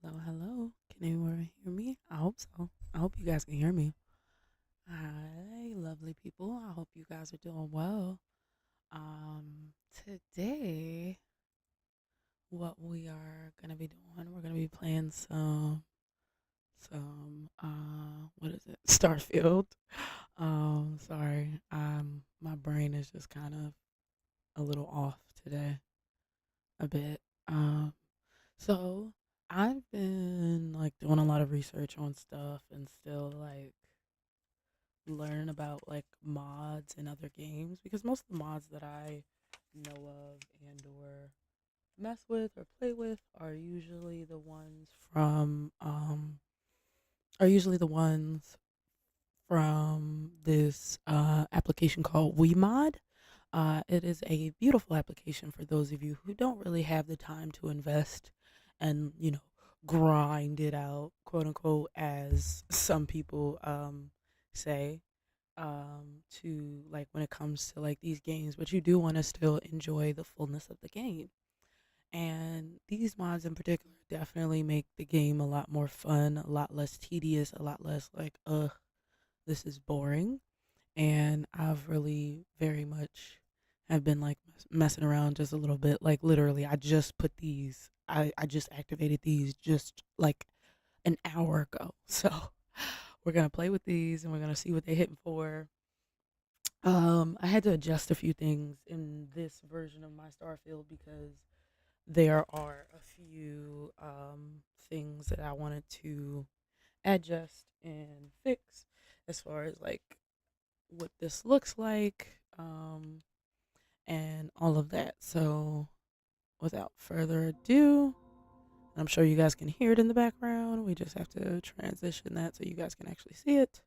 Hello, hello. Can anyone hear me? I hope so. I hope you guys can hear me. Hi, lovely people. I hope you guys are doing well. Today, what we are gonna be doing, we're gonna be playing what is it? Starfield. Sorry. My brain is just kind of a little off today, a bit. So I've been like doing a lot of research on stuff and still like learn about like mods and other games because most of the mods that I know of and or mess with or play with are usually the ones from this application called WeMod. It is a beautiful application for those of you who don't really have the time to invest and, grind it out, quote unquote, as some people say, to like when it comes to like these games, but you do want to still enjoy the fullness of the game. And these mods in particular definitely make the game a lot more fun, a lot less tedious, a lot less like, this is boring. And I've really very much have been like messing around just a little bit. Like literally, I just activated these just like an hour ago. So we're gonna play with these and we're gonna see what they're hitting for. I had to adjust a few things in this version of my Starfield because there are a few things that I wanted to adjust and fix as far as like what this looks like, and all of that. So, without further ado, I'm sure you guys can hear it in the background. We just have to transition that so you guys can actually see it.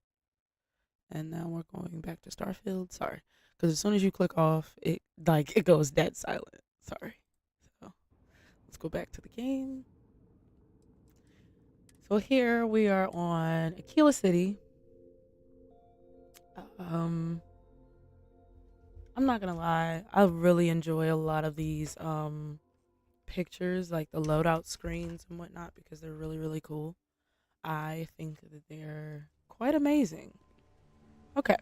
And now we're going back to Starfield. Sorry, because as soon as you click off, it goes dead silent. Sorry. So let's go back to the game. So here we are on Aquila City. Um, I'm not gonna lie, I really enjoy a lot of these pictures, like the loadout screens and whatnot, because they're really, really cool. I think that they're quite amazing. Okay,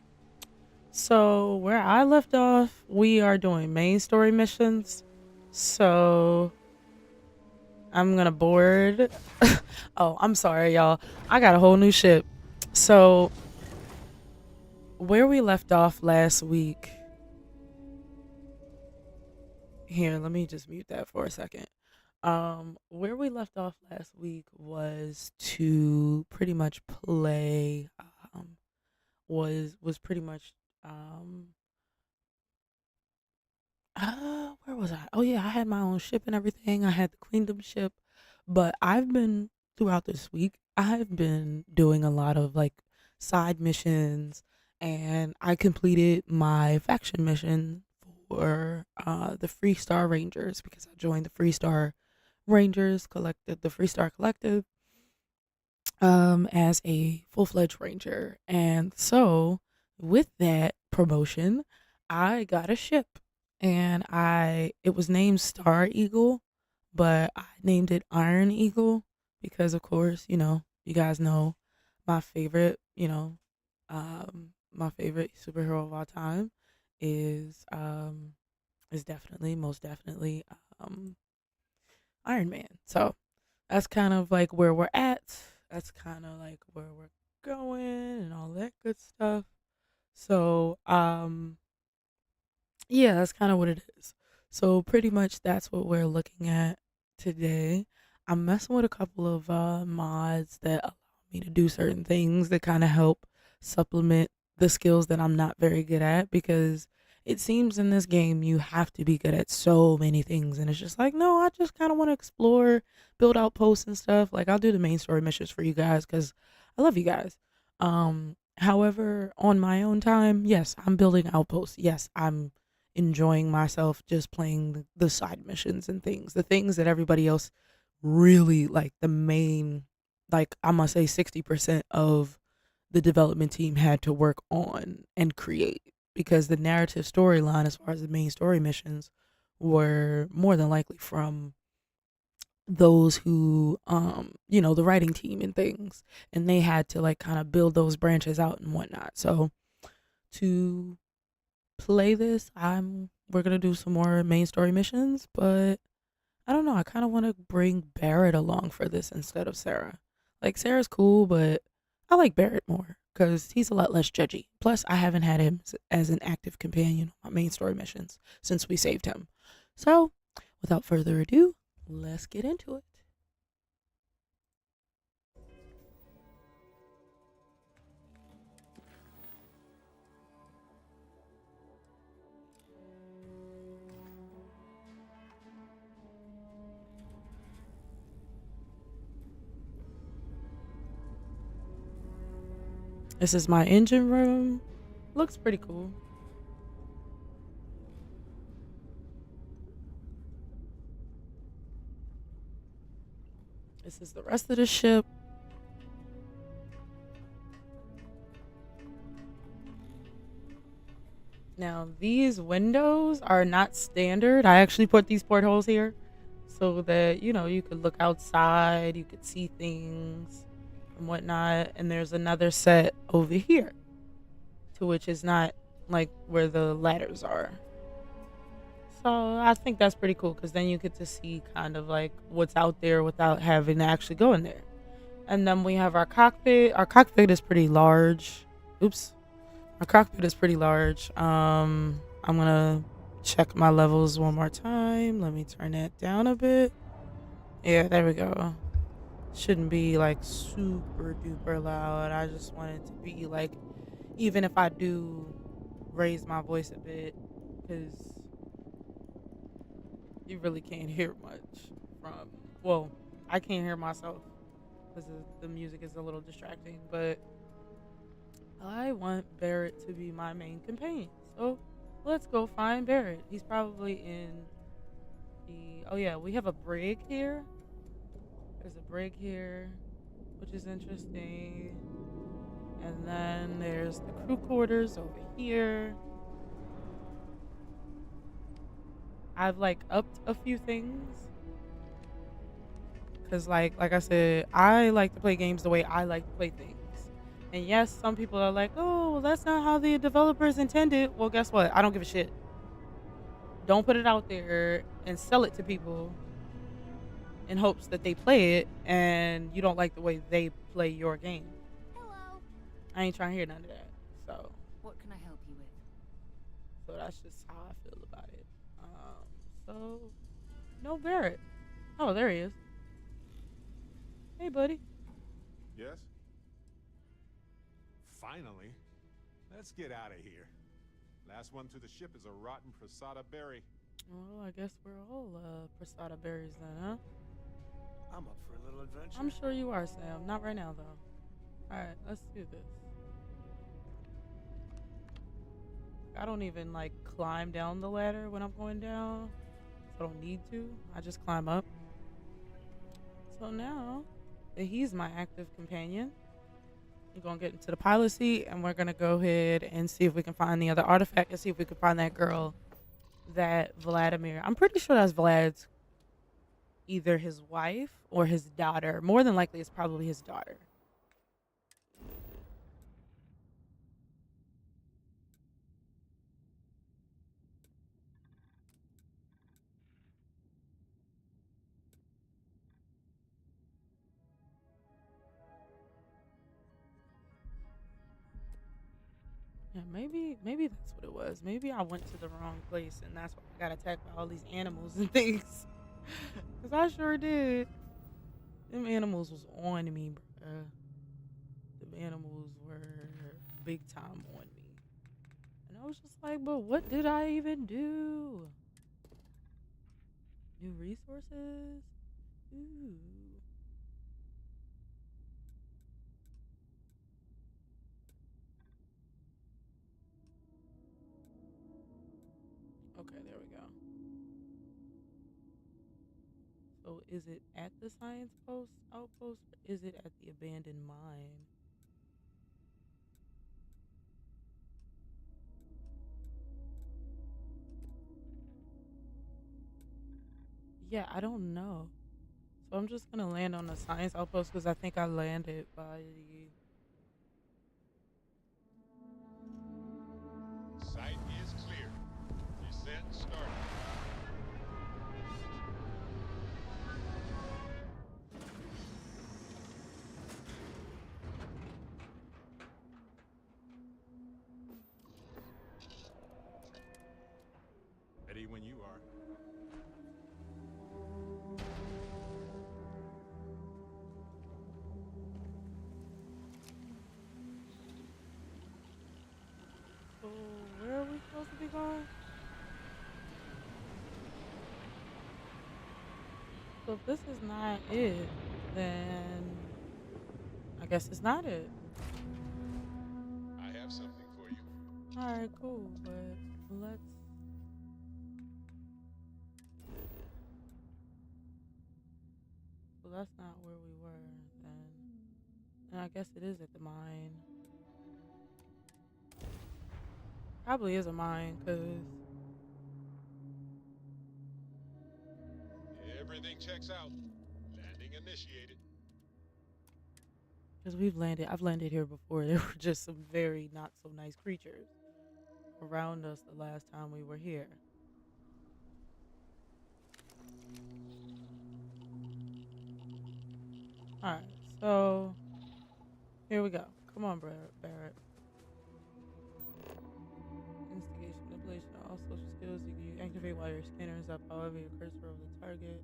so where I left off, we are doing main story missions. So I'm gonna board. Oh, I'm sorry, y'all. I got a whole new ship. So where we left off last week, here, let me just mute that for a second. Where we left off last week was to pretty much play. Was pretty much um. Where was I? Oh yeah, I had my own ship and everything. I had the Queendom ship, but I've been throughout this week. I've been doing a lot of like side missions, and I completed my faction mission for the Free Star Rangers because I joined the Free Star Rangers collective, the Free Star Collective, as a full-fledged ranger. And so with that promotion, I got a ship and I it was named Star Eagle, but I named it Iron Eagle because of course, you guys know my favorite, my favorite superhero of all time is um is definitely most definitely um Iron Man. So that's kind of like where we're at. That's kind of like where we're going and all that good stuff. So, yeah, that's kind of what it is. So, pretty much that's what we're looking at today. I'm messing with a couple of mods that allow me to do certain things that kind of help supplement the skills that I'm not very good at because it seems in this game you have to be good at so many things. And it's just like, no, I just kind of want to explore, build outposts and stuff. Like, I'll do the main story missions for you guys because I love you guys. However, on my own time, yes, I'm building outposts. Yes, I'm enjoying myself just playing the side missions and things, the things that everybody else really like, the main, like, I must say 60% of the development team had to work on and create because the narrative storyline, as far as the main story missions, were more than likely from those who the writing team and things, and they had to like kind of build those branches out and whatnot. So to play this, we're gonna do some more main story missions, but I don't know. I kind of want to bring Barrett along for this instead of Sarah. Like Sarah's cool, but I like Barrett more because he's a lot less judgy. Plus, I haven't had him as an active companion on main story missions since we saved him. So, without further ado, let's get into it. This is my engine room. Looks pretty cool. This is the rest of the ship. Now, these windows are not standard. I actually put these portholes here so that, you could look outside, you could see things and whatnot. And there's another set over here, to which is not like where the ladders are. So I think that's pretty cool because then you get to see kind of like what's out there without having to actually go in there. And then we have our cockpit. Our cockpit is pretty large. Oops. Our cockpit is pretty large. I'm gonna check my levels one more time. Let me turn that down a bit. Yeah, there we go. Shouldn't be like super duper loud. I just want it to be like, even if I do raise my voice a bit, because you really can't hear much from. Well, I can't hear myself because the music is a little distracting. But I want Barrett to be my main companion. So let's go find Barrett. He's probably in the. Oh, yeah, we have a brig here. There's a brig here, which is interesting. And then there's the crew quarters over here. I've like upped a few things. Because, like I said, I like to play games the way I like to play things. And yes, some people are like, oh, well, that's not how the developers intended. Well, guess what? I don't give a shit. Don't put it out there and sell it to people in hopes that they play it and you don't like the way they play your game. Hello. I ain't trying to hear none of that. So, What can I help you with? so that's just how I feel about it. So no Barrett. Oh, there he is. Hey, buddy. Yes? Finally. Let's get out of here. Last one to the ship is a rotten prasada berry. Well, I guess we're all Prasada berries then, huh? I'm up for a little adventure. I'm sure you are, Sam. Not right now, though. All right, let's do this. I don't even like climb down the ladder when I'm going down. So I don't need to. I just climb up. So now that he's my active companion, we're gonna get into the pilot seat and we're gonna go ahead and see if we can find the other artifact and see if we can find that girl, that Vladimir. I'm pretty sure that's Vlad's either his wife or his daughter. More than likely, it's probably his daughter. Yeah, maybe that's what it was. Maybe I went to the wrong place and that's why I got attacked by all these animals and things. Cause I sure did. Them animals was on me, bruh. Them animals were big time on me. And I was just like, but what did I even do? New resources? Ooh. Okay, there we go. So is it at the science post outpost or is it at the abandoned mine? Yeah, I don't know. So I'm just gonna land on the science outpost because I think I landed by the. Site is clear. Descent started. Ready when you are. So where are we supposed to be going? So if this is not it, then I guess it's not it. I have something for you. All right, cool, but let's. So that's not where we were then. And I guess it is at the mine. Probably is a mine, Everything checks out. Landing initiated. we've landed. I've landed here before. There were just some very not so nice creatures around us the last time we were here. All right, so here we go. Come on, Barrett. Instigation, manipulation, all social skills you can activate while your scanner is up. However, your cursor over the target.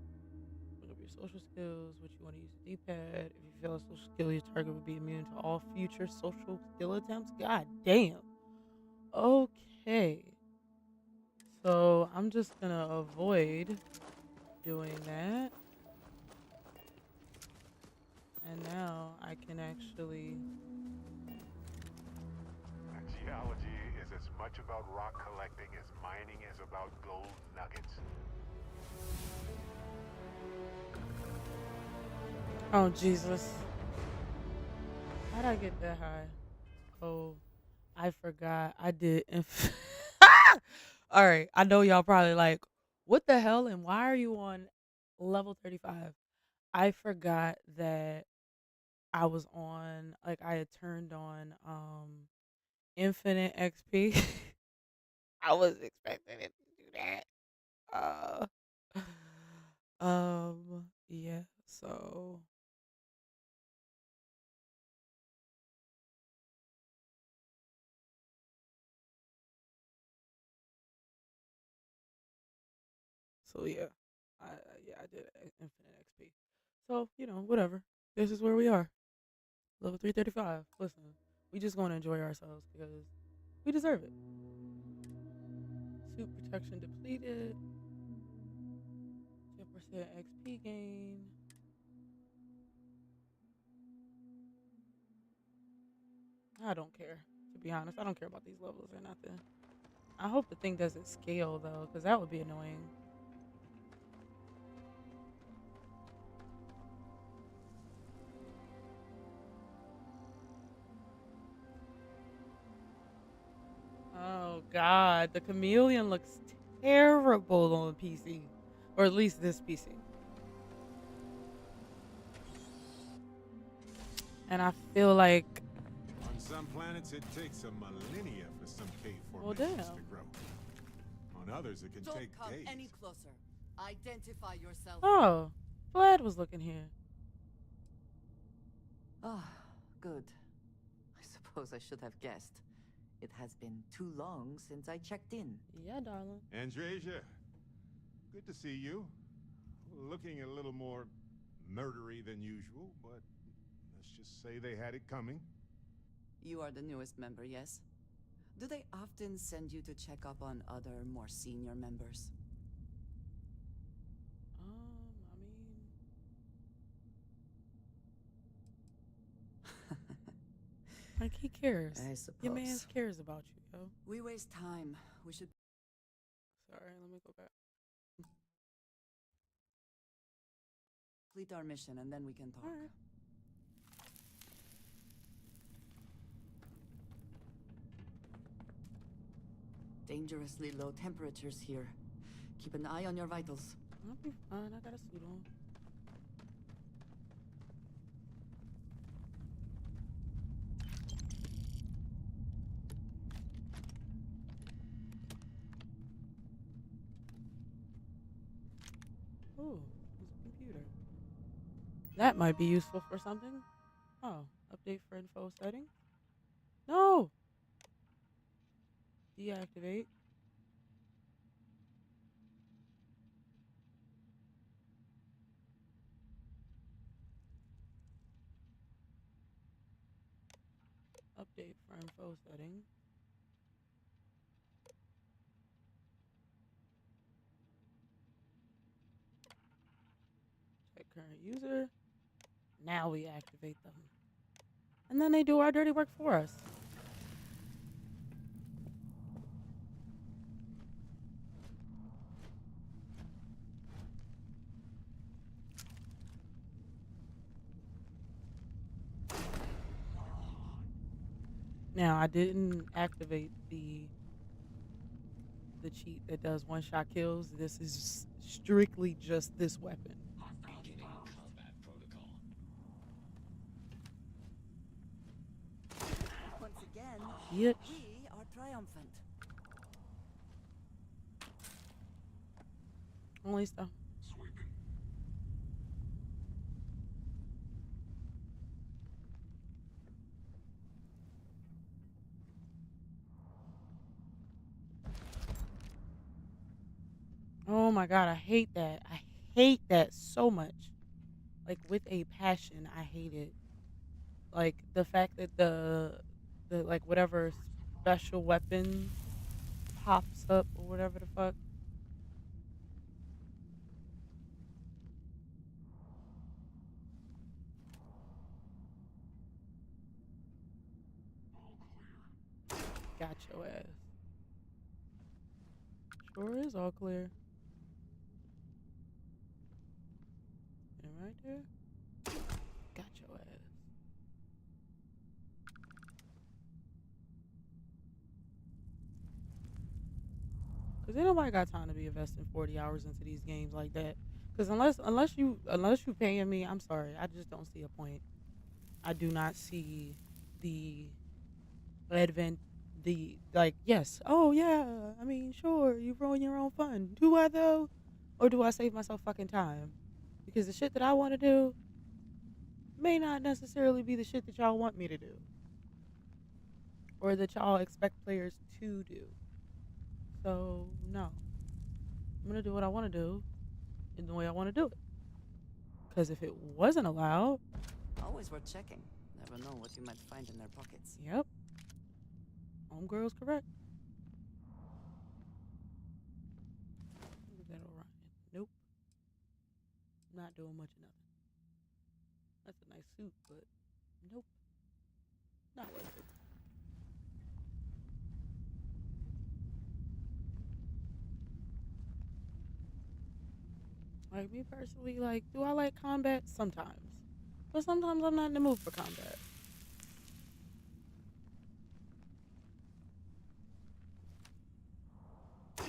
Look up your social skills, which you want to use the D-pad. If you fail a social skill, your target would be immune to all future social skill attempts. God damn. Okay. So I'm just gonna avoid doing that. And now I can actually. Geology is as much about rock collecting as mining is about gold nuggets. Oh, Jesus. How'd I get that high? Oh, I forgot. I did. All right. I know y'all probably like, what the hell? And why are you on level 35? I forgot that I was on, like, I had turned on infinite XP. I was expecting it to do that. Uh, yeah. So yeah, I did infinite XP. So whatever. This is where we are, level 335. Listen, we just gonna enjoy ourselves because we deserve it. Suit protection depleted. 10% XP gain. I don't care. To be honest, I don't care about these levels or nothing. I hope the thing doesn't scale though, because that would be annoying. Oh God, the chameleon looks terrible on PC, or at least this PC. And I feel like, On some planets, it takes a millennia for some cave well, formations damn. to grow. On others, it can Don't take come days. any closer. Identify yourself. Oh, Vlad was looking here. Ah, good. I suppose I should have guessed. It has been too long since I checked in. Yeah, darling. Andresia, good to see you. Looking a little more murdery than usual, but let's just say they had it coming. You are the newest member, yes? Do they often send you to check up on other, more senior members? I mean, like he cares. I Your man suppose. cares about you, yo. We waste time. We should Sorry, let me go back. complete our mission and then we can talk. All right. Dangerously low temperatures here. Keep an eye on your vitals. I'll be fine. I got a suit on. Ooh, it's a computer. That might be useful for something. Oh, update for info setting. No! Deactivate. Update for info setting. Check current user. Now we activate them. And then they do our dirty work for us. Now I didn't activate the cheat that does one shot kills. This is strictly just this weapon. Once again, Bitch. we are triumphant. Only stuff. Oh my god, I hate that. I hate that so much. Like with a passion, I hate it. Like the fact that the like whatever special weapon pops up or whatever the fuck. Got your ass. Sure is all clear. And right there. Got your ass. Cause ain't nobody got time to be investing 40 hours into these games like that. Cause unless you paying me, I'm sorry, I just don't see a point. I do not see the advent the like yes, oh yeah, I mean sure, you ruin your own fun. Do I though? Or do I save myself fucking time? Because the shit that I want to do may not necessarily be the shit that y'all want me to do. Or that y'all expect players to do. So no. I'm gonna do what I wanna do in the way I wanna do it. Because if it wasn't allowed, Always worth checking. Never know what you might find in their pockets. yep, homegirl's correct. Is that alright? Nope. Not doing much of nothing. That's a nice suit, but nope. Not worth it. Like me personally, like, do I like combat? Sometimes. But sometimes I'm not in the mood for combat. And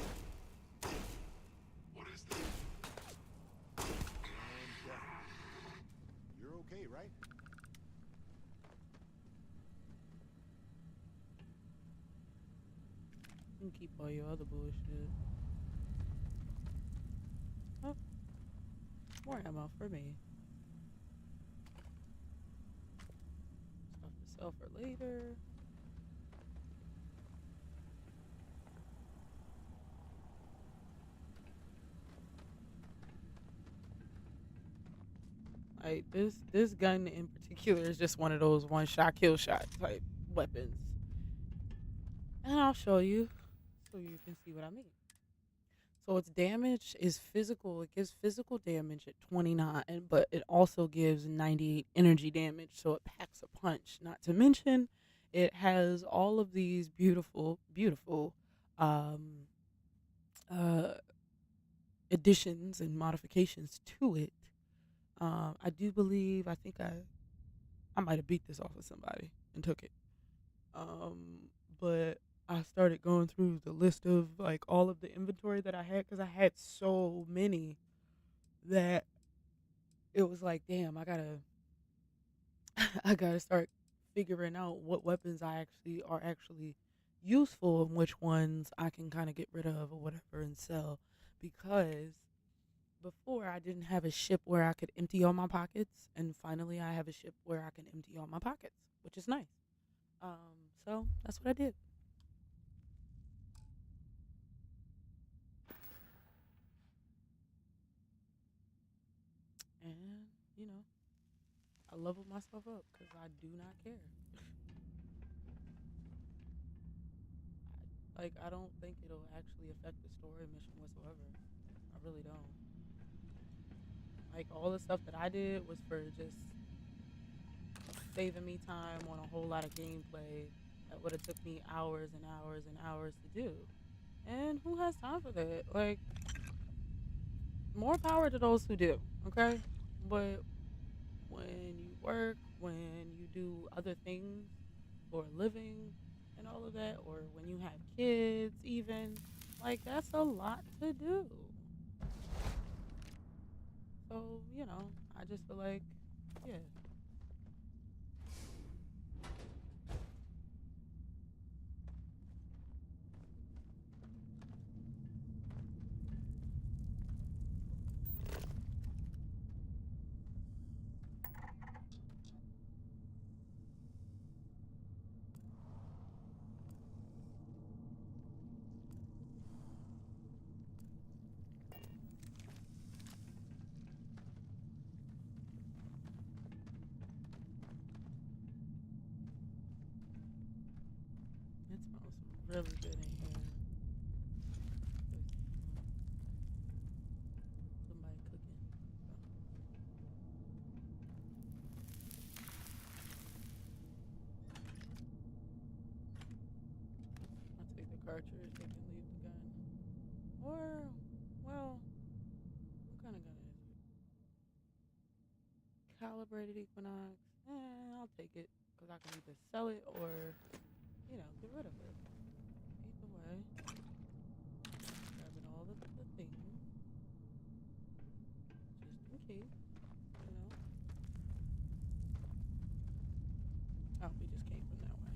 you're okay, right? You can keep all your other bullshit. Oh, more ammo for me. Stuff to sell for later. Like this gun in particular is just one of those one shot kill shot type weapons. And I'll show you so you can see what I mean. So its damage is physical. It gives physical damage at 29, but it also gives 98 energy damage. So it packs a punch. Not to mention, it has all of these beautiful, beautiful um, uh, additions and modifications to it. I do believe. I think I might have beat this off of somebody and took it. But I started going through the list of like all of the inventory that I had because I had so many that it was like, damn, I gotta, I gotta start figuring out what weapons I actually are actually useful and which ones I can kind of get rid of or whatever and sell because before I didn't have a ship where I could empty all my pockets, and finally I have a ship where I can empty all my pockets, which is nice. So that's what I did. And, you know, I leveled myself up because I do not care. I don't think it'll actually affect the story mission whatsoever. I really don't. Like, all the stuff that I did was for just saving me time on a whole lot of gameplay that would have took me hours and hours and hours to do. And who has time for that? Like, more power to those who do, okay? But when you work, when you do other things for a living and all of that, or when you have kids, even, like, that's a lot to do. So, I just feel like, yeah. It smells really good in here. Somebody cooking. So, I'll take the cartridge. They can leave the gun. Or, well, what kind of gun is it? Calibrated Equinox. I'll take it because I can either sell it or, get rid of it. Either way, grabbing all the things just in case, you know. Oh, we just came from that way.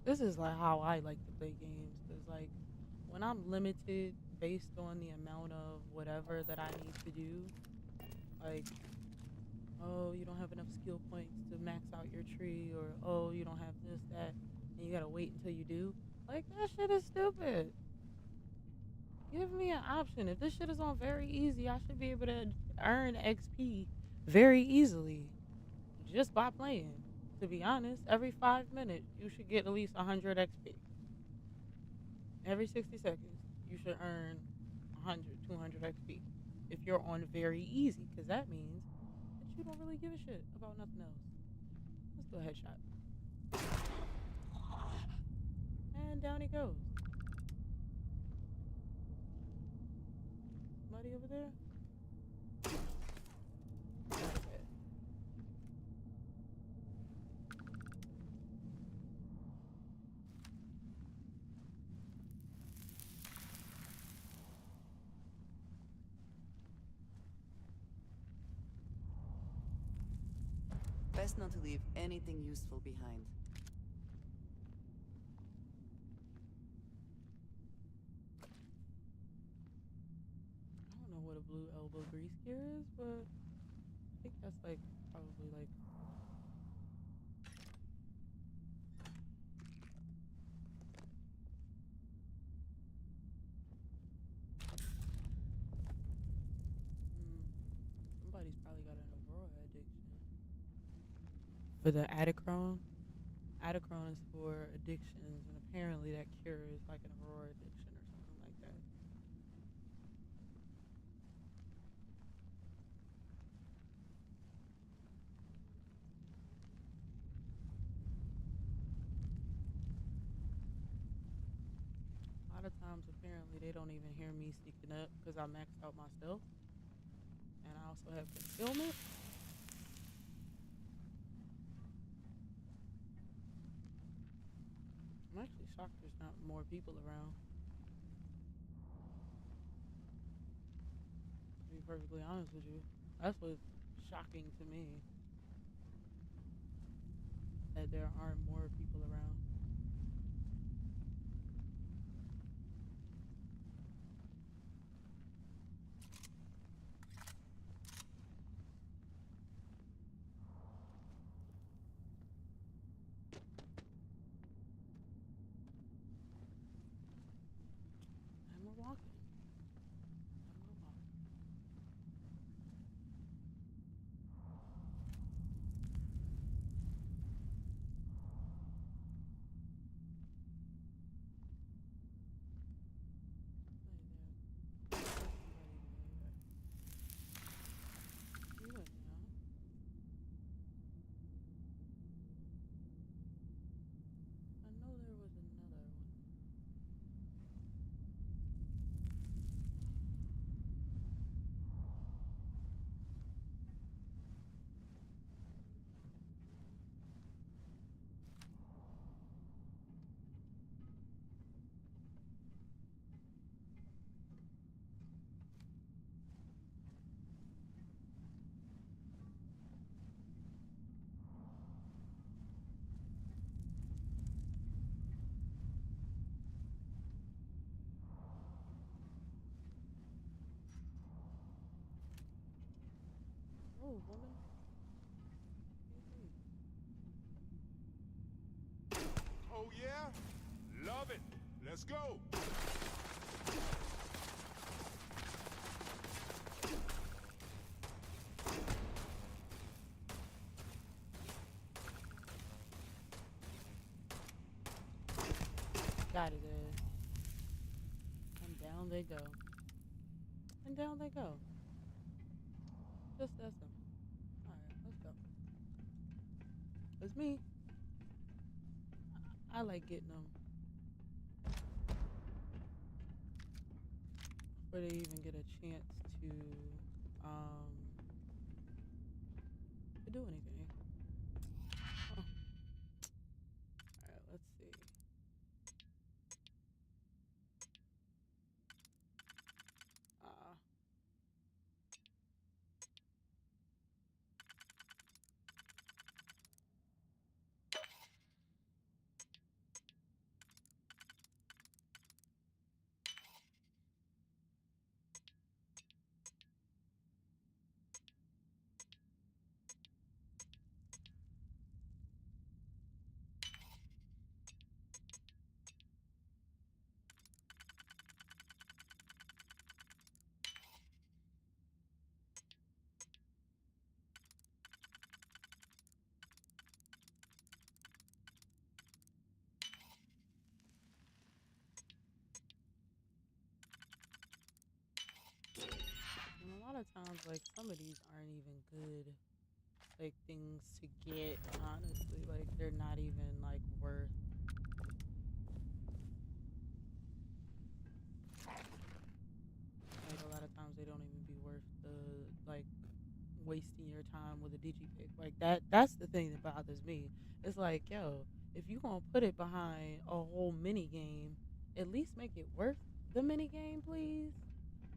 This is like how I like to play games because, like, when I'm limited based on the amount of whatever that I need to do, like, oh, you don't have enough skill points to max out your tree, or oh, you don't have this, that, and you gotta wait until you do. Like, that shit is stupid. Give me an option. If this shit is on very easy, I should be able to earn XP very easily just by playing. To be honest, every 5 minutes, you should get at least 100 XP. Every 60 seconds, you should earn 100, 200 XP. If you're on very easy, because that means that you don't really give a shit about nothing else. Let's do a headshot. And down he goes. Somebody over there? That's it. Best not to leave anything useful behind. I don't know what a blue elbow grease gear is, but I think that's like probably like somebody's probably got an Aurora addiction. For the Adacrone, Adacrone is for addictions, and apparently that cures like an Aurora addiction or something like that. A lot of times, apparently, they don't even hear me sneaking up because I maxed out my stealth, and I also have concealment. I'm actually shocked there's not more people around. To be perfectly honest with you, that's what's shocking to me. that there aren't more people around. And we're walking. And we're walking. Hey there. Somebody there. You in now? I know there was another one. Oh, woman. Hey, Oh, yeah? Love it. Let's go. got it. And down they go. And down they go. Just that simple. Alright, let's go. It's me. I like getting them before they even get a chance um to do anything. Oh. Alright, let's see. Uh and a lot of times like some of these aren't even good like things to get, honestly. Like they're not even like worth like a lot of times they don't even be worth the like wasting your time with a digipick. Like that's the thing that bothers me. It's like, yo, if you gonna put it behind a whole mini game, at least make it worth the mini game, please.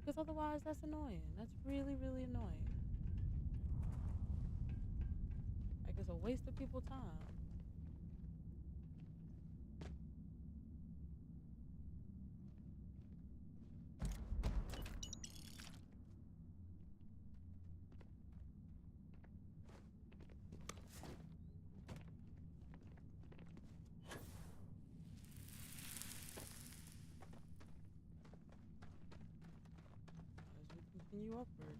Because otherwise that's annoying. That's really, really annoying. Like it's a waste of people's time. As we continue upward.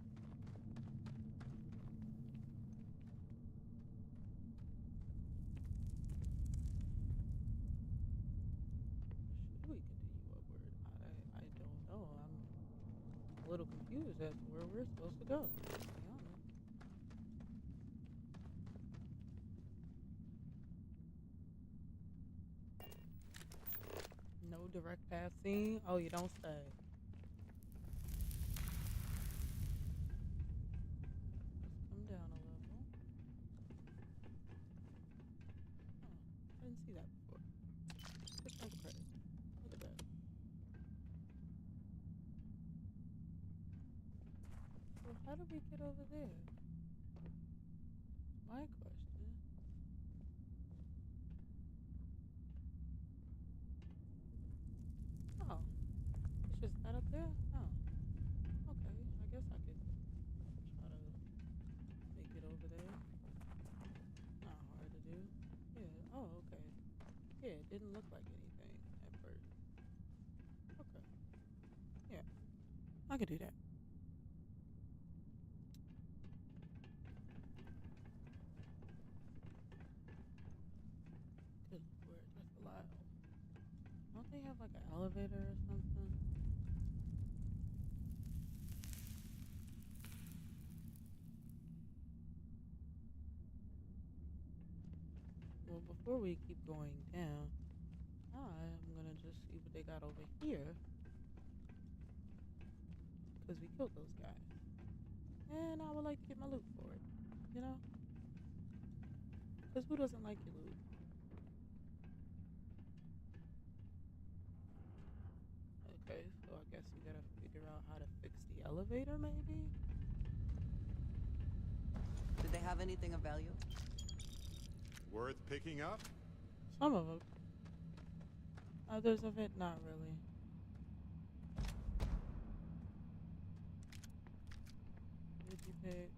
Should we continue upward? I don't know. I'm a little confused as to where we're supposed to go, to be honest. No direct path seen. Oh, you don't say. Let's come down a level. Oh, I didn't see that before. Just like credit. Look at that. So how do we get over there? My question. Yeah, it didn't look like anything at first. Okay. Yeah, I could do that. Good lord, that's a lot. Don't they have like an elevator or something? Well, before we keep going down, I'm gonna just see what they got over here because we killed those guys, and I would like to get my loot for it. You know, because who doesn't like your loot? Okay, so I guess we gotta figure out how to fix the elevator, maybe. Did they have anything of value? Worth picking up? Some of them. Others of it, not really. What did you pick?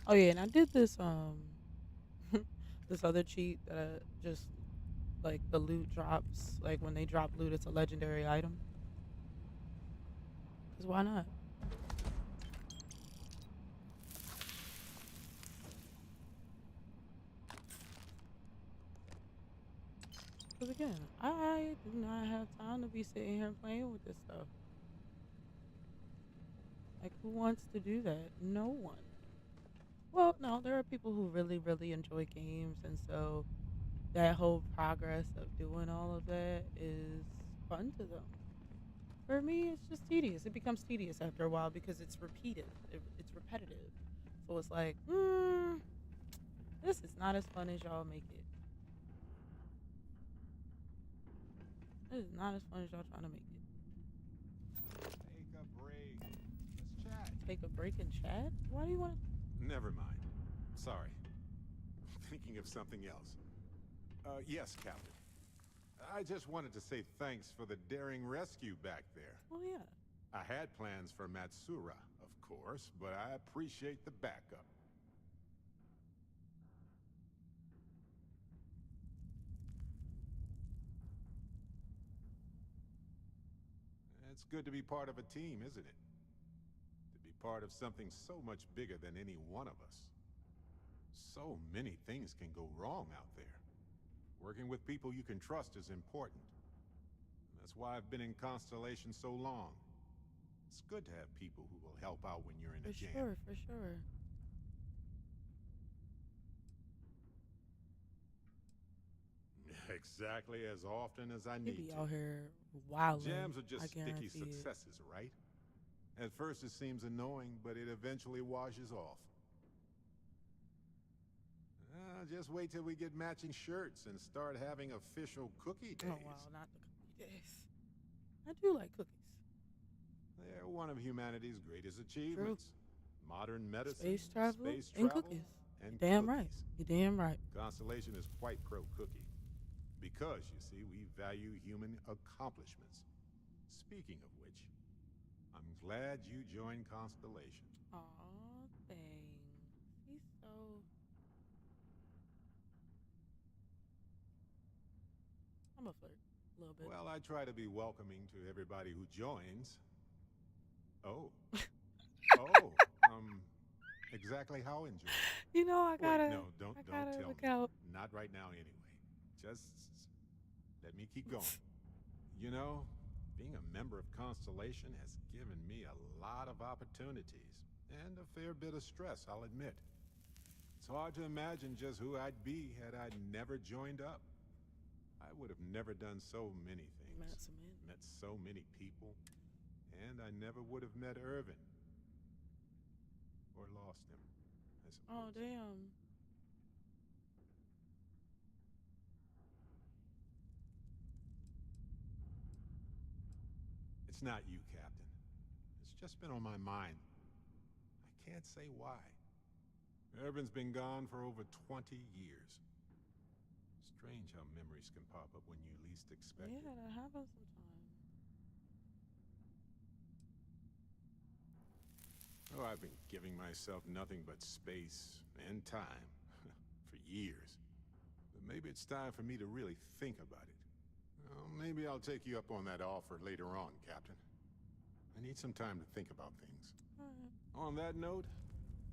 Oh yeah, and I did this this other cheat that I just like the loot drops. Like when they drop loot, it's a legendary item. Cause why not? Cause again, I do not have time to be sitting here playing with this stuff. Like who wants to do that? No one. Well, no, there are people who really, really enjoy games, and so that whole progress of doing all of that is fun to them. For me, it's just tedious. It becomes tedious after a while because it's repeated. It's repetitive. So it's like, this is not as fun as y'all make it. This is not as fun as y'all trying to make it. Take a break. Let's chat. Take a break and chat? Why do you want to? Never mind. Sorry. Thinking of something else. Yes, Captain. I just wanted to say thanks for the daring rescue back there. Oh, yeah. I had plans for Matsura, of course, but I appreciate the backup. It's good to be part of a team, isn't it? To be part of something so much bigger than any one of us. So many things can go wrong out there. Working with people you can trust is important. That's why I've been in Constellation so long. It's good to have people who will help out when you're in For a jam. sure, for sure. Exactly as often as I You need be to. out here wilding. Jams are I just sticky guarantee it. successes, right? At first it seems annoying, but it eventually washes off. Just wait till we get matching shirts and start having official cookie days. Oh, wow, not the cookie days. I do like cookies. They're one of humanity's greatest True. achievements. Modern medicine, Space travel space and travel, cookies. and You're damn right. cookies. You're damn right. Constellation is quite pro-cookie. Because, you see, we value human accomplishments. Speaking of which, I'm glad you joined Constellation. Aw, thanks. He's so. I'm a flirt. A little bit. Well, I try to be welcoming to everybody who joins. Oh. Oh, exactly how enjoyable? You know, I Wait, gotta. no, I don't gotta tell look me. out. Not right now anyway. Just let me keep going. You know, being a member of Constellation has given me a lot of opportunities, and a fair bit of stress, I'll admit. It's hard to imagine just who I'd be had I never joined up. I would have never done so many things, Met some in. met so many people, and I never would have met Irvin. Or lost him, I Oh, suppose. damn. It's not you, Captain. It's just been on my mind. I can't say why. Irvin's been gone for over 20 years. Strange how memories can pop up when you least expect Yeah, it. that happens sometimes. Oh, I've been giving myself nothing but space and time for years. But maybe it's time for me to really think about it. Well, maybe I'll take you up on that offer later on, Captain. I need some time to think about things. All right. On that note,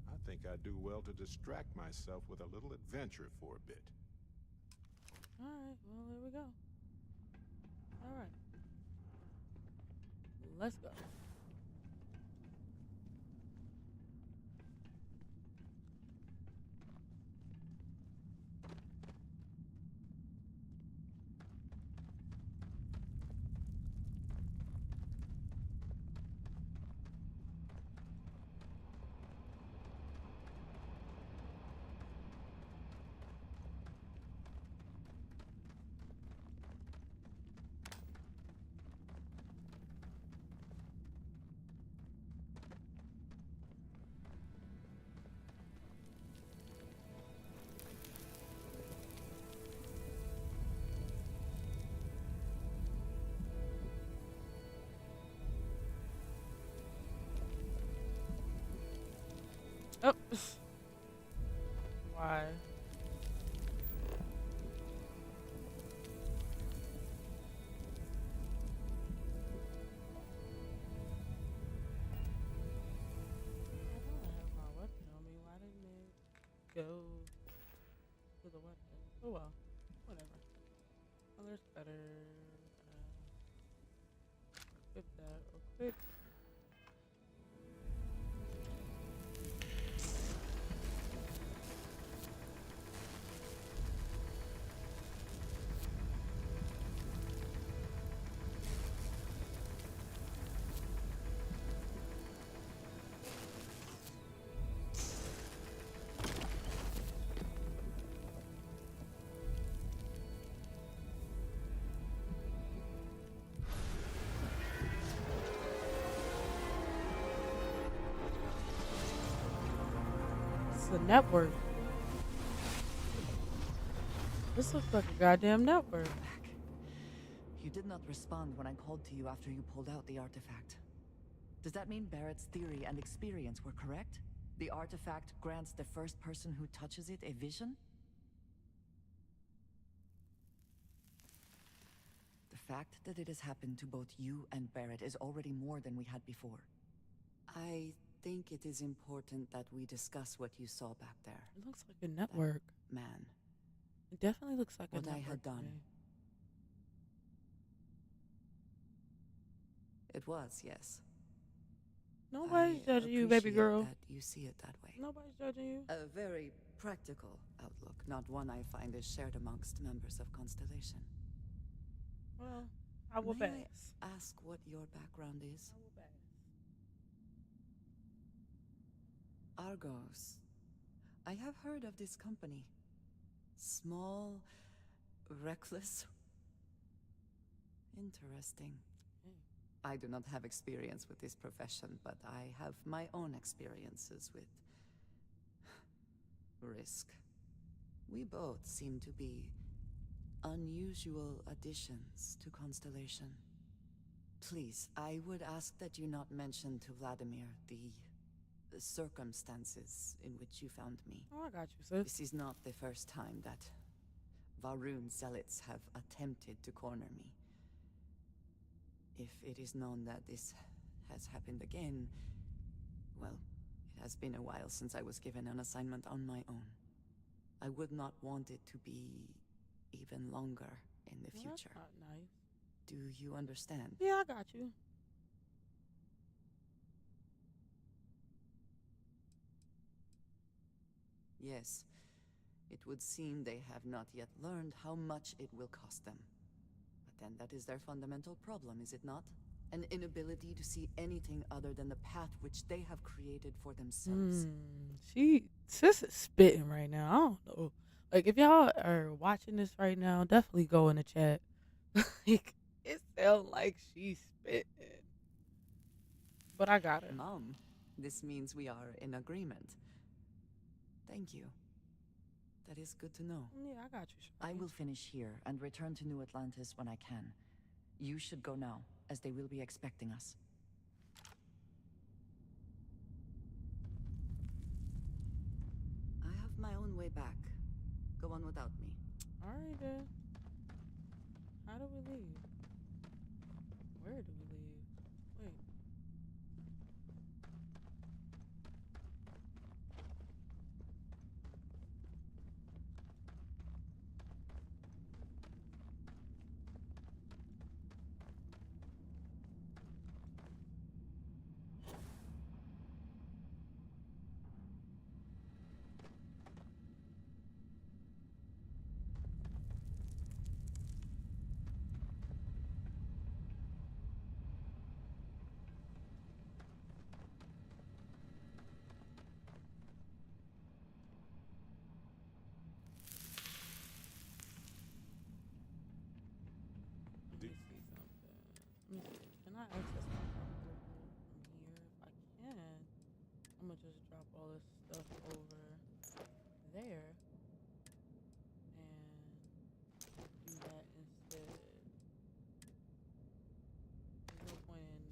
I think I'd do well to distract myself with a little adventure for a bit. All right. Well, there we go. All right. Let's go. Oh. Why? I don't have my weapon on me. Why didn't it go to the weapon? Oh well. Whatever. Well, there's better. Equip that real quick. It's a network. This looks like a goddamn network. Back. You did not respond when I called to you after you pulled out the artifact. Does that mean Barrett's theory and experience were correct? The artifact grants the first person who touches it a vision? The fact that it has happened to both you and Barrett is already more than we had before. I think it is important that we discuss what you saw back there. It looks like a network. Man, It definitely looks like a what network. I had to done. me. It was, yes. Nobody's I judging you, baby appreciate girl. that you see it that way. Nobody's judging you. A very practical outlook, not one I find is shared amongst members of Constellation. Well, I will May pass. I ask what your background is? I will pass. Argos. I have heard of this company. Small, reckless. Interesting. Hmm. I do not have experience with this profession, but I have my own experiences with risk. We both seem to be unusual additions to Constellation. Please, I would ask that you not mention to Vladimir the circumstances in which you found me. Oh, I got you, sis. This is not the first time that Varun zealots have attempted to corner me. If it is known that this has happened again, well, it has been a while since I was given an assignment on my own. I would not want it to be even longer in the Well, that's future. not nice. Do you understand? Yeah, I got you. Yes. It would seem they have not yet learned how much it will cost them. But then that is their fundamental problem, is it not? An inability to see anything other than the path which they have created for themselves. Sis is spitting right now. I don't know. Like, if y'all are watching this right now, definitely go in the chat. Like, it sounds like she's spitting. But I got her. Mom, this means we are in agreement. Thank you. That is good to know. Yeah, I got you. I Shorty. will finish here and return to New Atlantis when I can. You should go now, as they will be expecting us. I have my own way back. without me. Alright then. How do we leave? Where do we leave? Wait. Let me see something. Let me see. Can I access my cargo hold from here? If I can, I'm gonna just drop all this stuff over there and do that instead. There's no point in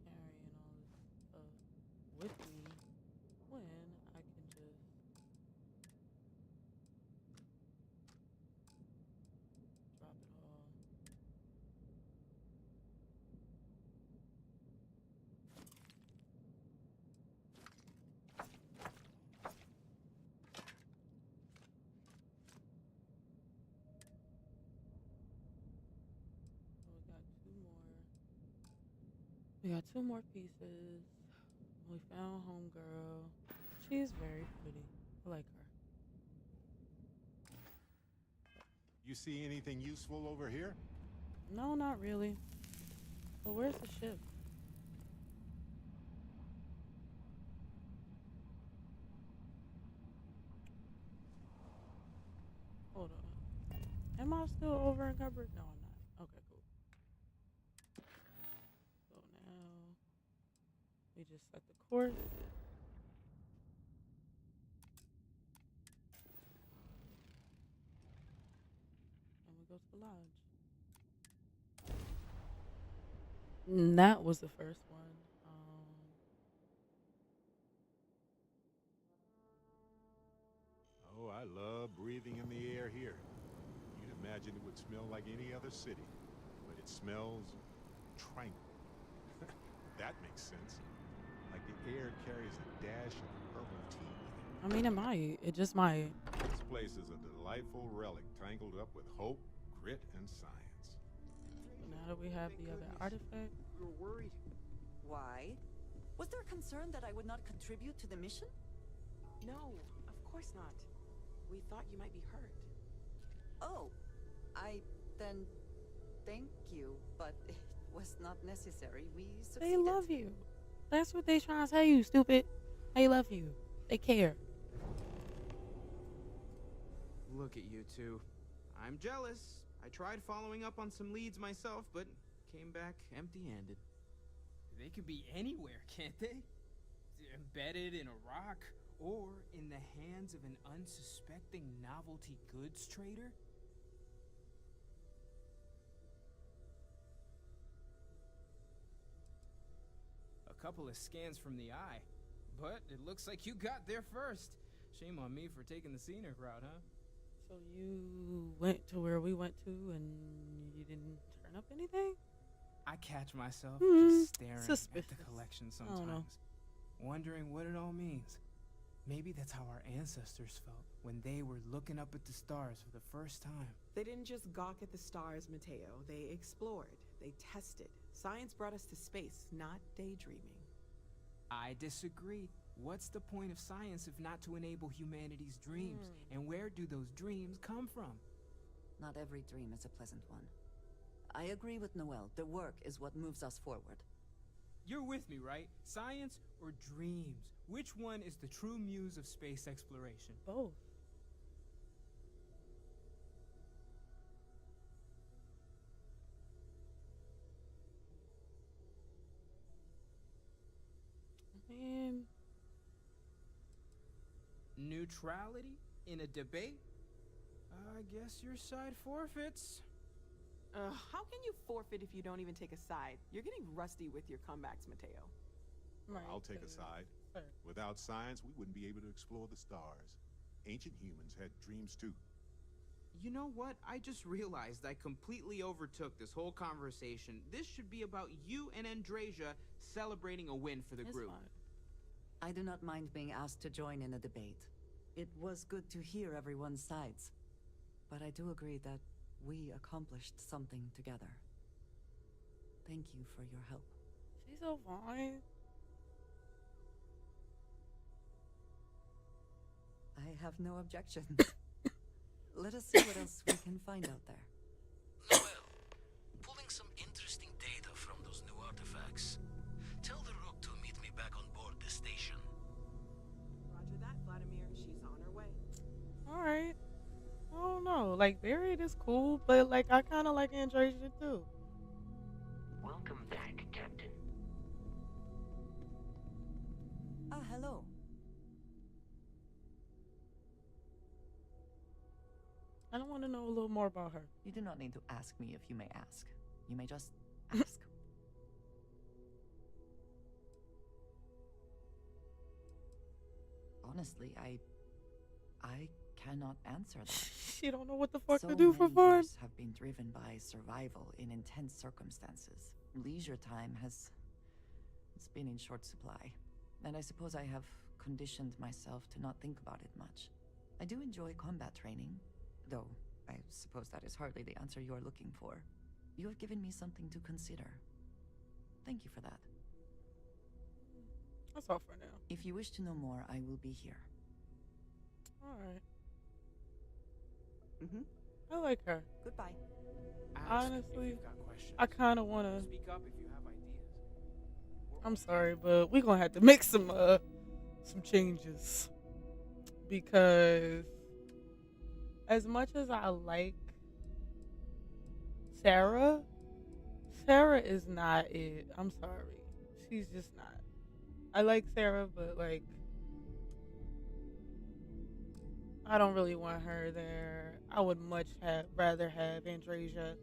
carrying all this stuff with me when I can just drop it all. So we got two more pieces. We found homegirl. She's very pretty. I like her. You see anything useful over here? No, not really. But where's the ship? Hold on. Am I still over encumbered? No, I'm not. Okay, cool. So now we just set the course. And we go to the lodge. And that was the first one. Oh, I love breathing in the air here. You'd imagine it would smell like any other city, but it smells tranquil. That makes sense. Like the air carries a dash of herbal tea with it. I mean, it might. It just might. This place is a delightful relic tangled up with hope, grit, and science. So now that we have the other artifact. We were worried. Why? Was there concern that I would not contribute to the mission? No, of course not. We thought you might be hurt. Oh, then thank you, but it was not necessary. We succeeded. They love you. That's what they trying to tell you, stupid. They love you. They care. Look at you two. I'm jealous. I tried following up on some leads myself, but came back empty-handed. They could be anywhere, can't they? Embedded in a rock, or in the hands of an unsuspecting novelty goods trader? A couple of scans from the eye, but it looks like you got there first. Shame on me for taking the scenic route, huh? So you went to where we went to and you didn't turn up anything? I catch myself Hmm, just staring suspicious. at the collection I don't know. sometimes, wondering what it all means. Maybe that's how our ancestors felt when they were looking up at the stars for the first time. They didn't just gawk at the stars, Mateo. They explored. They tested. Science brought us to space, not daydreaming. I disagree. What's the point of science if not to enable humanity's dreams? And where do those dreams come from? Not every dream is a pleasant one. I agree with Noel. The work is what moves us forward. You're with me, right? Science or dreams? Which one is the true muse of space exploration? Both. Man, Neutrality in a debate? I guess your side forfeits. How can you forfeit if you don't even take a side? You're getting rusty with your comebacks, Mateo. right, I'll take a 'cause- side. Sure. Without science, we wouldn't be able to explore the stars. Ancient humans had dreams too. You know what? I just realized I completely overtook this whole conversation. This should be about you and Andrasia celebrating a win for the It's group. fine. I do not mind being asked to join in a debate. It was good to hear everyone's sides. But I do agree that we accomplished something together. Thank you for your help. She's so fine. I have no objections. Let us see what else we can find out there. Noel, pulling some interesting data from those new artifacts. Tell the Rook to meet me back on board the station. Roger that, Vladimir. She's on her way. All right. I don't know. Like Barrett is cool, but like I kind of like Androsia too. Welcome back, Captain. Ah, hello. I don't want to know a little more about her. You do not need to ask me if you may ask. You may just ask. Honestly, I cannot answer that. She don't know what the fuck So to do for many fun. years have been driven by survival in intense circumstances. Leisure time has it's been in short supply, and I suppose I have conditioned myself to not think about it much. I do enjoy combat training, though I suppose that is hardly the answer you are looking for. You have given me something to consider. Thank you for that. That's all for now. If you wish to know more, I will be here. All right. Mm-hmm. I like her. Goodbye. Ask if Honestly, you've got questions. I kind of want to. Speak up if you have ideas. I'm sorry, but we're gonna have to make some changes because as much as I like Sarah, Sarah is not it. I'm sorry, she's just not. I like Sarah, but like I don't really want her there. I would much rather have Andresia,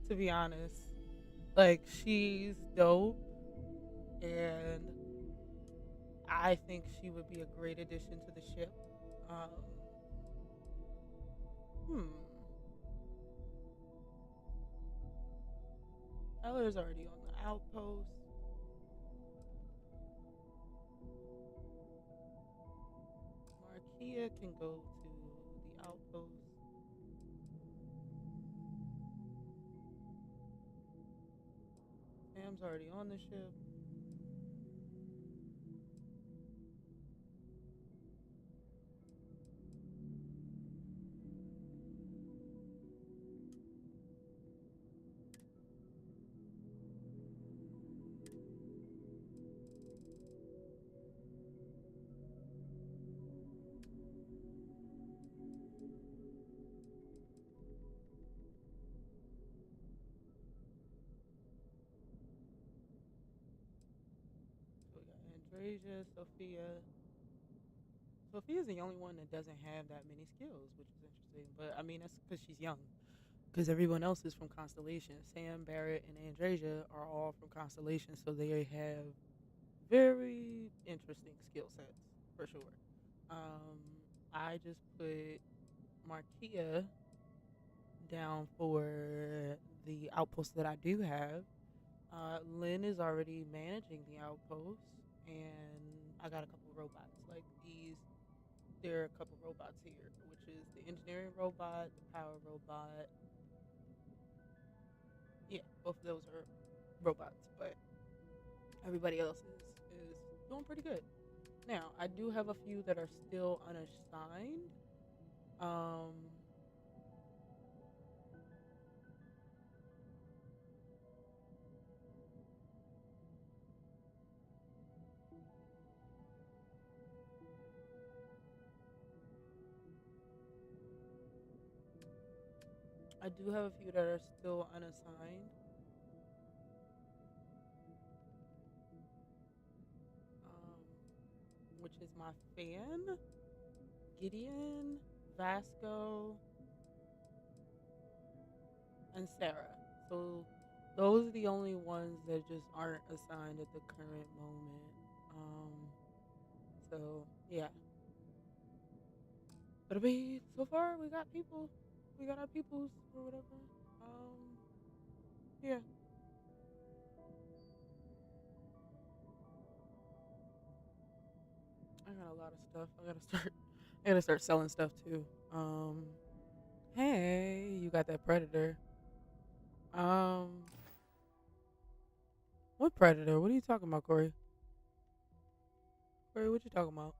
to be honest. Like she's dope, and I think she would be a great addition to the ship. Um, hmm. Eller's already on the outpost. Markia can go to the outpost. Sam's already on the ship. So we got Andresia, Sophia. Sophia's the only one that doesn't have that many skills, which is interesting. But I mean, that's because she's young. Because everyone else is from Constellation. Sam, Barrett, and Andresia are all from Constellation, so they have very interesting skill sets for sure. Um, I just put Markia down for the outpost that I do have. Lynn is already managing the outpost, and I got a couple robots like these. There are a couple robots here, which is the engineering robot, the power robot. Yeah, both of those are robots, but everybody else is doing pretty good. Now, I do have a few that are still unassigned. Um, I do have a few that are still unassigned. Um, which is my fan, Gideon, Vasco, and Sarah. So those are the only ones that just aren't assigned at the current moment. So yeah. But I mean, so far we got people. We got our peoples or whatever. Yeah. I got a lot of stuff. I gotta start. I gotta start selling stuff too. Hey, you got that predator. Um, what predator? What are you talking about, Corey? Corey, what you talking about?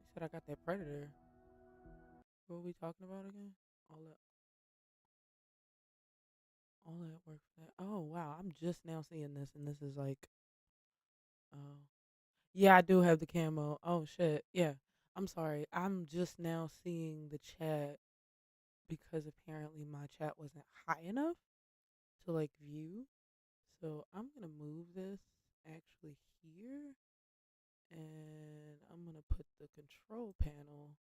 You said I got that predator. What are we talking about again? All that, all that work for that. Oh wow, I'm just now seeing this, and this is like, oh yeah, I do have the camo. Oh shit, yeah. I'm sorry. I'm just now seeing the chat because apparently my chat wasn't high enough to like view. So I'm gonna move this actually here, and I'm gonna put the control panel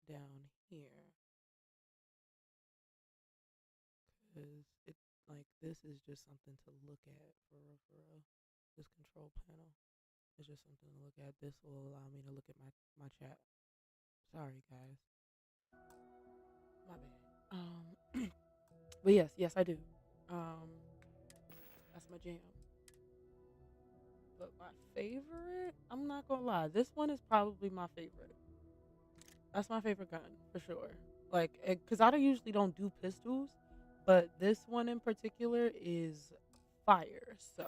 down here because it like this is just something to look at for real, for real. This control panel is just something to look at. This will allow me to look at my chat. Sorry guys, my bad. But yes, yes I do. Um, that's my jam. But my favorite, I'm not gonna lie, this one is probably my favorite. That's my favorite gun for sure. Like, cause I don't usually don't do pistols, but this one in particular is fire. So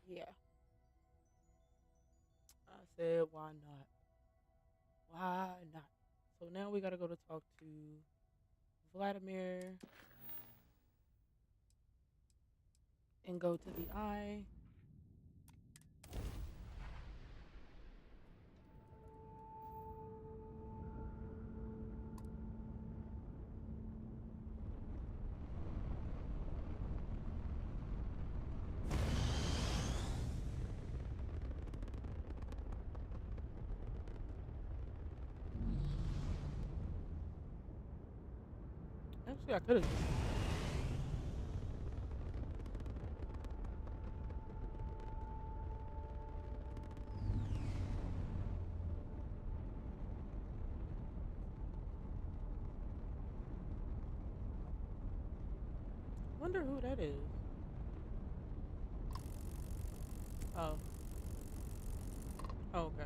yeah, I said why not? Why not? So now we gotta go to talk to Vladimir and go to the eye. Actually, I could have. Wonder who that is. Oh, oh, okay.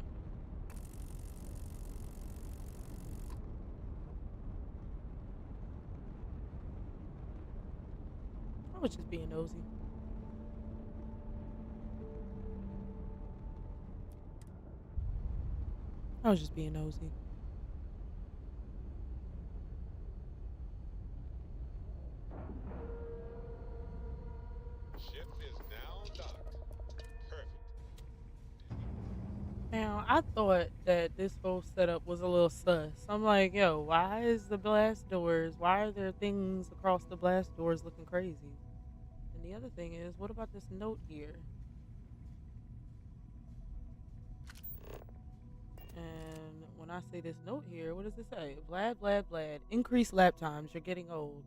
I was just being nosy. I was just being nosy. Ship is now docked. Perfect. Now, I thought that this whole setup was a little sus. I'm like, yo, why is the blast doors, why are there things across the blast doors looking crazy? And the other thing is, what about this note here? And when I say this note here, what does it say? Vlad, Vlad, Vlad, increase lap times, you're getting old.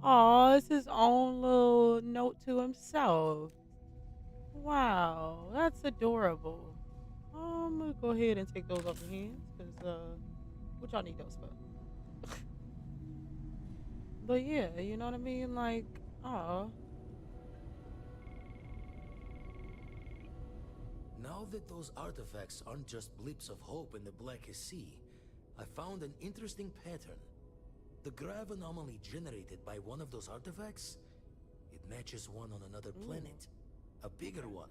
Aw, it's his own little note to himself. Wow, that's adorable. I'm gonna go ahead and take those off your hands, because, what y'all need those for? But yeah, you know what I mean? Like, oh, Now that those artifacts aren't just blips of hope in the blackest sea, I found an interesting pattern. The grav anomaly generated by one of those artifacts, it matches one on another ooh, planet. A bigger one.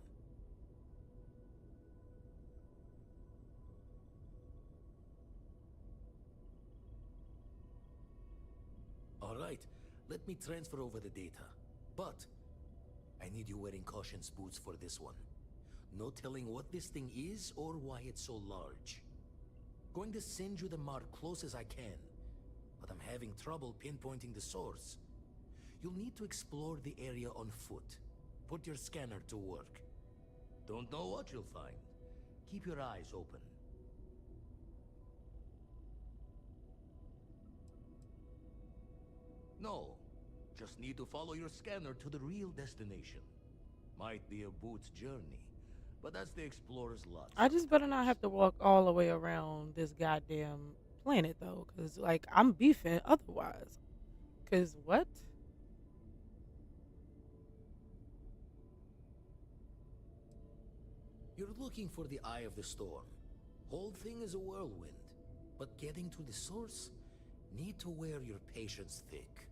Alright, let me transfer over the data. But, I need you wearing caution's boots for this one. No telling what this thing is or why it's so large. Going to send you the mark close as I can, but I'm having trouble pinpointing the source. You'll need to explore the area on foot. Put your scanner to work. Don't know what you'll find. Keep your eyes open. No, just need to follow your scanner to the real destination. Might be a boot's journey, but that's the explorer's lot I just better not sometimes. have to walk all the way around this goddamn planet though, cause like I'm beefing otherwise. Cause what? You're looking for the eye of the storm. Whole thing is a whirlwind, but getting to the source, need to wear your patience thick.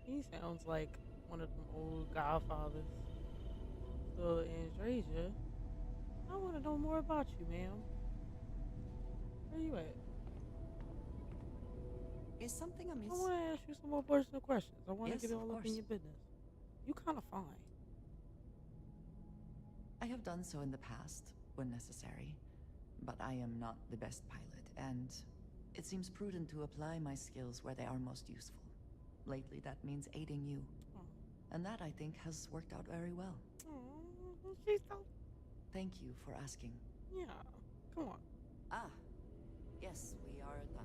He sounds like one of them old godfathers. So Andresia, I want to know more about you, ma'am. Where you at? Is something I amiss? want to ask you some more personal questions. I want to Yes, get of all up in course. your business. You kind of fine. I have done so in the past, when necessary. But I am not the best pilot, and it seems prudent to apply my skills where they are most useful. Lately, that means aiding you. Oh, And that, I think, has worked out very well. she's so Thank you for asking. yeah. Come on. Ah, yes, we are done.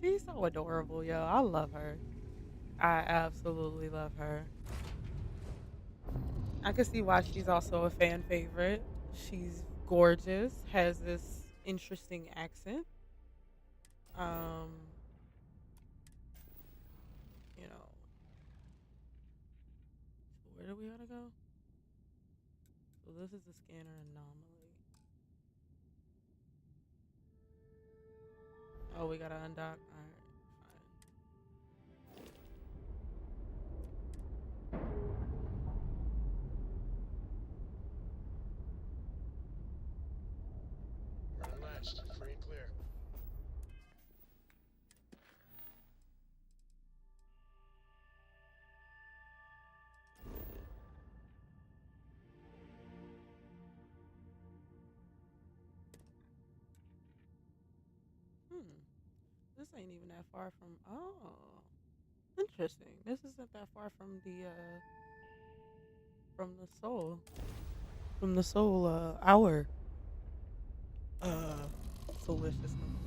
She's so adorable, yo. I love her. I absolutely love her. I can see why she's also a fan favorite. She's gorgeous, has this interesting accent. Um, you know, so where do we gotta go? So this is the scanner anomaly. Oh, we gotta undock. All right, fine. We're unlatched. Free and clear. Hmm. This ain't even that far from. Oh, interesting. This isn't that far from the soul our uh solar system.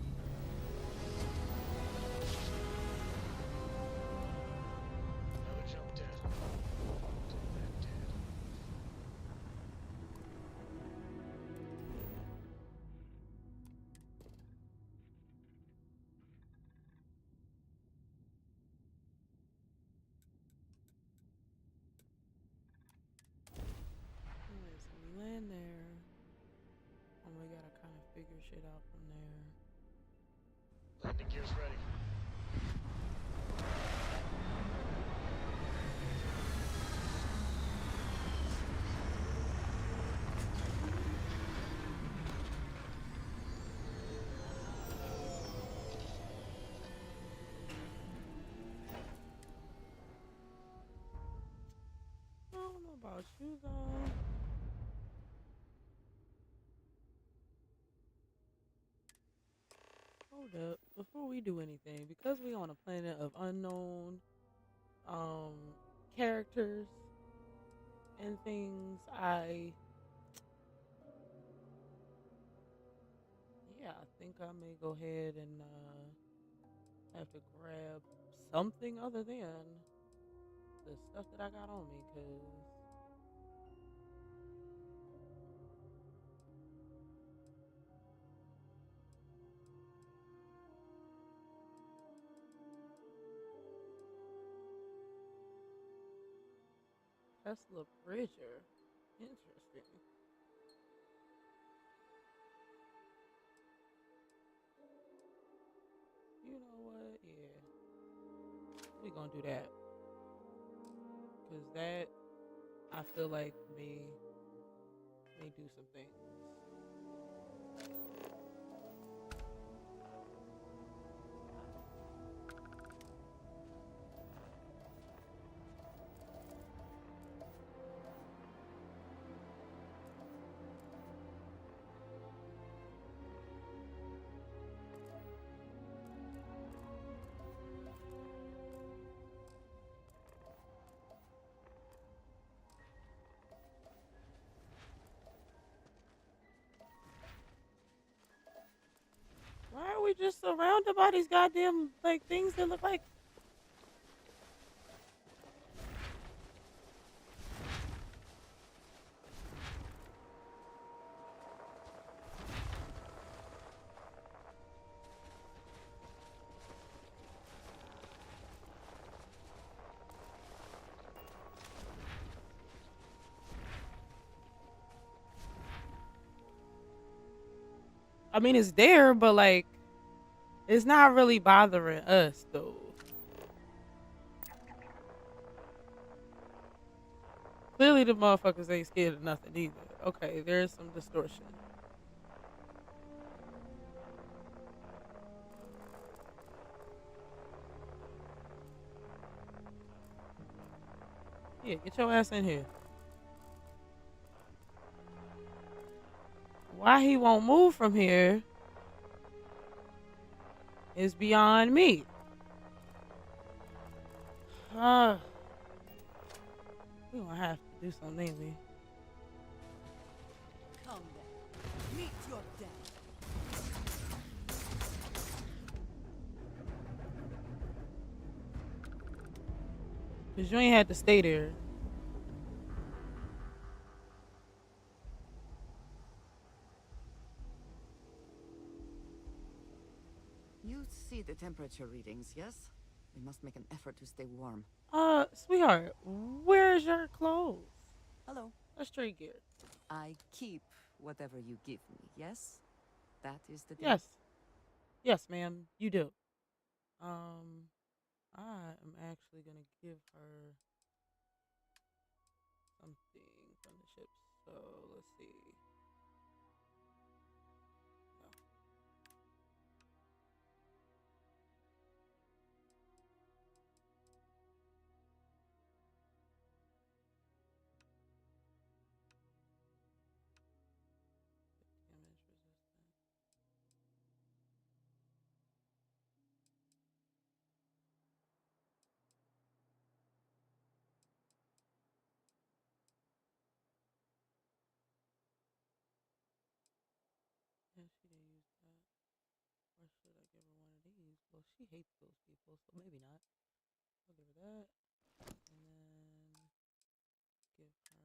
Another jump dead. Dead, dead. Alright, so we land there, and we gotta kind of figure shit out from there. Landing gear's ready. I don't know about you though. Hold up, before we do anything, because we on a planet of unknown um characters and things, I think I may go ahead and have to grab something other than the stuff that I got on me, cause Tesla Bridger, interesting. You know what? Yeah, we gonna do that, cause that I feel like may do some things. Why are we just surrounded by these goddamn like things that look like? I mean, it's there, but like, it's not really bothering us though. Clearly, the motherfuckers ain't scared of nothing either. Okay, there's some distortion. Yeah, get your ass in here. Why he won't move from here is beyond me. Uh, we gonna have to do something, ain't we? Come then. Meet your death. Cause you ain't had to stay there. You see the temperature readings, yes? We must make an effort to stay warm. Sweetheart, where's your clothes? Hello. Let's trade gear. I keep whatever you give me, yes? That is the deal? Yes. Yes, ma'am, you do. I am actually gonna give her something from the ship. So let's see. No. Damage resistant. Yeah, she didn't use that. Or should I give her one of these? Well, she hates those people, so maybe not. I'll give her that. And then give her.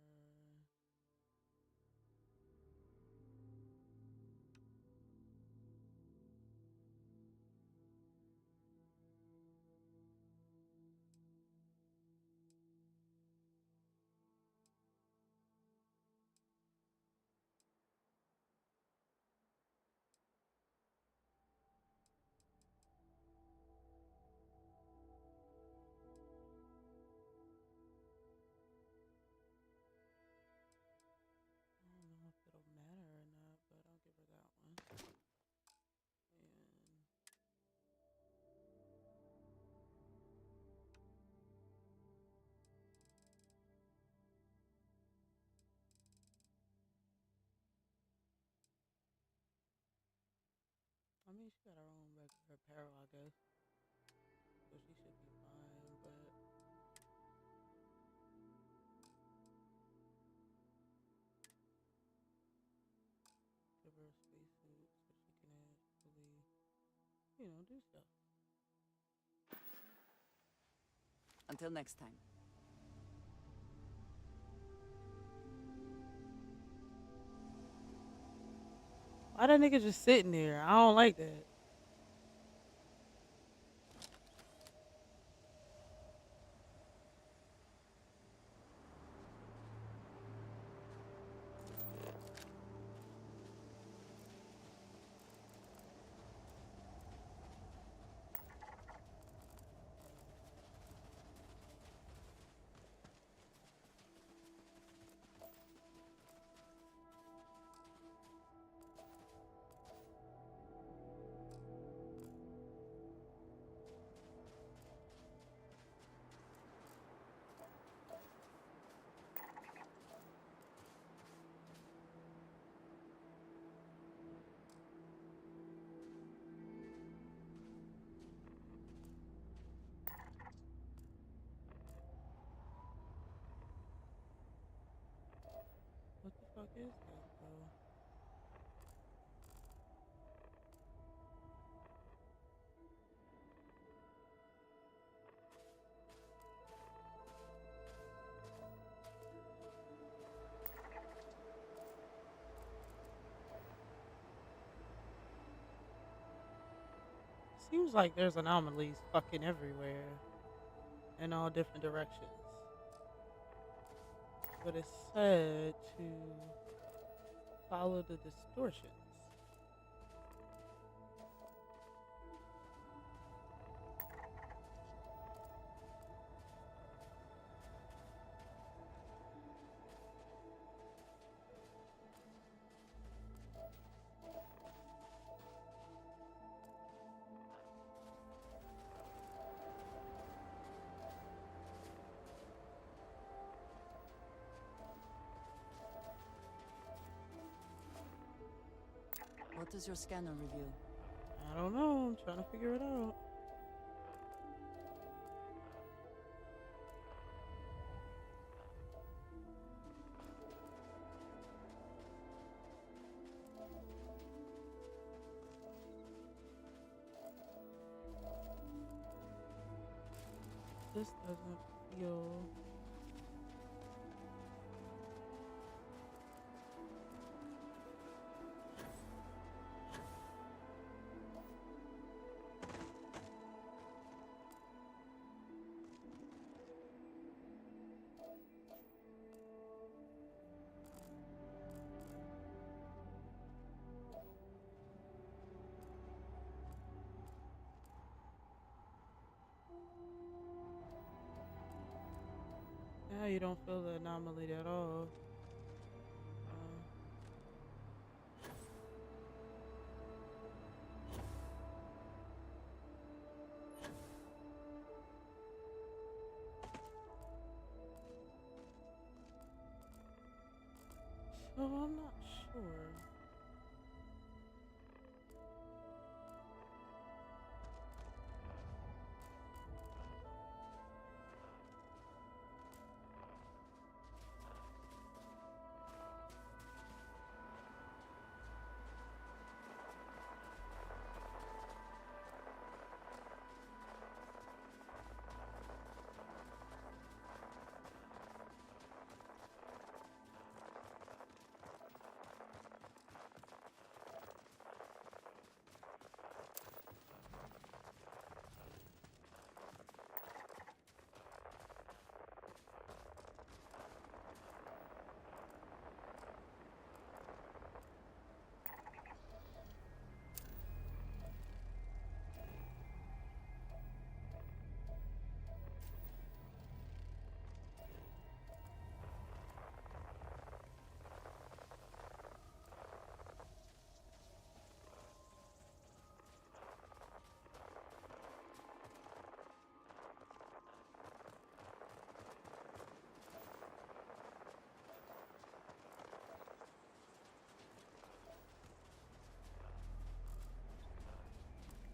I don't know if it'll matter or not, but I'll give her that one. And I mean, she got her own regular apparel, I guess. So she should be fine, but give her a spacesuit so she can actually, do stuff. Until next time. Why that nigga just sitting there? I don't like that. What the fuck is that though? Seems like there's anomalies fucking everywhere in all different directions. But it's said to follow the distortions. What does your scanner reveal? I don't know. I'm trying to figure it out. This doesn't feel. Now you don't feel the anomaly at all. Uh, so I'm not sure.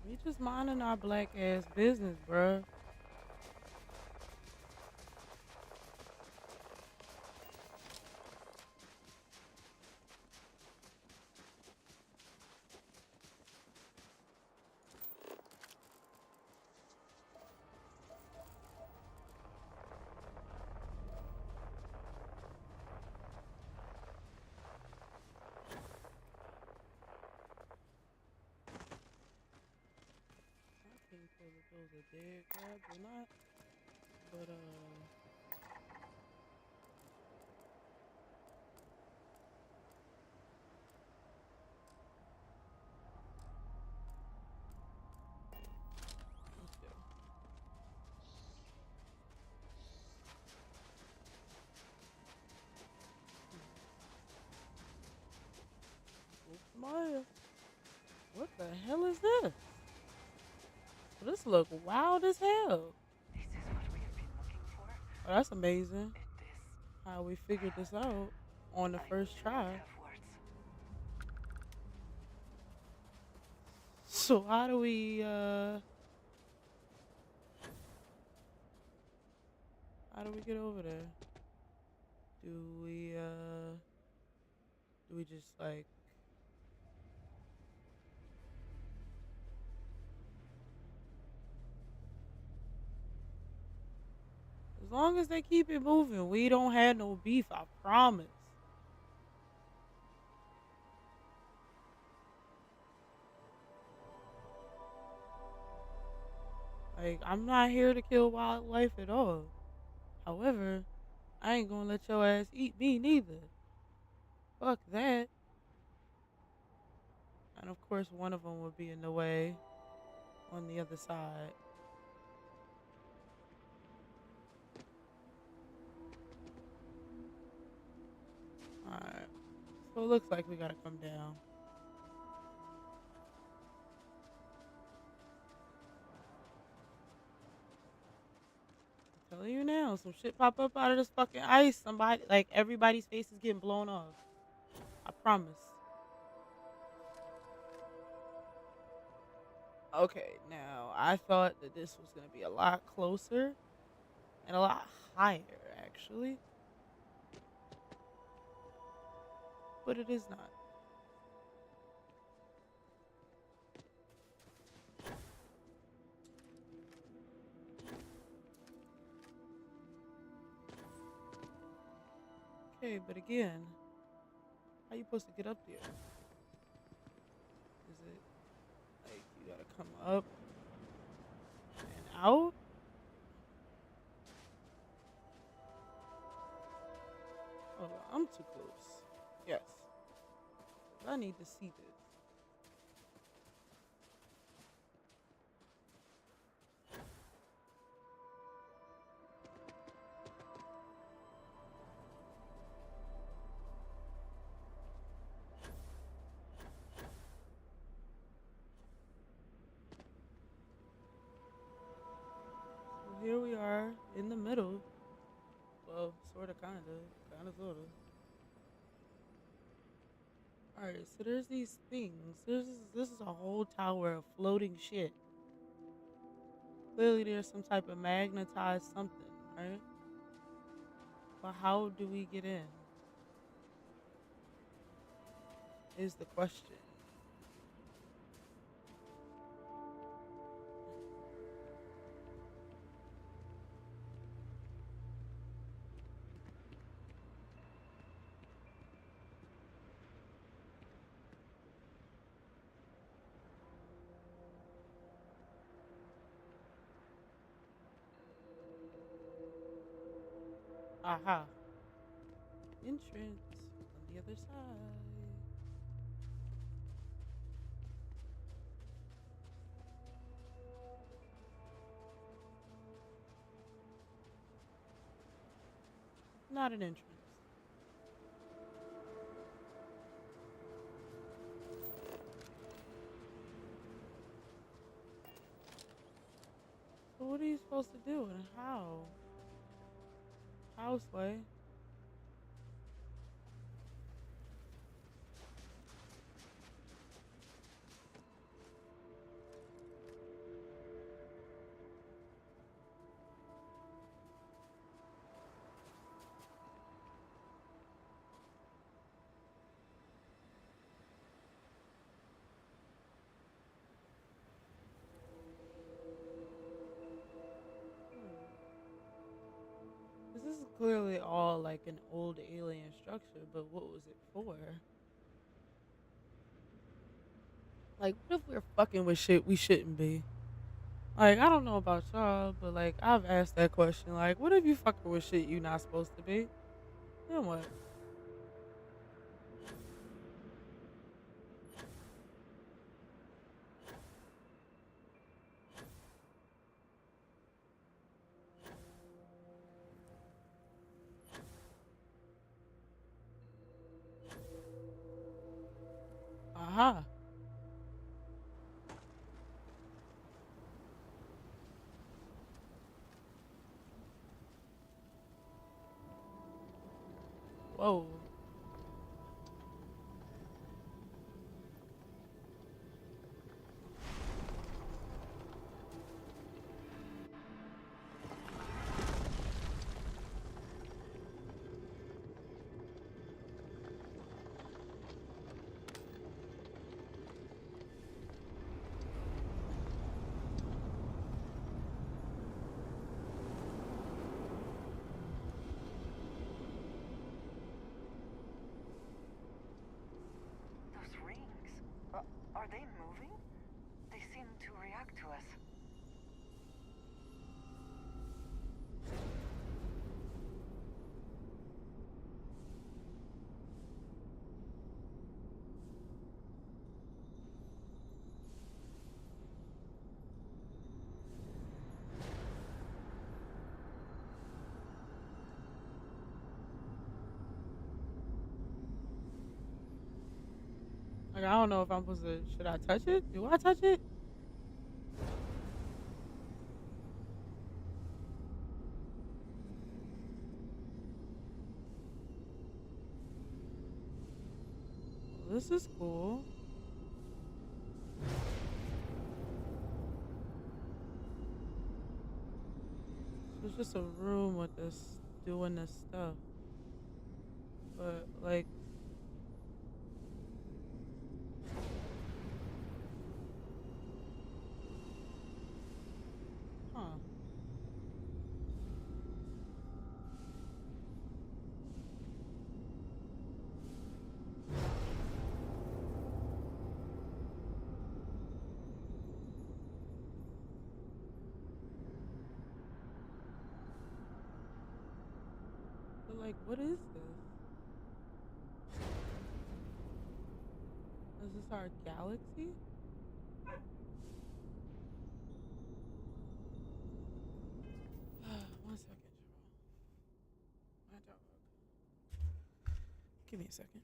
We just minding our black ass business, bruh. I can't tell if those are dead crabs or not, but let's go. Maya, what the hell is this? This look wild as hell. This is what we have been looking for. Oh, that's amazing. It is. How we figured this out on the first try. Have words. So how do we get over there? Do we just like as long as they keep it moving, we don't have no beef, I promise. Like, I'm not here to kill wildlife at all. However, I ain't gonna let your ass eat me neither. Fuck that. And of course, one of them would be in the way on the other side. Alright. So it looks like we gotta come down. I'm telling you now, some shit pop up out of this fucking ice. Somebody, like, everybody's face is getting blown off. I promise. Okay, now I thought that this was going to be a lot closer and a lot higher, actually, but it is not. Okay, but again, how you supposed to get up there? Is it like you gotta come up and out? Hold on, I'm too close. Yes, I need to see this. So here we are in the middle. Well, sorta, kinda, sorta. All right, so there's these things. This is a whole tower of floating shit. Clearly, there's some type of magnetized something, right? But how do we get in? Is the question. Aha. Entrance on the other side. Not an entrance. So what are you supposed to do and how? Houseway. This is clearly all like an old alien structure, but what was it for? Like, what if we're fucking with shit we shouldn't be? Like, I don't know about y'all, but like, I've asked that question. Like, what if you fucking with shit you not supposed to be? Then what? Aha. Whoa. Those rings. Are they moving? They seem to react to us. Like, I don't know if I'm supposed to. Should I touch it? Do I touch it? Well, this is cool. It's just a room with this doing this stuff. But like, huh. But like, what is this? Is this our galaxy? One second, y'all. My dog. Give me a second.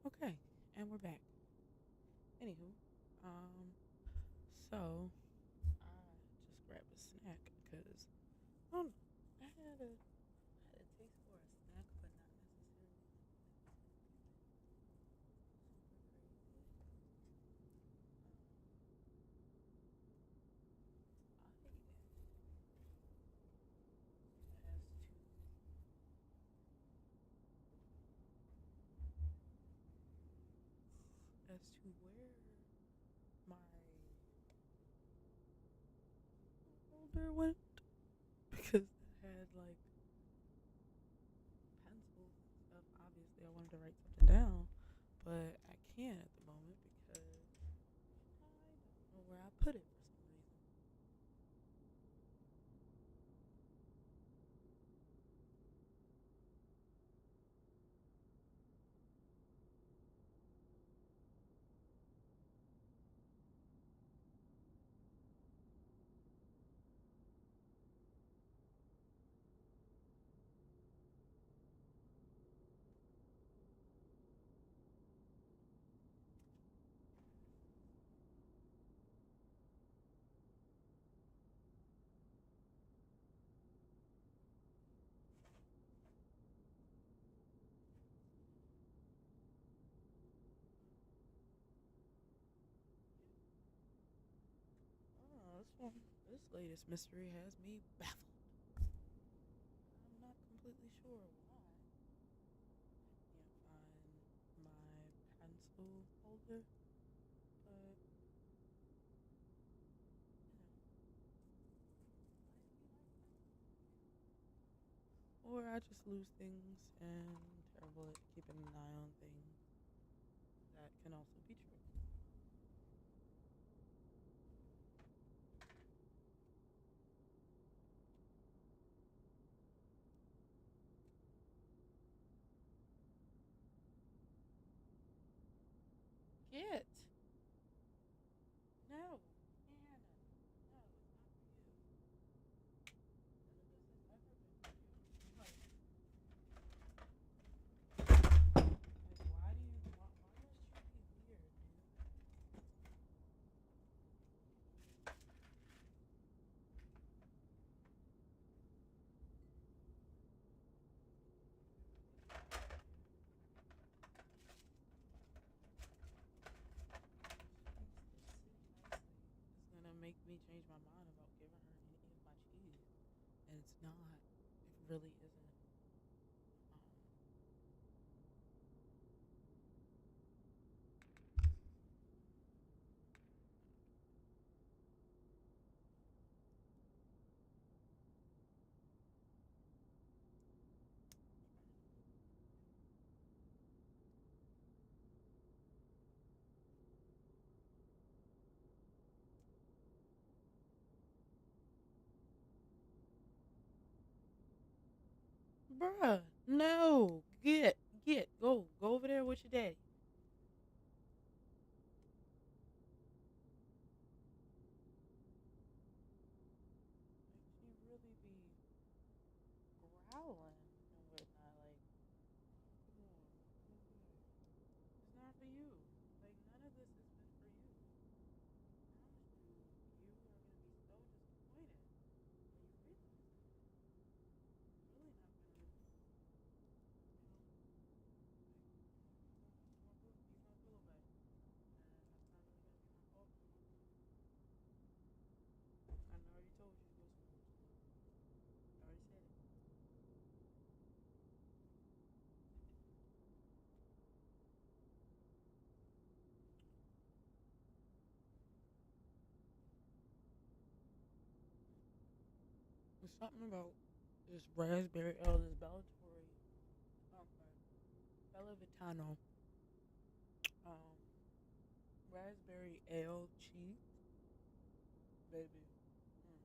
Okay, and we're back. Anywho, um, so I just grabbed a snack because I don't know. I had a taste for a snack, but not necessarily anything super crazy. As to where my folder went, because it had like pencils and stuff. Obviously, I wanted to write something down, but I can't at the moment because I don't know where I put it for some reason. one, this latest mystery has me baffled. I'm not completely sure why. Can't find my pencil holder, but you know, might be like that. Or I just lose things and terrible at keeping an eye on things. That can also be true. Get. No, Hannah. No, it's not for you. None of this has ever been for you. Like why do you, why must you be weird, dude? It's gonna make me change my mind about giving her any of my cheese. And it's not. It really isn't. Um, Bruh, no. Go over there with your daddy. Like, she really be growling and whatnot. Like, come on, it's okay. It's not for you. Like, none of this has been for you. I promise you, you are going to be so disappointed when you realize it. It's really not going to, use my pillow back. And that's not really going to be my fault for my fault. I already told you to go somewhere, so I already said it. There's something about this raspberry ale, this Bellatori, Bella Vitano, um, raspberry ale cheese, baby. Mm.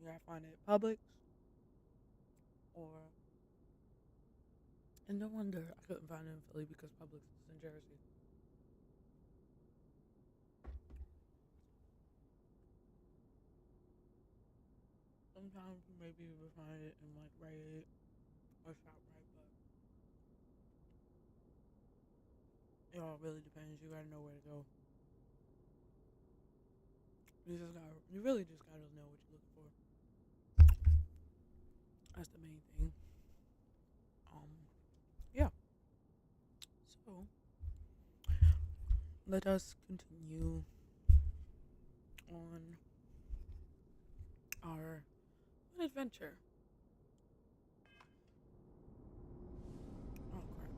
You gotta find it at Publix, or, and no wonder I couldn't find it in Philly because Publix is in Jersey. Sometimes you may be able to find it in like Rite Aid or ShopRite, but it all really depends. You gotta know where to go. You really just gotta know what you're looking for. That's the main thing. Um, yeah. So let us continue on our adventure. Oh crap!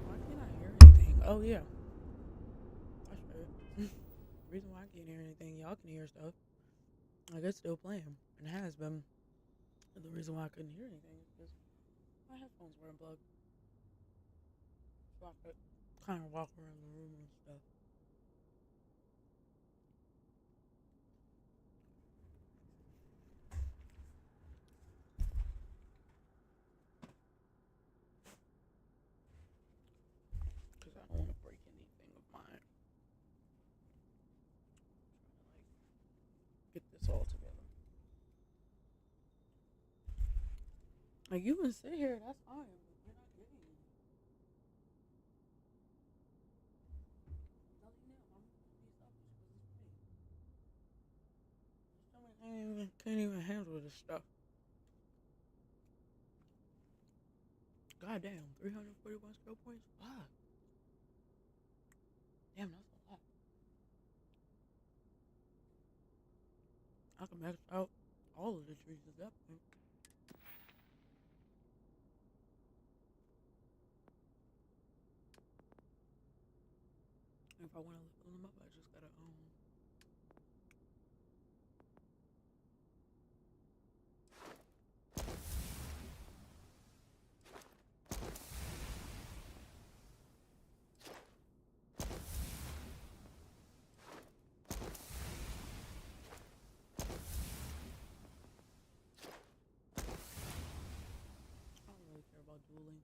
Why can't I hear anything? Oh yeah, that's right. The reason why I can't hear anything, y'all can hear stuff. Like it's still playing and has been. And the reason why I couldn't hear anything is because my headphones were unplugged. So I could kind of walk around the room and stuff. Because I don't want to break anything of mine. I'm trying to like get this all together. Like you can sit here, that's fine, but you're not getting it. I'm telling you now, I'm be selfish because it's free. Just tell me I can't even handle this stuff. God damn, 341 skill points? Fuck. Damn, that's a lot. I can max out all of the trees at that point. If I want to level them up, I just gotta I don't really care about dueling.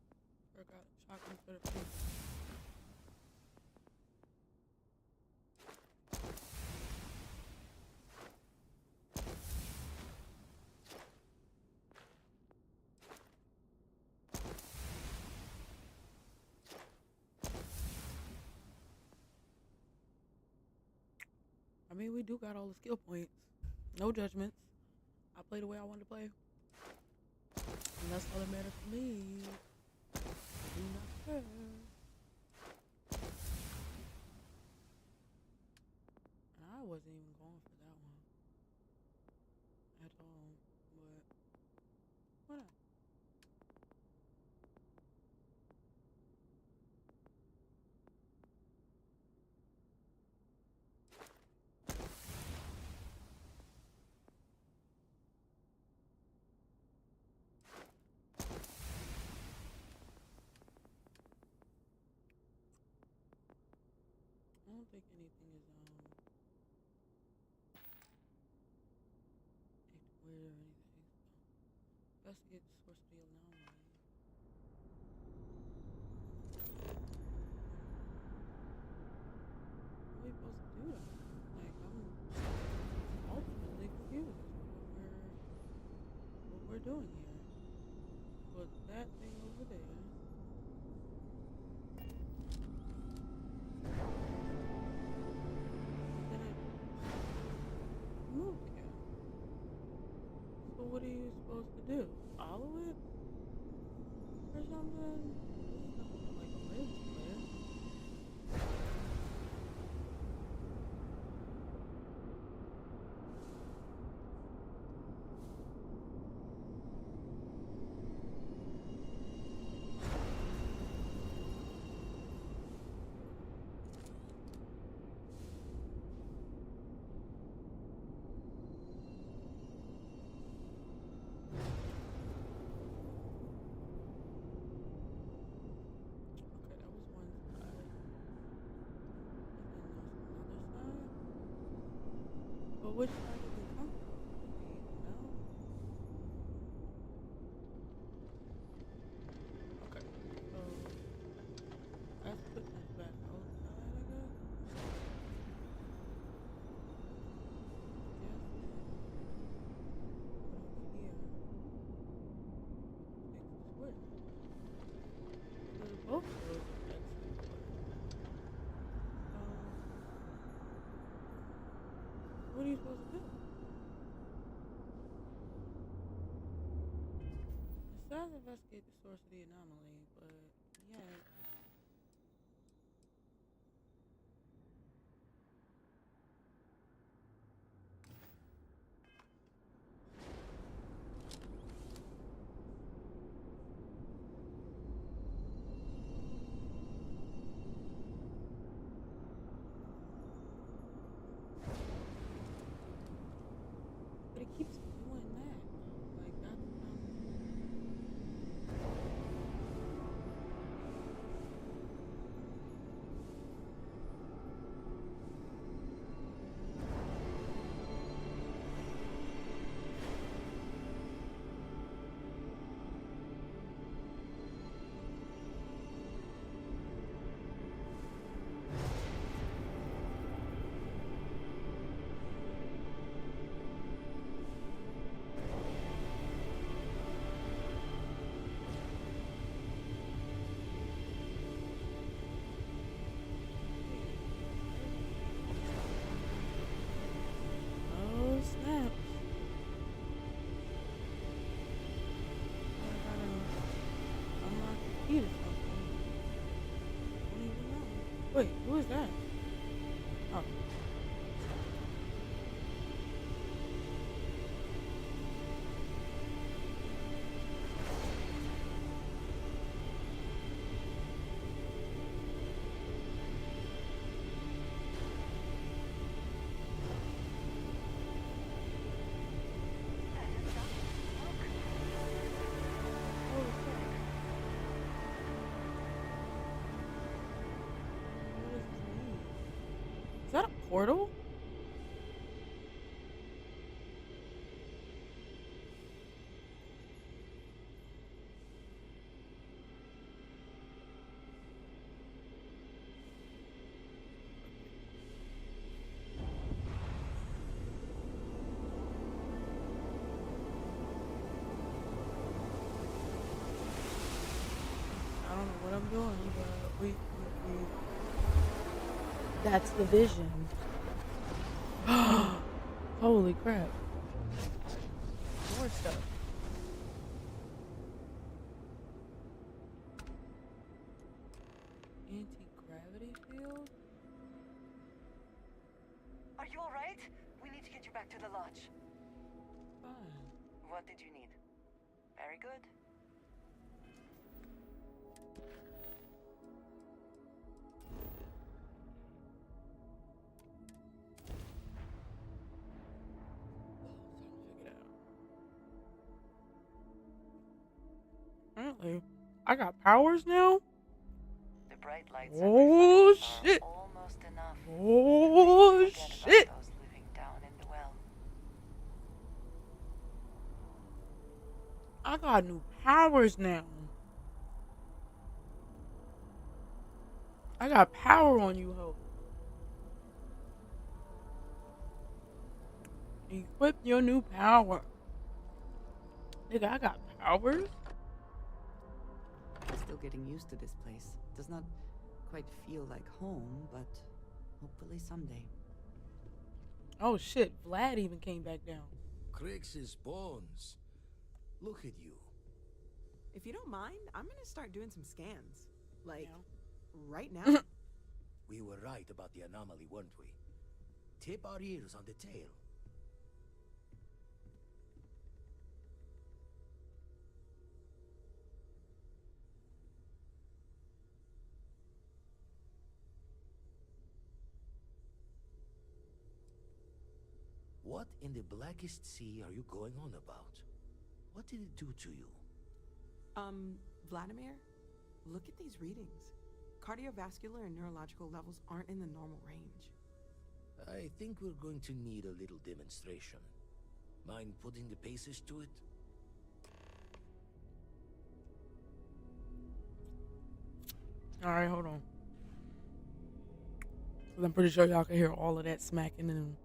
Forgot shotguns for the face. I mean, we do got all the skill points. No judgments. I play the way I want to play. And that's all that matters to me. I do not care. And I wasn't even going for that one. At all. But, whatever. I don't think anything is weird or anything. So investigate the source of the anomaly. How are we supposed to do that? Like I'm ultimately confused as to what we're doing here. Put that thing over there. Move again. So what are you supposed to do? Follow it? Or something? It's not like a live player. Okay, that was one side. And then there's another side. But which side did we come from? Do you even know? Okay, so that's putting us back outside, I guess. Guess over here. Takes us where? Because both of those are exits, but what are you supposed to do? It says investigate the source of the anomaly, but yeah. But it keeps doing that. Like that's oh snaps. I gotta unlock the key to something. I don't even know. Wait, who is that? Oh. portal? I don't know what I'm doing, but we that's the vision. Holy crap. More stuff. Anti-gravity field? Are you alright? We need to get you back to the lodge. Fine. What did you need? Very good. Apparently, I got powers now? The bright lights and Oh, reflections shit. are almost enough. Oh, Forget shit. about those living down in the well. I got new powers now. I got power on you, ho. Equip your new power. Nigga, I got powers? Still getting used to this place. Does not quite feel like home, but hopefully someday. Oh shit, Vlad even came back down. Crix's bones. Look at you. If you don't mind, I'm gonna start doing some scans. Like, right now. We were right about the anomaly, weren't we? Tip our ears on the tail. What in the blackest sea are you going on about? What did it do to you? Vladimir, look at these readings. Cardiovascular and neurological levels aren't in the normal range. I think we're going to need a little demonstration. Mind putting the paces to it? Alright, hold on. 'Cause I'm pretty sure y'all can hear all of that smacking and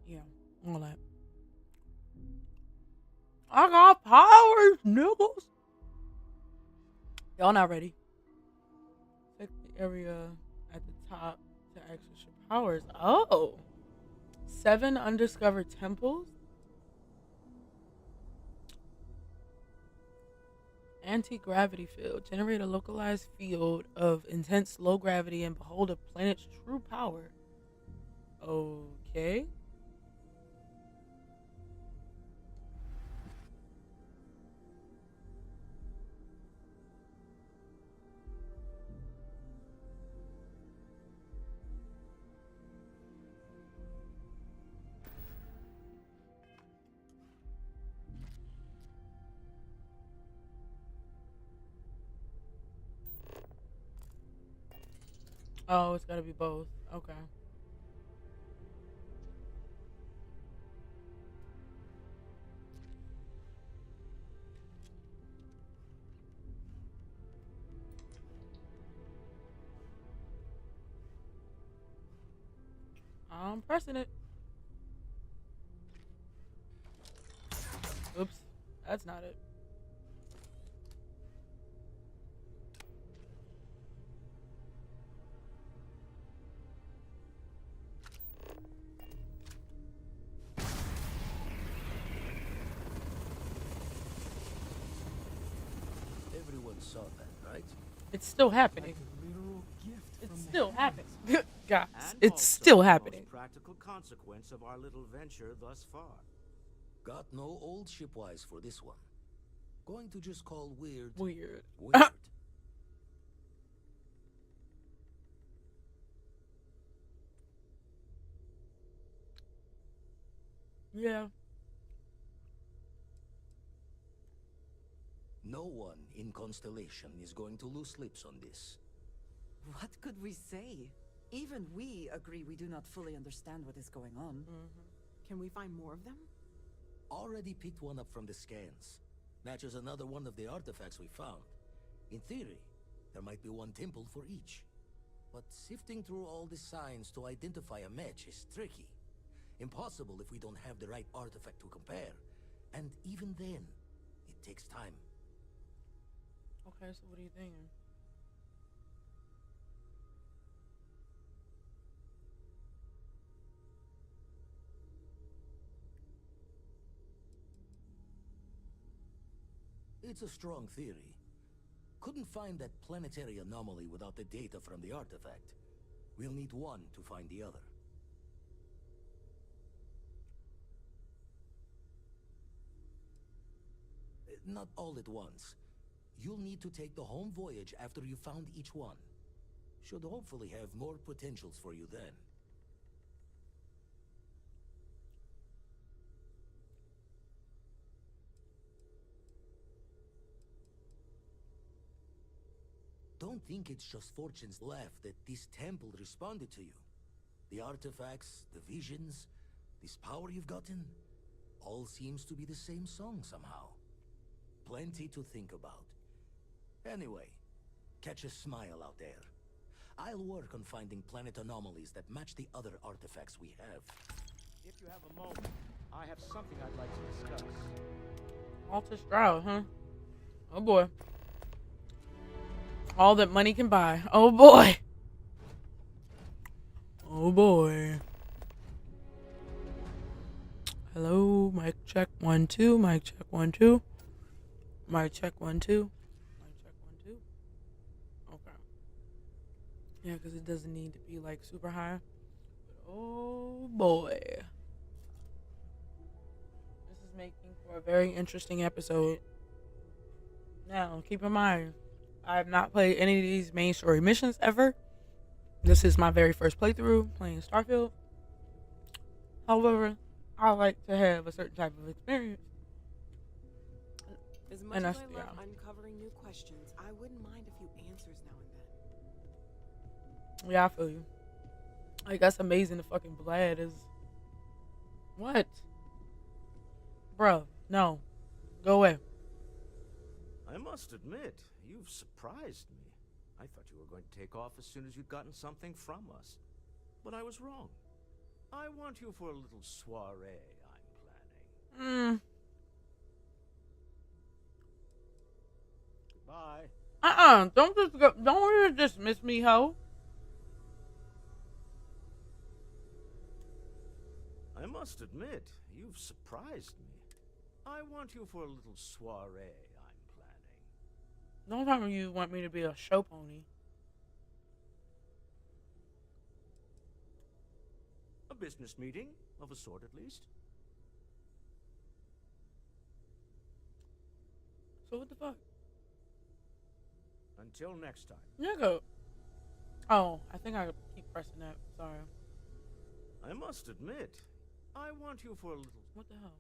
yeah, all that. I got powers, niggas. Y'all not ready. Check the area at the top to access your powers. Oh. 7 undiscovered temples. Anti-gravity field. Generate a localized field of intense low gravity and behold a planet's true power. Okay. Oh, it's gotta be both. Okay. I'm pressing it. Oops. That's not it. Everyone saw that, right? It's still happening. Like a literal gift It's from the still happening. heavens. Guys, And it's also still the most happening. practical consequence of our little venture thus far. Got no old shipwise for this one. Going to just call weird. Weird. Weird. Yeah. No one in Constellation is going to lose slips on this. What could we say? Even we agree we do not fully understand what is going on. Can we find more of them? Already picked one up from the scans. Matches another one of the artifacts we found. In theory, there might be one temple for each. But sifting through all the signs to identify a match is tricky. Impossible if we don't have the right artifact to compare. And even then, it takes time. Okay, so what are you thinking? It's a strong theory. Couldn't find that planetary anomaly without the data from the artifact. We'll need one to find the other. Not all at once. You'll need to take the home voyage after you found each one. Should hopefully have more potentials for you then. Don't think it's just Fortune's laugh that this temple responded to you. The artifacts, the visions, this power you've gotten, all seems to be the same song somehow. Plenty to think about. Anyway, catch a smile out there. I'll work on finding planet anomalies that match the other artifacts we have. If you have a moment, I have something I'd like to discuss. Alter Stroud, huh? Oh boy. All that money can buy. Oh boy. Oh boy. Hello, mic check 1 2, mic check 1 2. Mic check 1 2. Mic check 1 2. Okay. Yeah, because it doesn't need to be like super high. But oh boy. This is making for a very interesting episode. Now, keep in mind, I have not played any of these main story missions ever. This is my very first playthrough playing Starfield. However, I like to have a certain type of experience. As much And as I that's- love yeah. uncovering new questions, I wouldn't mind a few answers now and then. Yeah, I feel you. Like, that's amazing. The fucking Vlad is. What? Bro, no. Go away. I must admit, you've surprised me. I thought you were going to take off as soon as you'd gotten something from us. But I was wrong. I want you for a little soiree I'm planning. Goodbye. Don't just go. Don't just dismiss me, ho. I must admit, you've surprised me. I want you for a little soiree I'm planning. Don't tell me you want me to be a show pony. A business meeting, of a sort at least. So what the fuck? Until next time. Nigga. Oh, I think I keep pressing that. Sorry. I must admit, I want you for a little... What the hell?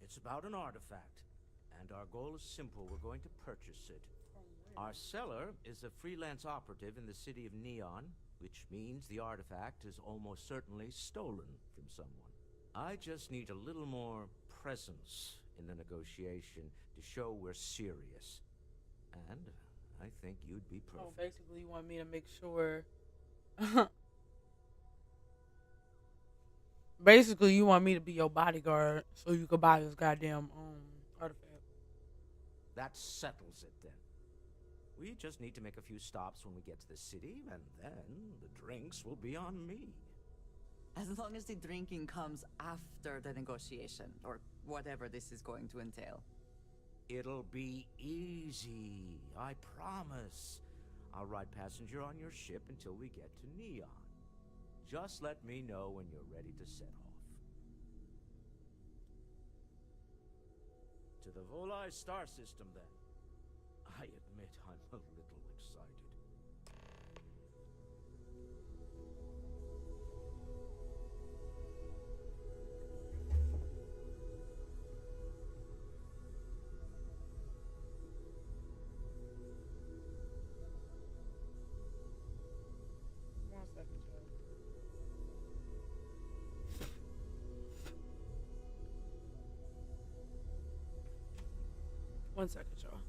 It's about an artifact, and our goal is simple. We're going to purchase it. Our seller is a freelance operative in the city of Neon, which means the artifact is almost certainly stolen from someone. I just need a little more presence in the negotiation to show we're serious. And I think you'd be perfect. Oh, basically you want me to make sure... Basically, you want me to be your bodyguard so you could buy this goddamn artifact. That settles it then. We just need to make a few stops when we get to the city, and then the drinks will be on me. As long as the drinking comes after the negotiation, or whatever this is going to entail. It'll be easy, I promise. I'll ride passenger on your ship until we get to Neon. Just let me know when you're ready to set off. To the Volai star system, then. I admit I'm a little excited. One second, y'all.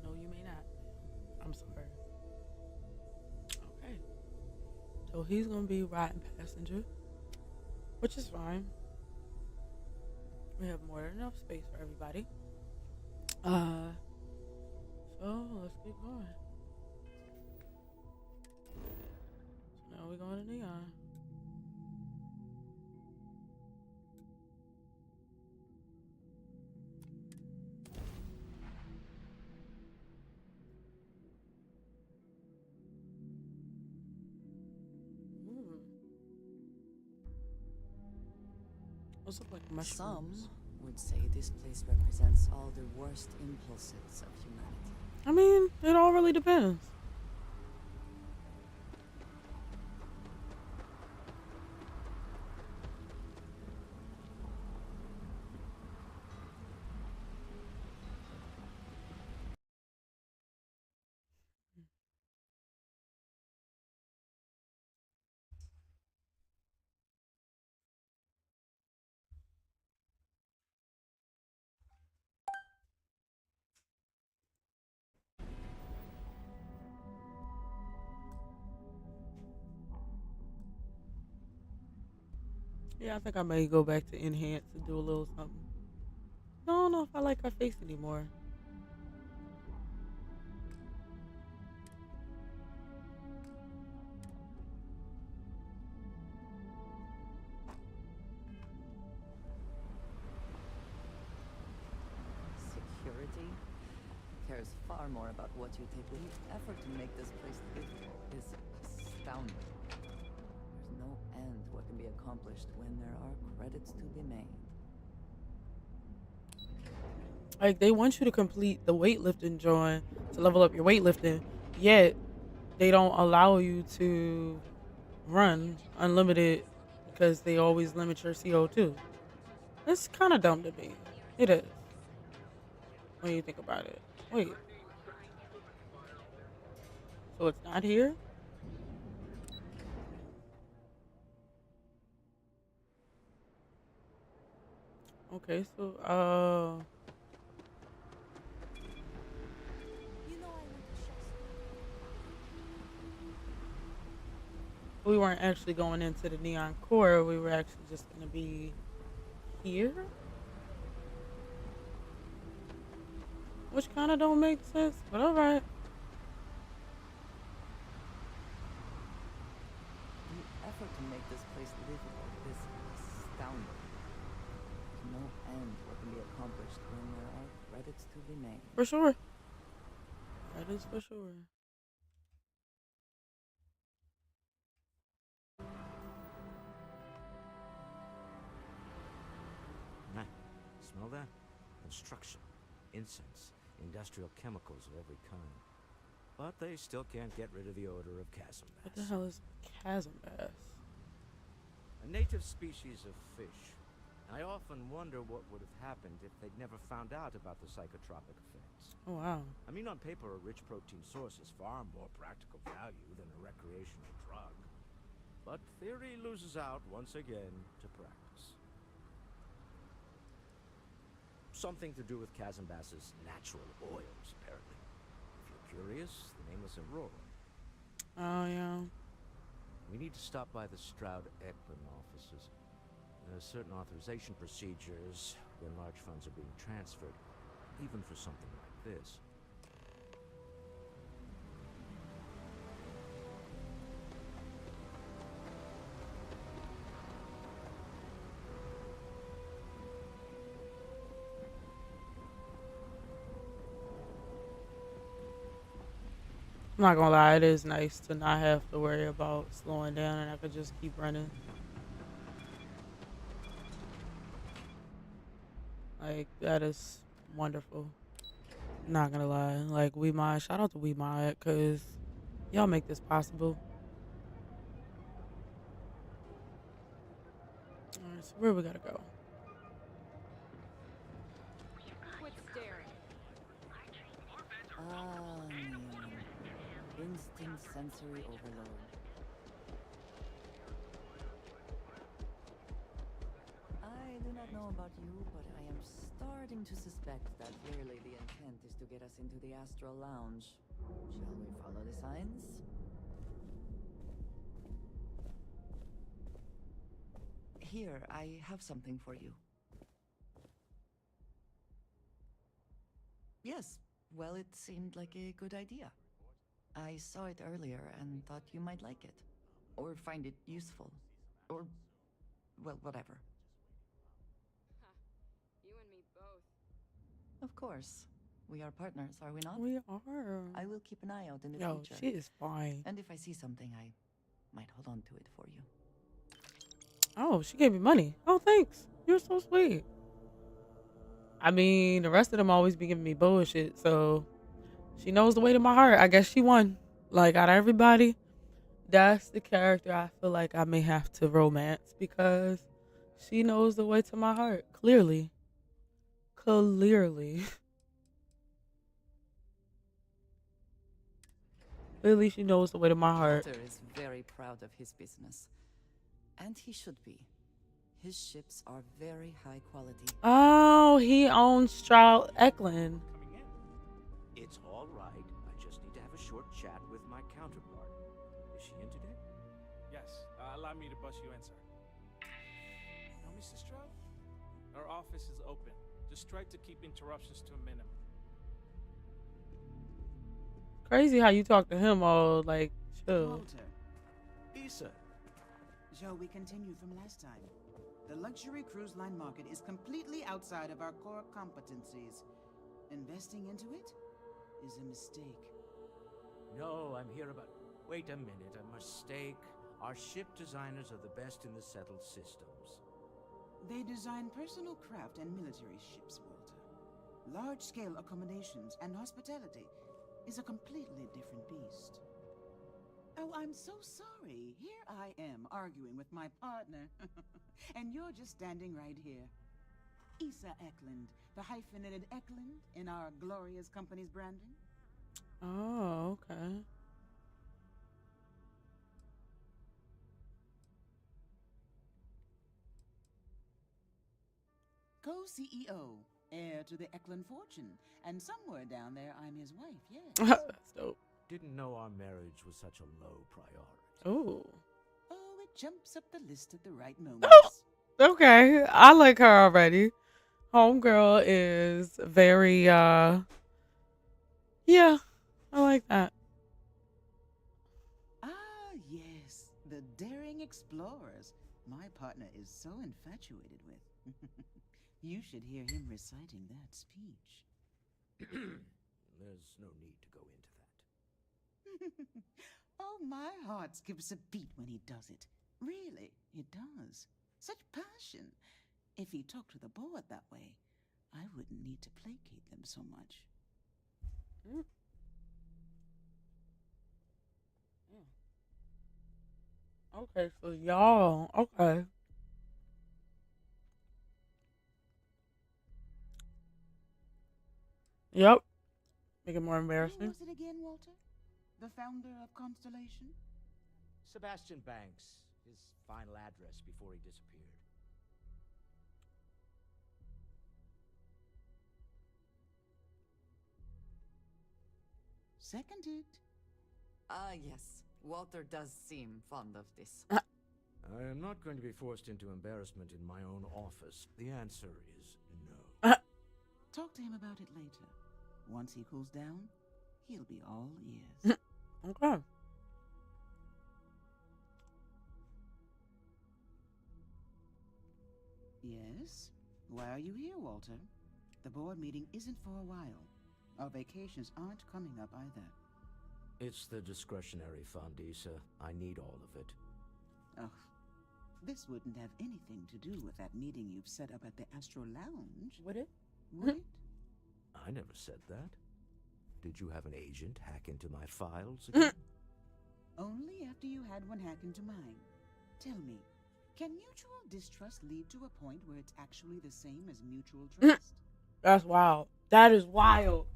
No, you may not. I'm sorry. Okay. So he's gonna be riding passenger, which is fine. We have more than enough space for everybody. Uh, so let's get going. So now we're going to Neon. Ooh. Those look like mushrooms. Some would say this place represents all the worst impulses of humanity. I mean, it all really depends. Yeah, I think I may go back to enhance and do a little something. I don't know if I like her face anymore. Security cares far more about what you take. The effort to make this place livable is astounding. There's no end to what can be accomplished when there are credits to be made. Like, they want you to complete the weightlifting joint to level up your weightlifting, yet they don't allow you to run unlimited because they always limit your CO2. It's kind of dumb to me. It is. When you think about it. Wait. So it's not here? Okay, so, we weren't actually going into the Neon Core. We were actually just going to be here? Which kind of don't make sense, but alright. The effort to make this place livable is astounding. There's no end to what can be accomplished when there are credits to be made. For sure. That is for sure. Smell that? Construction, incense, industrial chemicals of every kind. But they still can't get rid of the odor of chasm bass. What the hell is chasm bass? A native species of fish. I often wonder what would have happened if they'd never found out about the psychotropic effects. Oh, wow. I mean, on paper, a rich protein source is far more practical value than a recreational drug. But theory loses out once again to practice. Something to do with chasm bass's natural oils, apparently. If you're curious, the name is Aurora. Oh, yeah. We need to stop by the Stroud-Ekman offices. There are certain authorization procedures when large funds are being transferred, even for something like this. I'm not gonna lie, it is nice to not have to worry about slowing down and I could just keep running. Like that is wonderful. Not gonna lie. Like WeMod, shout out to WeMod because y'all make this possible. Alright, so where we gotta go? Quit staring. Neon. Instant sensory overload. I do not know about you, but I am starting to suspect that clearly the intent is to get us into the Astral Lounge. Shall we follow the signs? Here, I have something for you. Yes, well, it seemed like a good idea. I saw it earlier and thought you might like it. Or find it useful. Or, well, whatever. You and me both. Of course. We are partners, are we not? We are. I will keep an eye out in the Yo, future. she is fine. And if I see something, I might hold on to it for you. Oh, she gave me money. Oh, thanks. You're so sweet. I mean, the rest of them always be giving me bullshit, so she knows the way to my heart. I guess she won. Like, out of everybody, that's the character I feel like I may have to romance because she knows the way to my heart. Clearly. Clearly. Clearly, she knows the way to my heart. Walter is very proud of his business. And he should be. His ships are very high quality. Oh, he owns Stroud Eklund. Coming in. It's all right. I just need to have a short chat with my counterpart. Is she in today? Yes, allow me to bust you in, sir. No, Mr. Stroud? Our office is open. Just try to keep interruptions to a minimum. Crazy how you talk to him all like chill. Walter, Issa. shall we continue from last time? The luxury cruise line market is completely outside of our core competencies. Investing into it is a mistake. No, I'm here about... Wait a minute, a mistake. Our ship designers are the best in the settled systems. They design personal craft and military ships, Walter. Large-scale accommodations and hospitality is a completely different beast. Oh, I'm so sorry. Here I am arguing with my partner. And you're just standing right here. Issa Eklund, the hyphenated Eklund in our glorious company's branding. Oh, okay. Co-CEO, heir to the Eklund fortune, and somewhere down there I'm his wife, yes. That's dope. Didn't know our marriage was such a low priority. Oh. Oh, it jumps up the list at the right Oh, moments. okay. I like her already. Homegirl is very yeah, I like that. Ah, yes, the daring explorers. My partner is so infatuated with. You should hear him reciting that speech. There's no need to go into that. Oh, my heart skips a beat when he does it. Really, it does. Such passion. If he talked to the board that way, I wouldn't need to placate them so much. Mm. Okay, so y'all, okay. Yep. Make it more Who embarrassing. was it again, Walter? The founder of Constellation? Sebastian Banks, his final address before he disappeared. Seconded. Ah, yes. Walter does seem fond of this. I am not going to be forced into embarrassment in my own office. The answer is no. Talk to him about it later. Once he cools down, he'll be all ears. Okay. Yes? Why are you here, Walter? The board meeting isn't for a while. Our vacations aren't coming up either. It's the discretionary fund, Issa. I need all of it. Oh, this wouldn't have anything to do with that meeting you've set up at the Astro Lounge. Would it? Would it? I never said that. Did you have an agent hack into my files again? Only after you had one hack into mine. Tell me, can mutual distrust lead to a point where it's actually the same as mutual trust? That's wild. That is wild.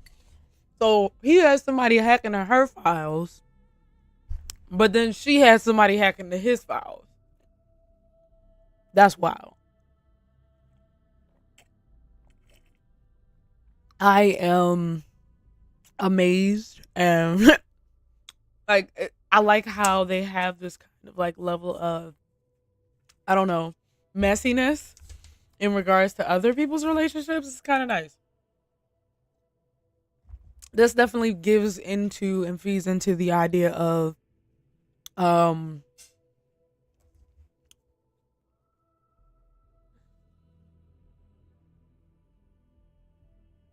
So he has somebody hacking into her files, but then she has somebody hacking into his files. That's wild. I am amazed and like I like how they have this kind of like level of, I don't know, messiness in regards to other people's relationships. It's kind of nice. This definitely gives into and feeds into the idea of um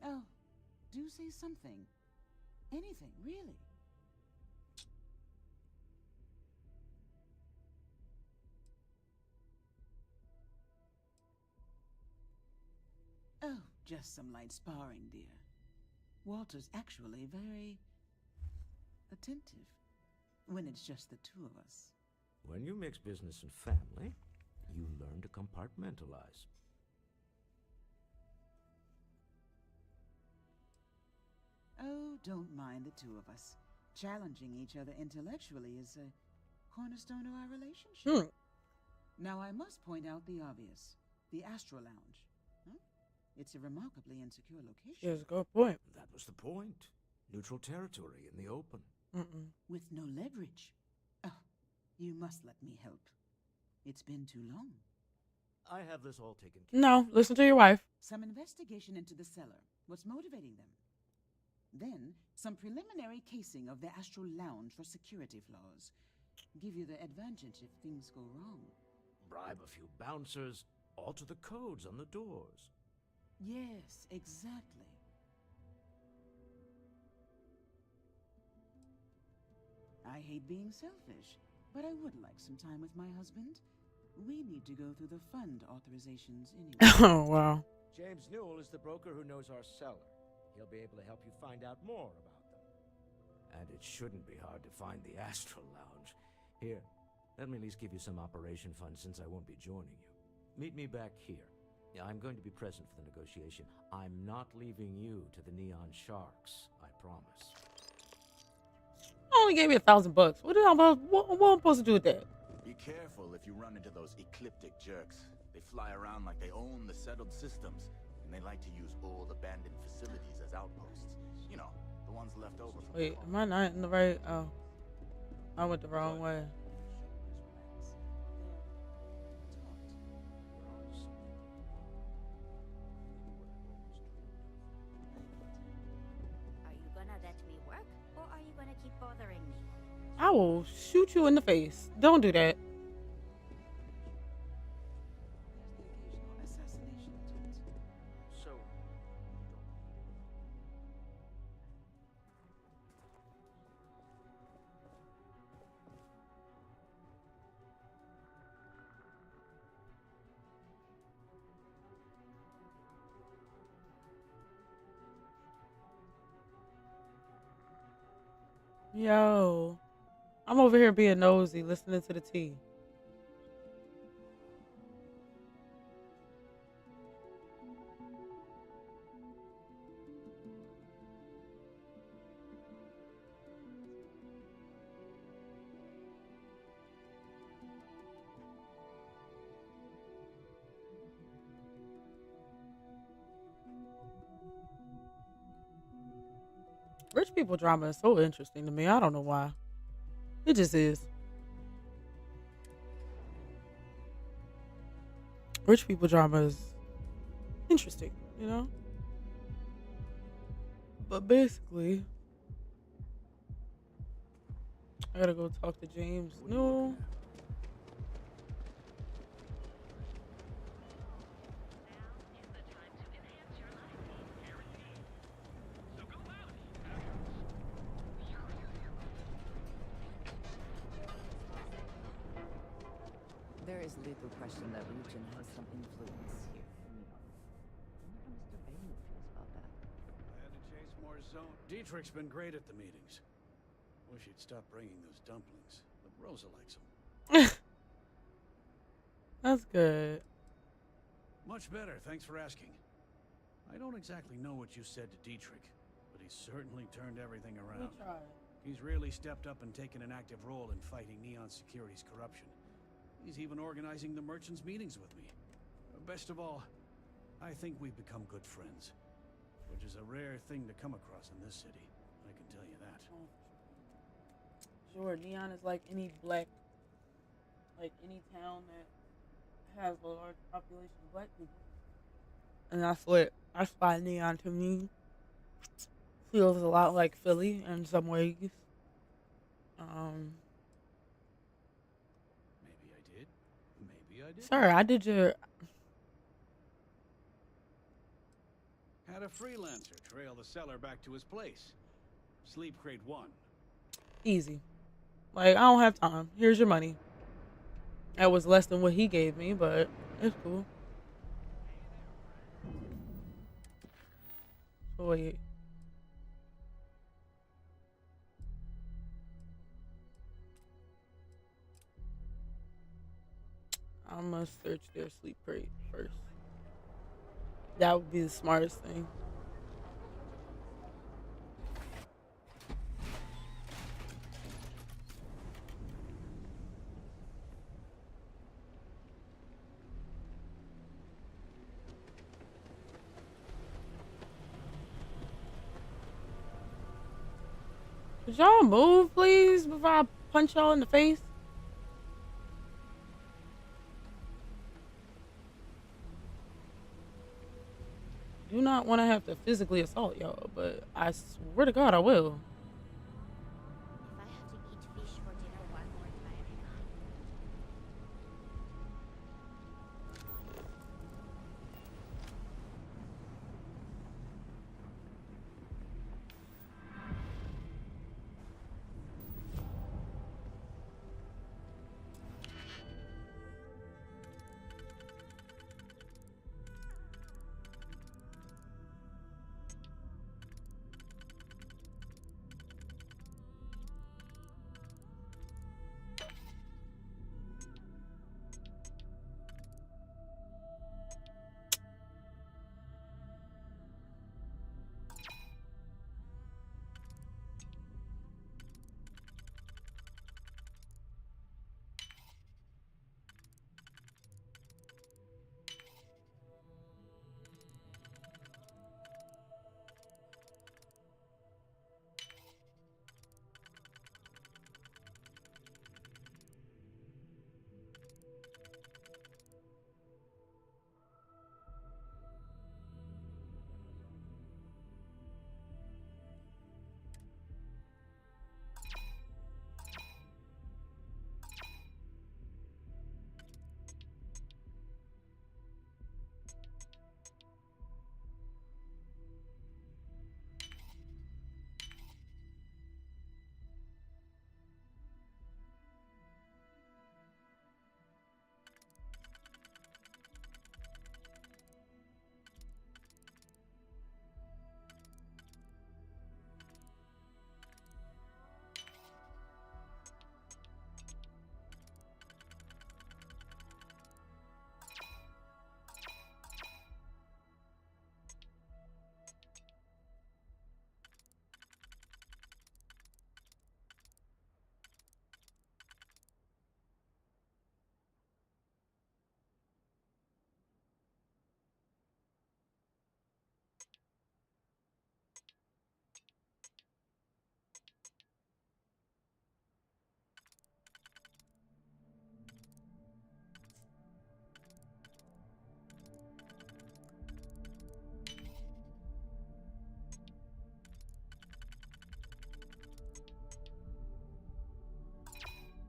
Oh, do say something. Anything, really. Oh, just some light sparring, dear. Walter's actually very attentive when it's just the two of us. When you mix business and family, you learn to compartmentalize. Oh, don't mind the two of us. Challenging each other intellectually is a cornerstone of our relationship. Now, I must point out the obvious. The Astro Lounge. Huh? It's a remarkably insecure location. Yes, good point. That was the point. Neutral territory in the open. With no leverage. Oh, you must let me help. It's been too long. I have this all taken care of. No, listen to your wife. Some investigation into the cellar. What's motivating them? Then, some preliminary casing of the Astral Lounge for security flaws. Give you the advantage if things go wrong. Bribe a few bouncers, alter the codes on the doors. Yes, exactly. I hate being selfish, but I would like some time with my husband. We need to go through the fund authorizations anyway. Oh, wow. James Newell is the broker who knows our seller. He'll be able to help you find out more about them. And it shouldn't be hard to find the Astral Lounge. Here, let me at least give you some operation funds since I won't be joining you. Meet me back here. Yeah, I'm going to be present for the negotiation. I'm not leaving you to the Neon Sharks, I promise. I only gave me $1,000. What am I supposed to do with that? Be careful if you run into those ecliptic jerks. They fly around like they own the settled systems, and they like to use old abandoned facilities as outposts. You know, the ones left over from Wait, am I not in the right? Oh, I went the wrong way. Are you gonna let me work, or are you gonna keep bothering me? I will shoot you in the face. Don't do that. So, Yo, I'm over here being nosy, listening to the tea. Rich people drama is so interesting to me. I don't know why. It just is. Rich people drama is interesting, you know? But basically, I gotta go talk to James. No. is little question that region has some influence here in Neon. I wonder how Mr. Bailey feels about that. I had to chase more zone. Dietrich's been great at the meetings. Wish he'd stop bringing those dumplings, but Rosa likes them. That's good. Much better, thanks for asking. I don't exactly know what you said to Dietrich, but he's certainly turned everything around. He's really stepped up and taken an active role in fighting Neon Security's corruption. He's even organizing the merchants' meetings with me. Best of all, I think we've become good friends, which is a rare thing to come across in this city. I can tell you that. Sure, Neon is like any black, like any town that has a large population of black people. And that's why Neon to me feels a lot like Philly in some ways. Maybe I did. Maybe I did. Sir, I did your Had a freelancer trail the seller back to his place. Sleep crate 1. easy. Like, I don't have time. Here's your money. That was less than what he gave me, but it's cool. So wait. I must search their sleep crate first. That would be the smartest thing. Could y'all move, please, before I punch y'all in the face? Do not want to have to physically assault y'all, but I swear to God I will. If I have to eat fish for dinner one more time.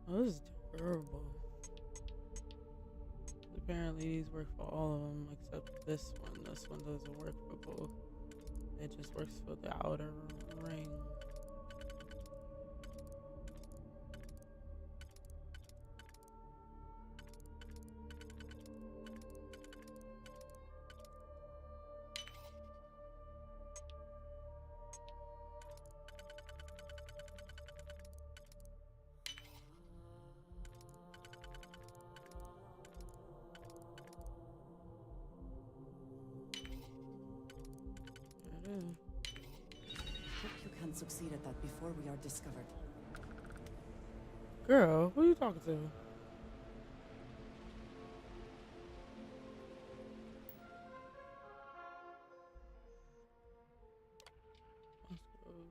Oh, this is terrible. Apparently these work for all of them except this one. This one doesn't work for both. It just works for the outer ring. cannot succeed at that before we are discovered. Girl, who are you talking to?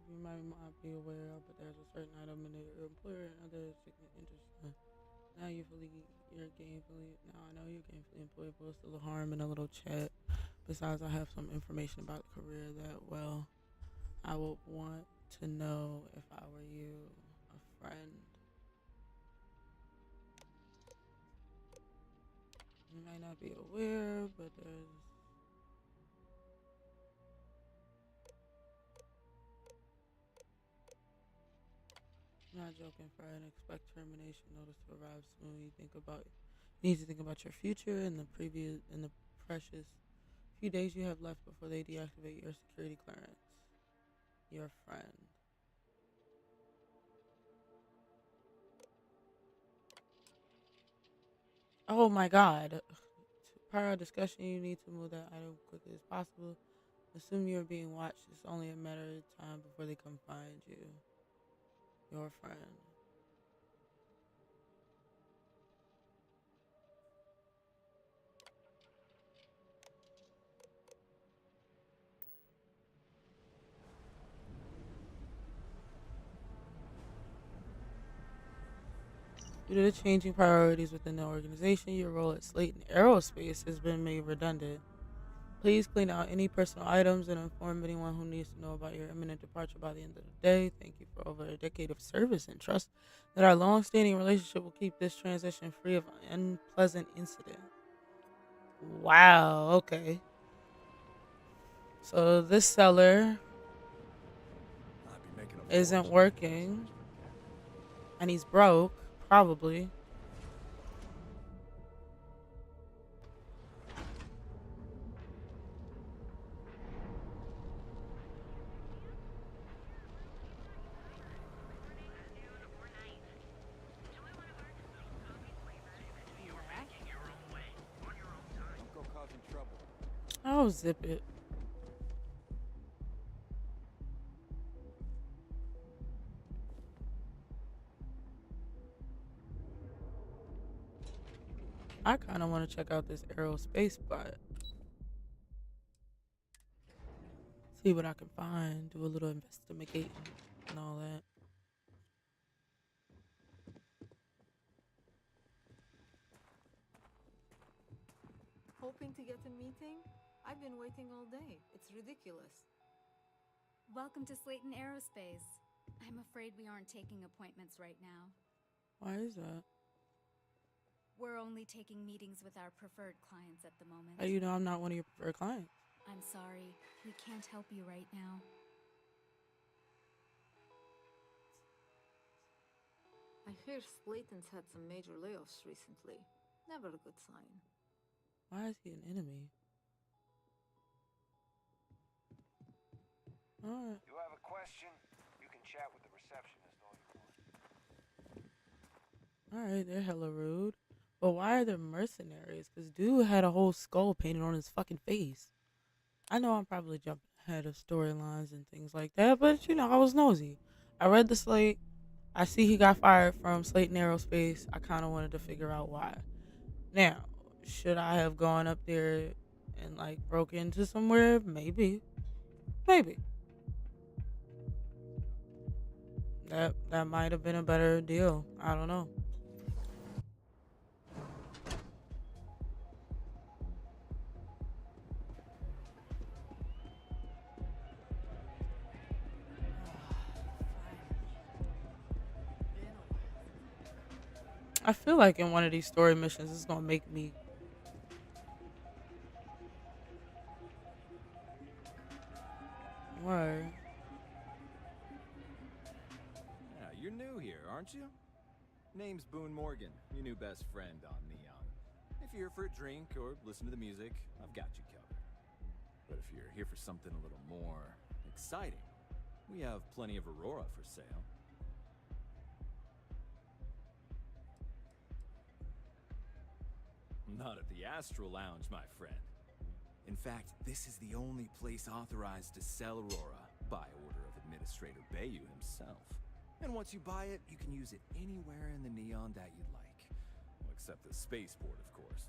You might not be aware, but there's a certain item in your employer and other significant interest. Now you're gainfully. Now I know you're gainfully employed, but it's still a harm in a little chat. Besides, I have some information about the career that, well, I would want to know if I were you, a friend. You might not be aware, but there's. I'm not joking, friend. Expect termination notice to arrive soon. You need to think about your future and the precious few days you have left before they deactivate your security clearance. Your friend. Oh my god. Prior discussion, you need to move that item quickly as possible. Assume you're being watched. It's only a matter of time before they come find you. Your friend. Due to the changing priorities within the organization, your role at Slayton Aerospace has been made redundant. Please clean out any personal items and inform anyone who needs to know about your imminent departure by the end of the day. Thank you for over a decade of service and trust that our long-standing relationship will keep this transition free of unpleasant incident. Wow, okay. So this seller isn't working. And he's broke, probably. Oh, zip it. I kind of want to check out this aerospace spot. See what I can find. Do a little investigating and all that. Hoping to get a meeting? I've been waiting all day. It's ridiculous. Welcome to Slayton Aerospace. I'm afraid we aren't taking appointments right now. Why is that? We're only taking meetings with our preferred clients at the moment. How do you know I'm not one of your preferred clients? I'm sorry. We can't help you right now. I hear Slayton's had some major layoffs recently. Never a good sign. Why is he an enemy? Alright. You have a question? You can chat with the receptionist all you want. Alright, they're hella rude. But why are there mercenaries? Because dude had a whole skull painted on his fucking face. I know I'm probably jumping ahead of storylines and things like that, but you know, I was nosy. I read the slate. I see he got fired from Slayton Aerospace. I kind of wanted to figure out why. Now, should I have gone up there and like broke into somewhere? Maybe. Maybe. That might have been a better deal. I don't know. I feel like in one of these story missions, it's gonna make me. Word. Yeah, you're new here, aren't you? Name's Boone Morgan, your new best friend on Neon. If you're here for a drink or listen to the music, I've got you covered. But if you're here for something a little more exciting, we have plenty of Aurora for sale. Not at the Astral Lounge, my friend. In fact, this is the only place authorized to sell Aurora by order of administration. Administrator Bayu himself. And once you buy it, you can use it anywhere in the Neon that you'd like. Well, except the spaceport, of course.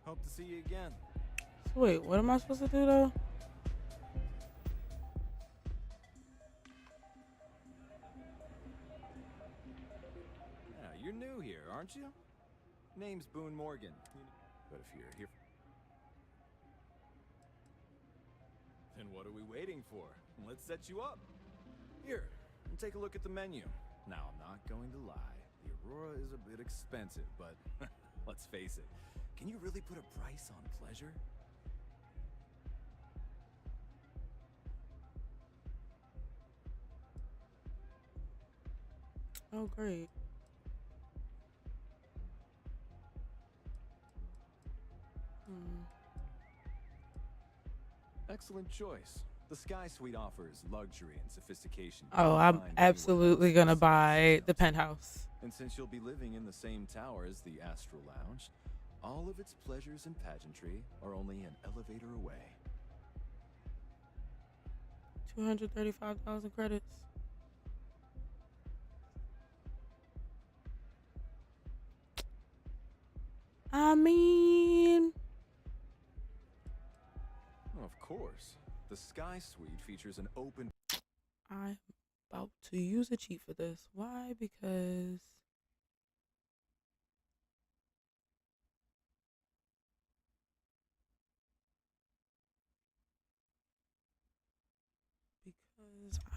Hope to see you again. So wait, what am I supposed to do though? Yeah, you're new here, aren't you? Name's Boone Morgan. But if you're here... Then what are we waiting for? Let's set you up. Here, and take a look at the menu. Now, I'm not going to lie. The Aurora is a bit expensive, but let's face it. Can you really put a price on pleasure? Oh, great. Excellent choice. The Sky Suite offers luxury and sophistication. Oh, I'm absolutely gonna buy the penthouse. And since you'll be living in the same tower as the Astral Lounge, all of its pleasures and pageantry are only an elevator away. 235,000 credits. I mean... Of course. The Sky Suite features an open... I'm about to use a cheat for this. Why? Because...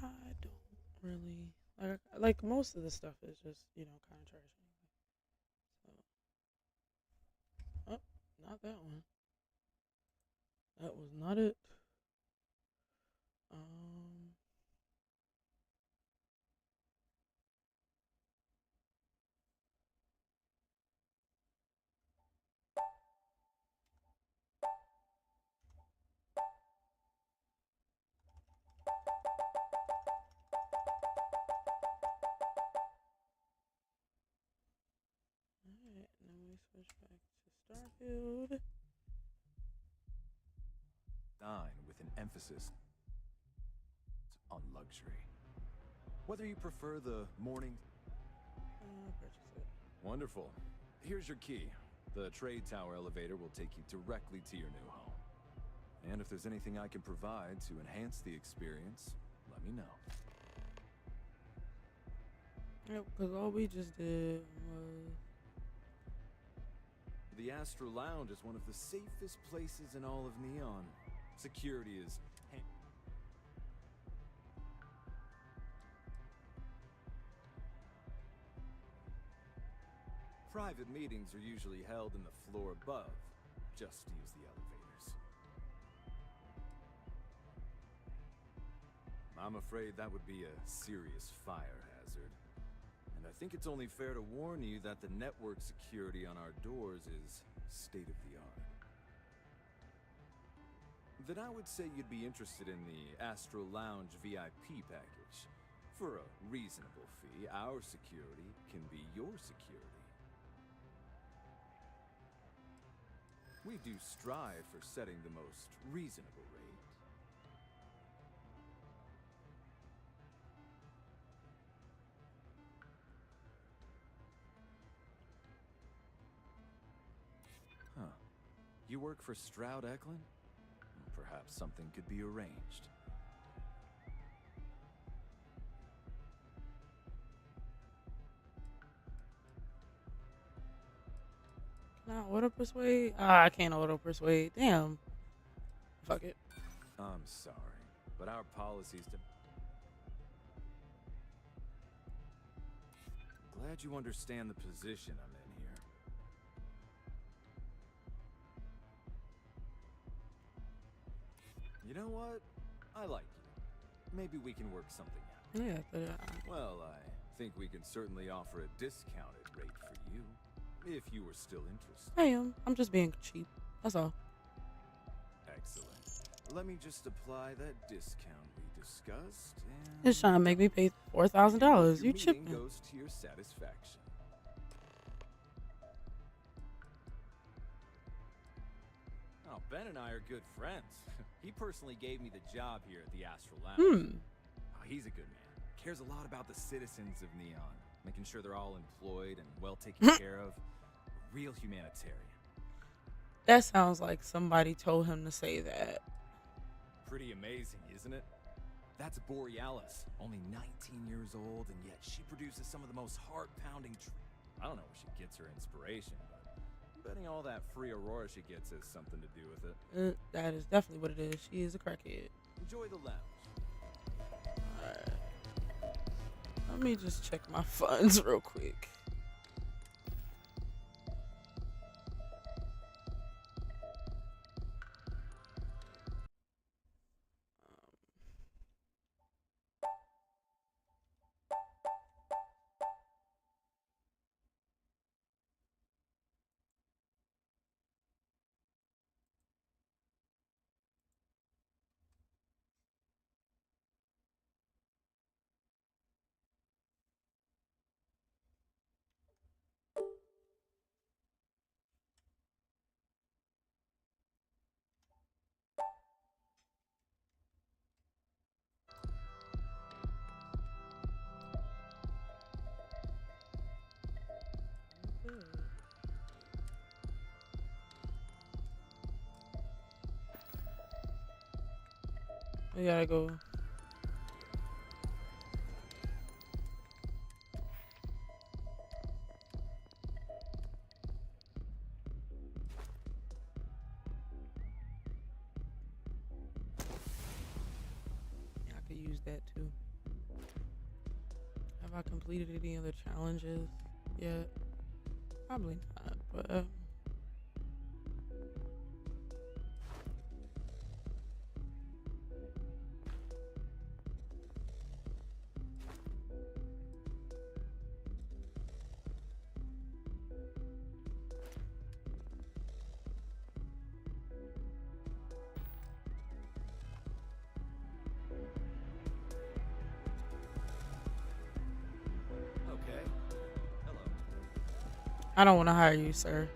I don't really... Like most of the stuff is just, you know, kind of trash anyway. So... Oh, not that one. That was not it. Alright, now we switch back to Starfield. With an emphasis on luxury. Whether you prefer the morning... Purchase it. Wonderful. Here's your key. The trade tower elevator will take you directly to your new home. And if there's anything I can provide to enhance the experience, let me know. Yep, because all we just did was... The Astral Lounge is one of the safest places in all of Neon. Security is... Private meetings are usually held in the floor above. Just use the elevators. I'm afraid that would be a serious fire hazard. And I think it's only fair to warn you that the network security on our doors is state-of-the-art. Then I would say you'd be interested in the Astral Lounge VIP package. For a reasonable fee, our security can be your security. We do strive for setting the most reasonable rate. Huh. You work for Stroud Eklund? Perhaps something could be arranged. Can I auto persuade? I can't auto persuade. Damn. Fuck it. I'm sorry, but our policies to... Glad you understand the position I'm in here. You know what? I like you. Maybe we can work something out. Yeah. Well, I think we can certainly offer a discounted rate for you, if you were still interested. I am. I'm just being cheap. That's all. Excellent. Let me just apply that discount we discussed, and... It's trying to make me pay $4,000. You your chipping. meeting goes to your satisfaction. Ben and I are good friends. He personally gave me the job here at the Astral Lounge. Oh, he's a good man. Cares a lot about the citizens of Neon, making sure they're all employed and well taken care of. A real humanitarian. That sounds like somebody told him to say that. Pretty amazing, isn't it? That's Borealis, only 19 years old, and yet she produces some of the most heart-pounding I don't know where she gets her inspiration, but I'm betting all that free Aurora she gets has something to do with it. That is definitely what it is. She is a crackhead. Enjoy the lounge. Alright. Let me just check my funds real quick. We gotta go. Yeah, I could use that too. Have I completed any other challenges yet? Probably not, but Okay. Hello. I don't want to hire you, sir.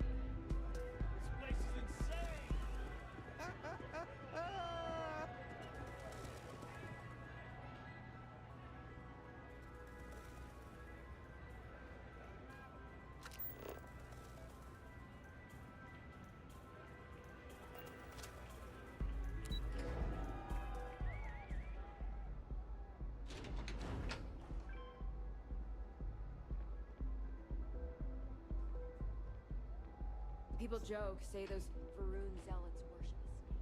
People joke, say those Varun zealots worship a snake.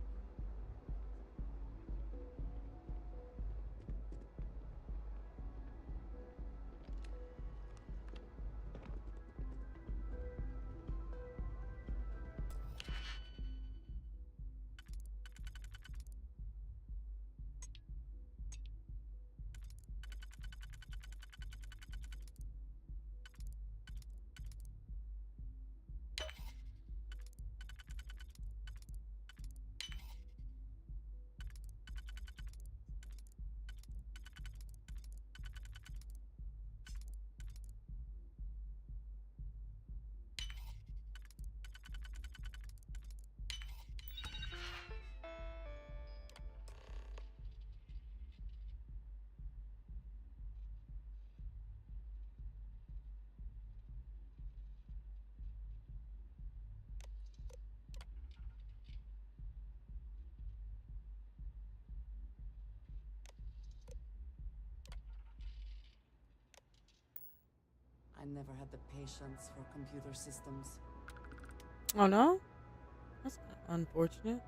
I never had the patience for computer systems. Oh no, that's unfortunate.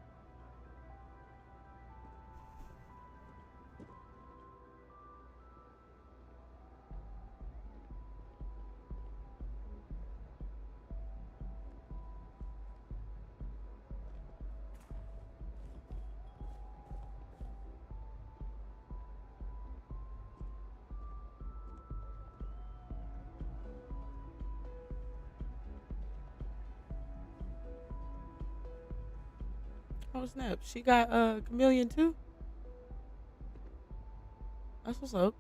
Oh snap! She got a chameleon too. That's what's up.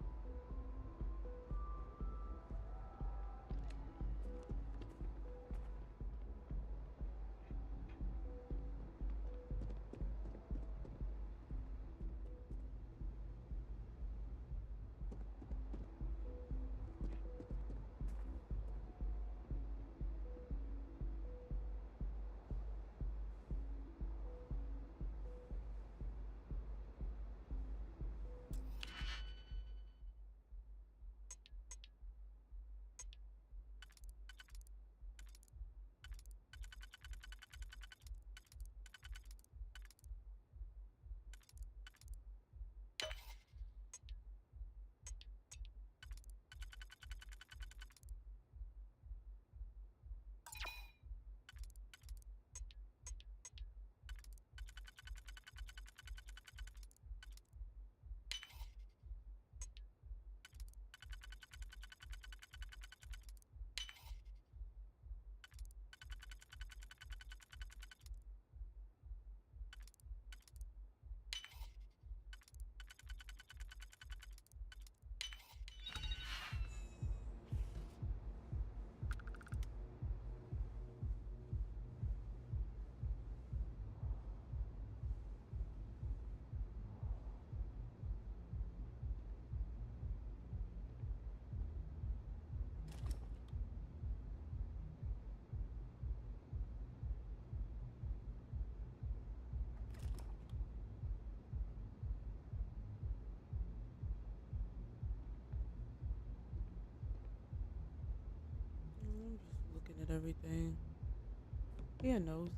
Being nosy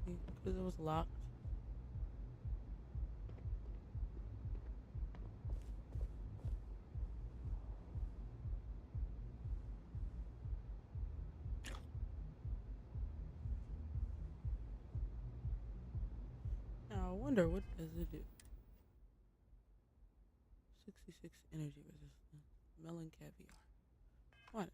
because it was locked. Now I wonder what does it do? 66 energy resistance. Melon caviar. What?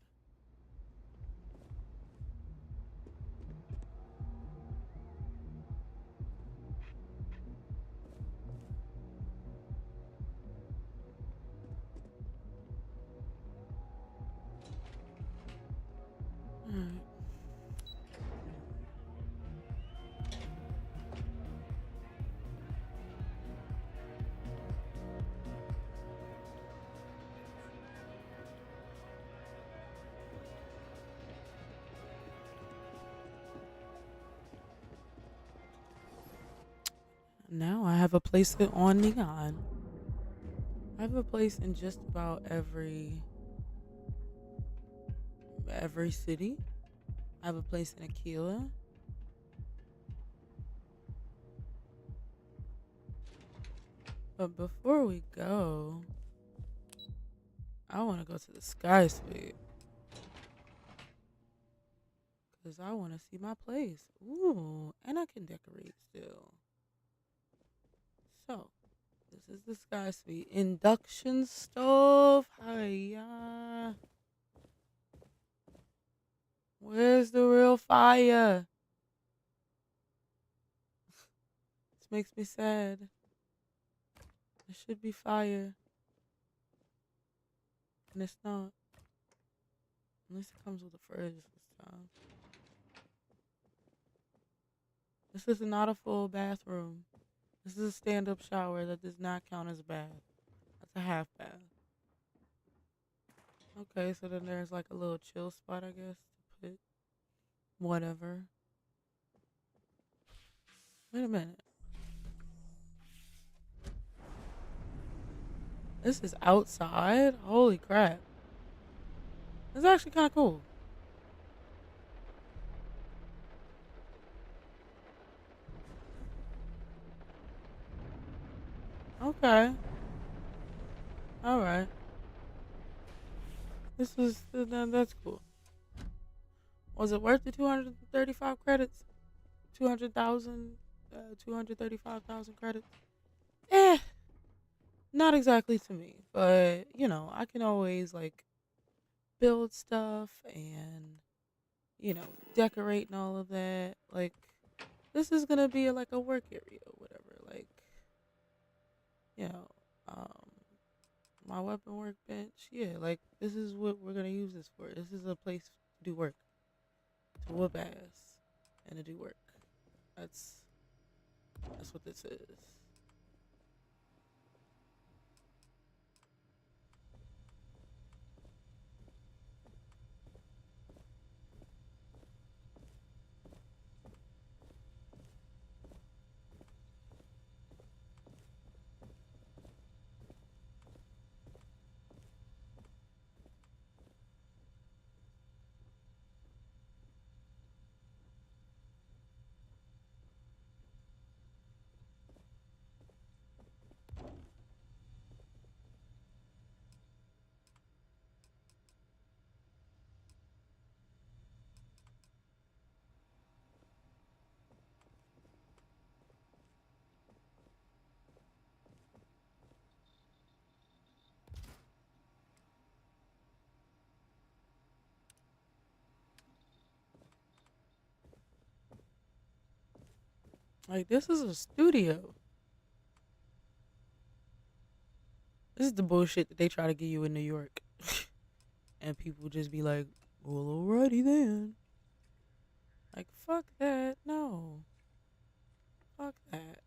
Alright. Now I have a place on Neon. I have a place in just about every city. I have a place in Aquila. But before we go, I want to go to the Sky Suite. Because I want to see my place. Ooh, and I can decorate still. So, this is the Sky Suite. Induction stove. Hiya. Where's the real fire? This makes me sad. There should be fire. And it's not. At least it comes with a fridge this time. This is not a full bathroom. This is a stand-up shower that does not count as a bath. That's a half bath. Okay, so then there's like a little chill spot, I guess, to put whatever. Wait a minute. This is outside? Holy crap. This is actually kind of cool. Okay. Alright. That's cool. Was it worth the 235 credits? 200,000, 235,000 credits? Eh, not exactly to me. But, you know, I can always, like, build stuff and, you know, decorate and all of that. Like, this is gonna be like a work area or whatever. Like, you know, my weapon workbench. Yeah, like this is what we're gonna use this for. This is a place to do work, to whoop ass, and to do work. That's that's what this is. Like this is a studio. This is the bullshit that they try to get you in New York, and people just be like, "Well, alrighty then." Like fuck that. No. Fuck that.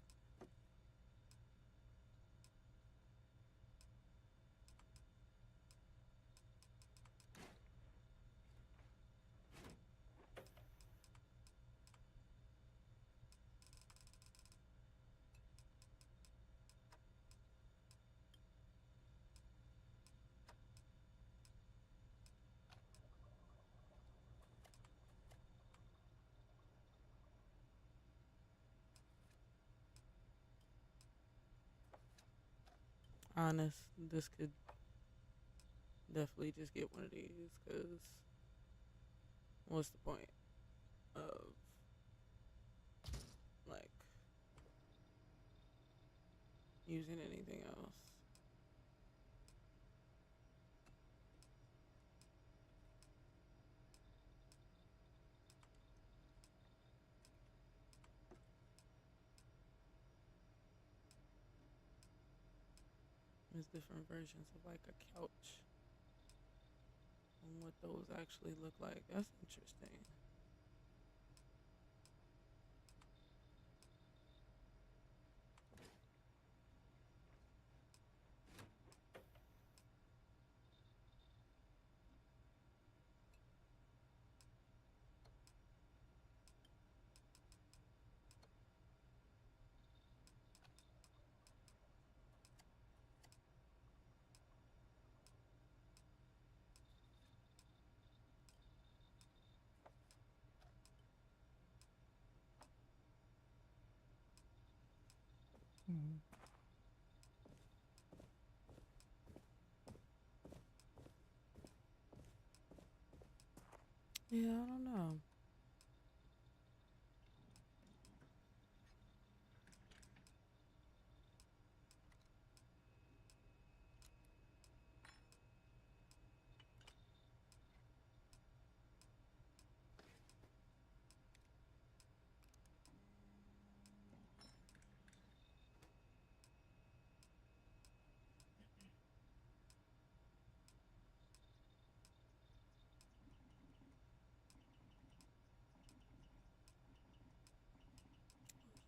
honest, this could definitely just get one of these, because what's the point of, like, using anything else? There's different versions of like a couch and what those actually look like. That's interesting. Yeah, I don't know.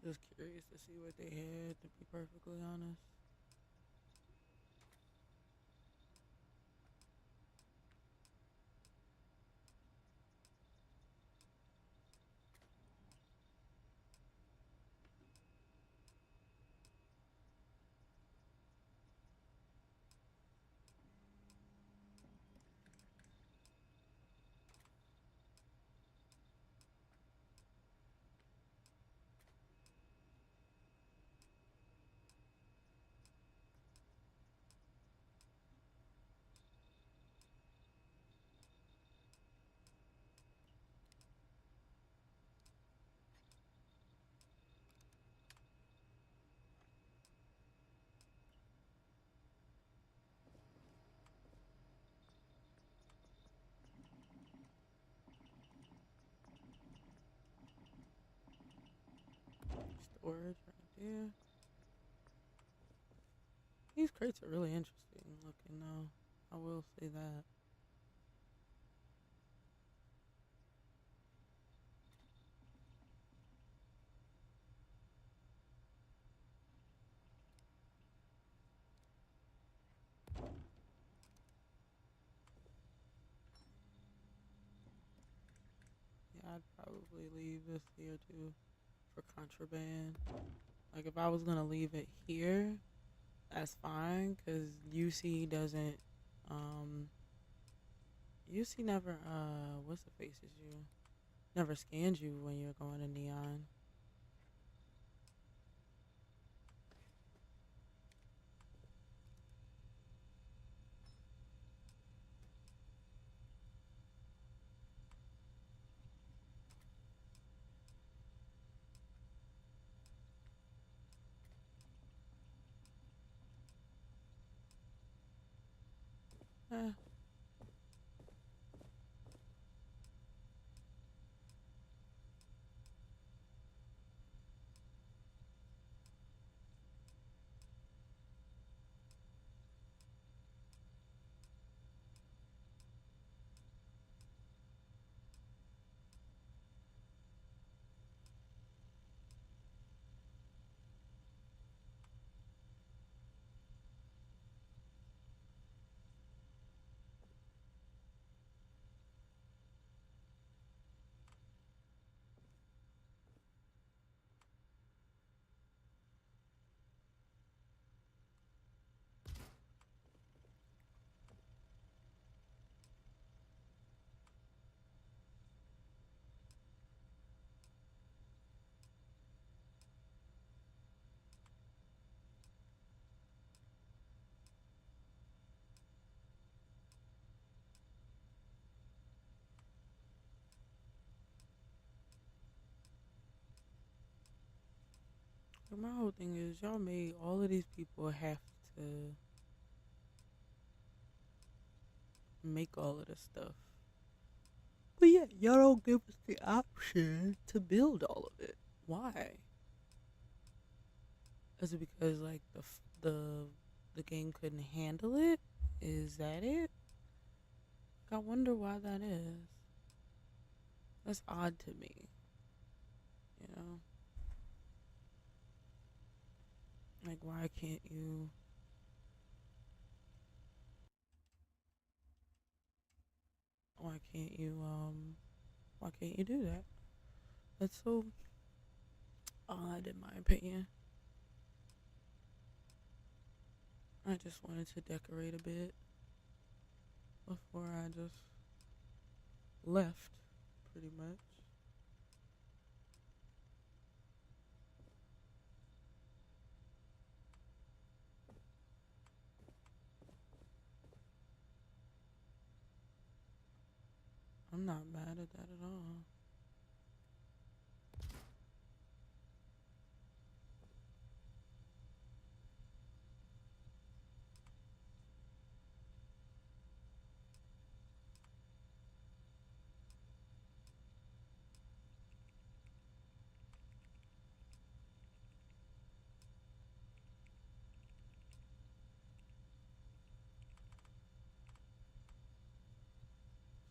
Just curious to see what they had, to be perfectly honest. Storage right there. These crates are really interesting looking though. I will say that. Yeah, I'd probably leave this here too for contraband. Like if I was gonna leave it here, that's fine, cause UC doesn't UC never what's the faces you never scans you when you're going to Neon. Eh. Like, my whole thing is y'all made all of these people have to make all of this stuff. But yeah, y'all don't give us the option to build all of it. Why? Is it because like the game couldn't handle it? Is that it? I wonder why that is. That's odd to me. You know? Like, why can't you? Why can't you? Why can't you do that? That's so odd, in my opinion. I just wanted to decorate a bit before I just left, pretty much. I'm not mad at that at all.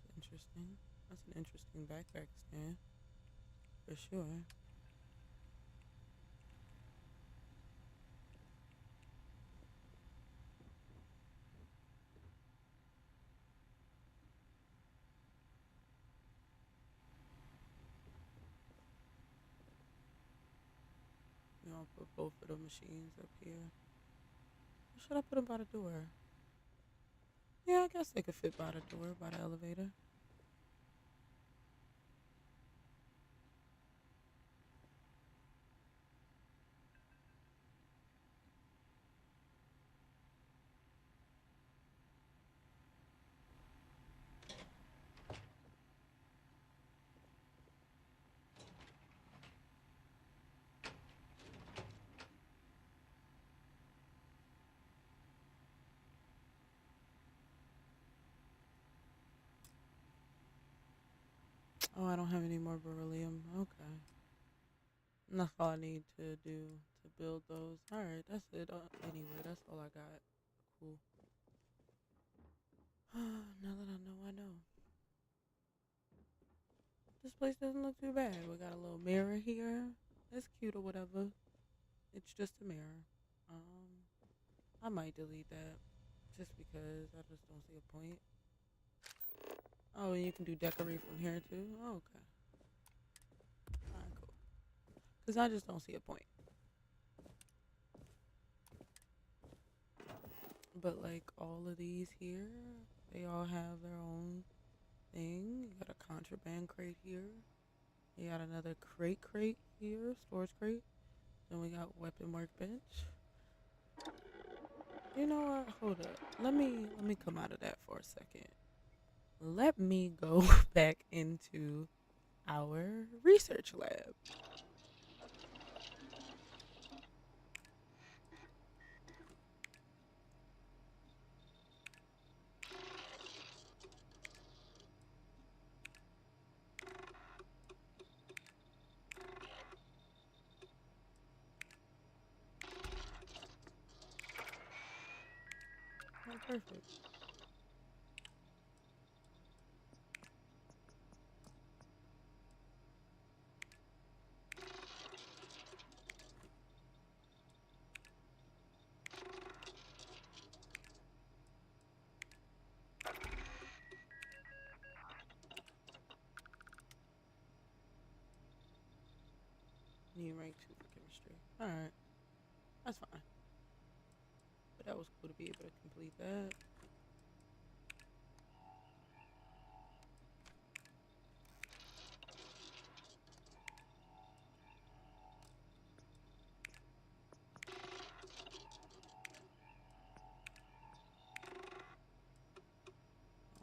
It's interesting. That's an interesting backpack stand, for sure. You know, I'll put both of the machines up here. Or should I put them by the door? Yeah, I guess they could fit by the door, by the elevator. Oh, I don't have any more beryllium. Okay. And that's all I need to do to build those. Alright, that's it. Anyway, that's all I got. Cool. Now that I know, I know. This place doesn't look too bad. We got a little mirror here. It's cute or whatever. It's just a mirror. I might delete that just because I just don't see a point. Oh, and you can do decorate from here too? Oh, okay. Alright, cool. Because I just don't see a point. But like all of these here, they all have their own thing. You got a contraband crate here. You got another crate here, storage crate. Then we got weapon workbench. You know what? Hold up. Let me come out of that for a second. Let me go back into our research lab. Oh, perfect. Need rank 2 for chemistry. Alright. That's fine. But that was cool to be able to complete that.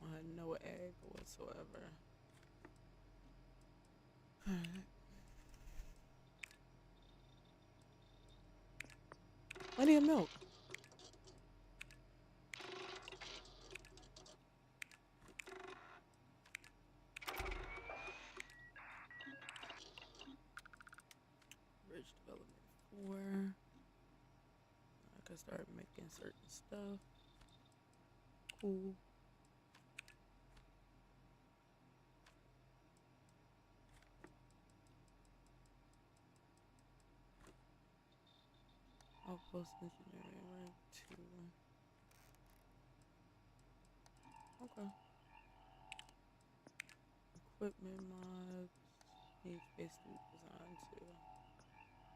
I had no egg whatsoever. Alright. milk. Bridge development 4. I can start making certain stuff. Cool. Outpost engineering rank 2. Okay. Equipment mods. Needs spacesuit design too.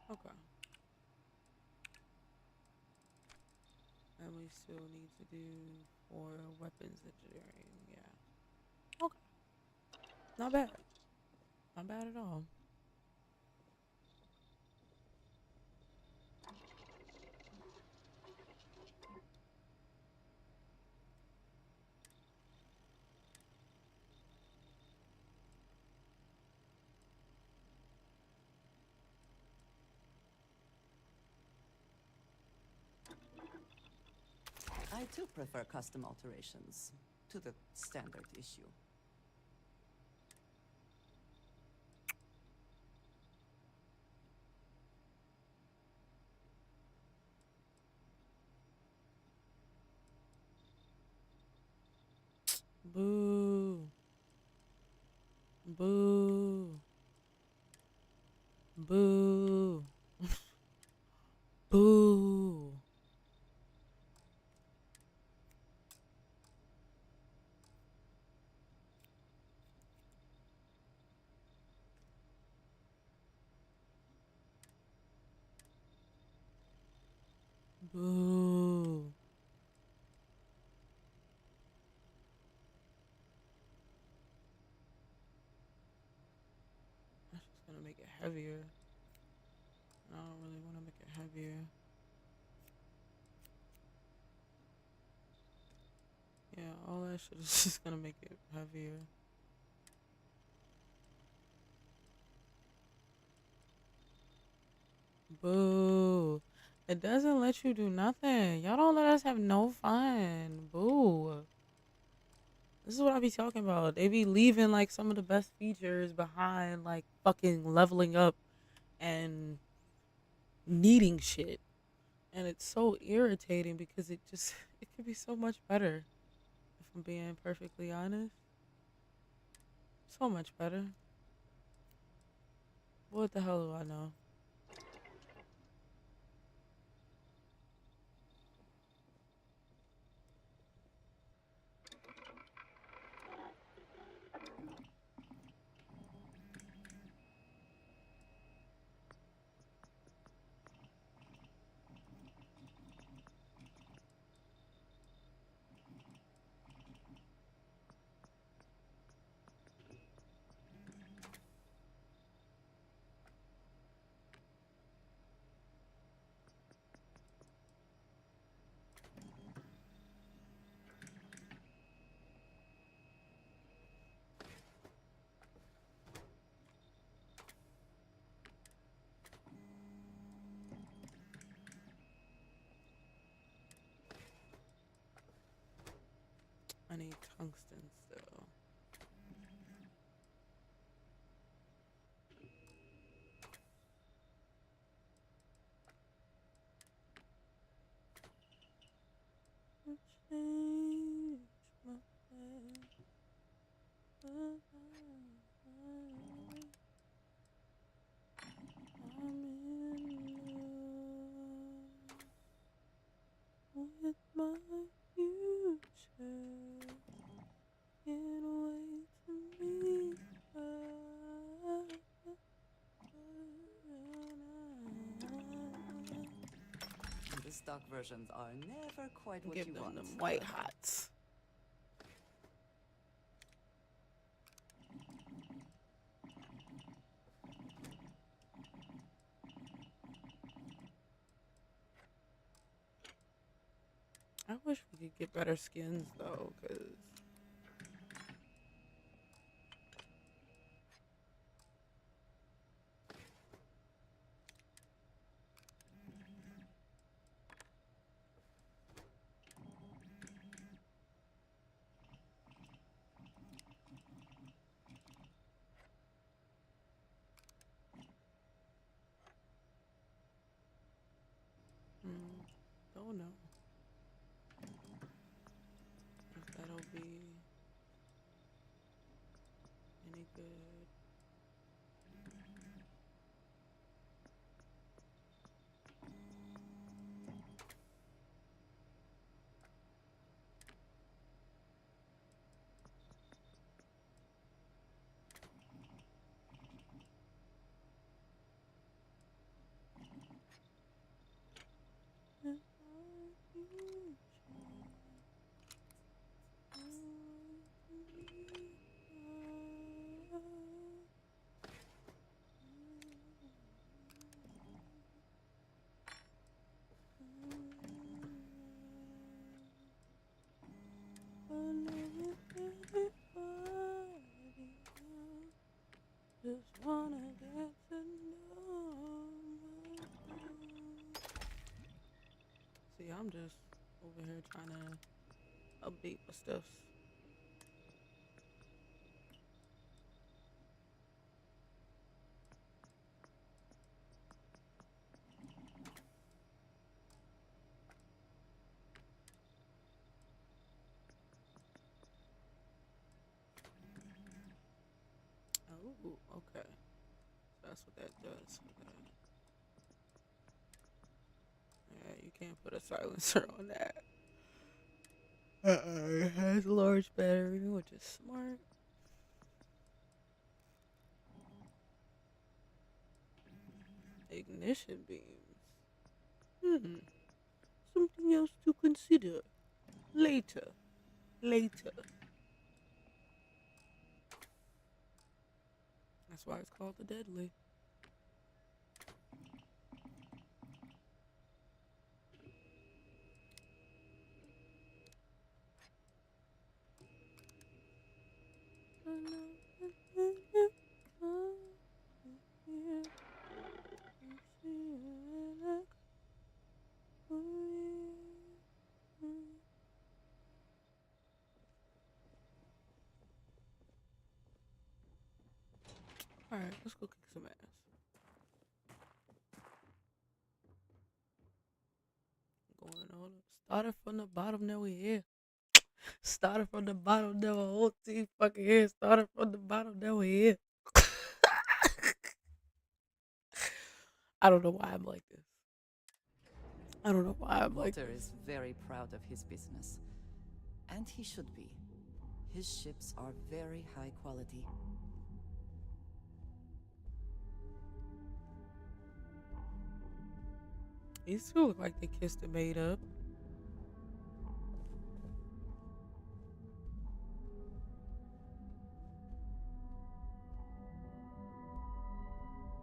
Okay. And we still need to do for weapons engineering. Yeah. Okay. Not bad. Not bad at all. I too prefer custom alterations to the standard issue. Boo. Boo. Boo. Boo. Boo. That's just gonna make it heavier. I don't really want to make it heavier. Yeah, all that shit is just gonna make it heavier. Boo. It doesn't let you do nothing. Y'all don't let us have no fun. Boo. This is what I be talking about. They be leaving like some of the best features behind, like fucking leveling up and needing shit. And it's so irritating because it could be so much better. If I'm being perfectly honest. So much better. What the hell do I know? I need tungsten still. Change my plan. I'm in love with my future. Can't wait to meet her. The stock versions are never quite what Give you them want. them white hots. I wish we could get better skins though, cause don't know if that'll be any good. Just wanna get to know. See, I'm just over here trying to update my stuff. Oh, okay. That's what that does. Okay. Yeah, you can't put a silencer on that. It has a large battery, which is smart. Ignition beams. Something else to consider. Later. Later. That's why it's called the Deadly. Alright, let's go kick some ass. Going on. Started from the bottom, now we here. Started from the bottom, now a whole team fucking here. Started from the bottom, now we here. I don't know why I'm like this. I don't know why I'm like Walter this. is very proud of his business. And he should be. His ships are very high quality. These two look like they kissed and made up.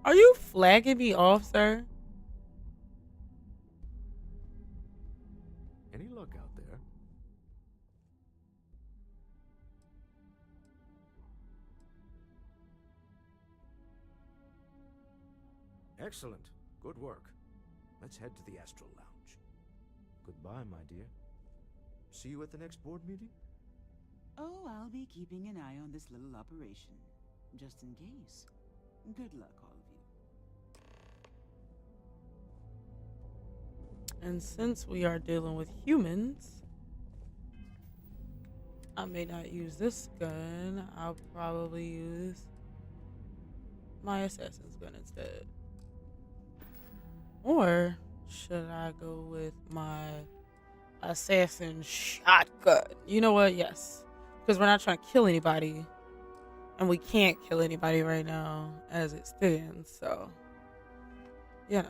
Are you flagging me off, sir? Any luck out there? Excellent. Good work. Let's head to the Astral Lounge. Goodbye, my dear. See you at the next board meeting? Oh, I'll be keeping an eye on this little operation. Just in case. Good luck, all of you. And since we are dealing with humans, I may not use this gun. I'll probably use my assassin's gun instead. Or should I go with my assassin shotgun? You know what? Yes. Because we're not trying to kill anybody. And we can't kill anybody right now as it stands. So, you know.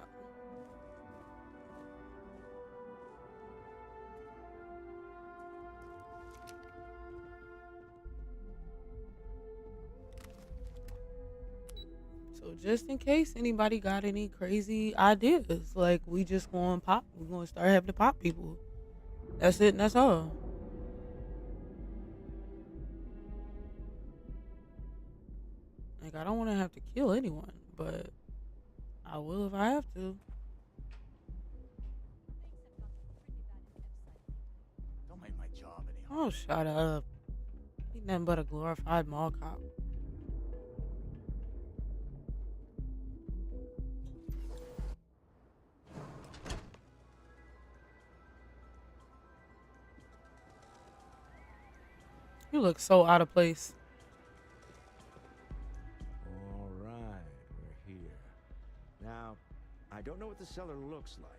So just in case anybody got any crazy ideas, like we just going to pop, we're going to start having to pop people. That's it and that's all. Like I don't want to have to kill anyone, but I will if I have to. Don't make my job any harder. Oh, shut up. Ain't nothing but a glorified mall cop. You look so out of place. All right, we're here. Now, I don't know what the cellar looks like,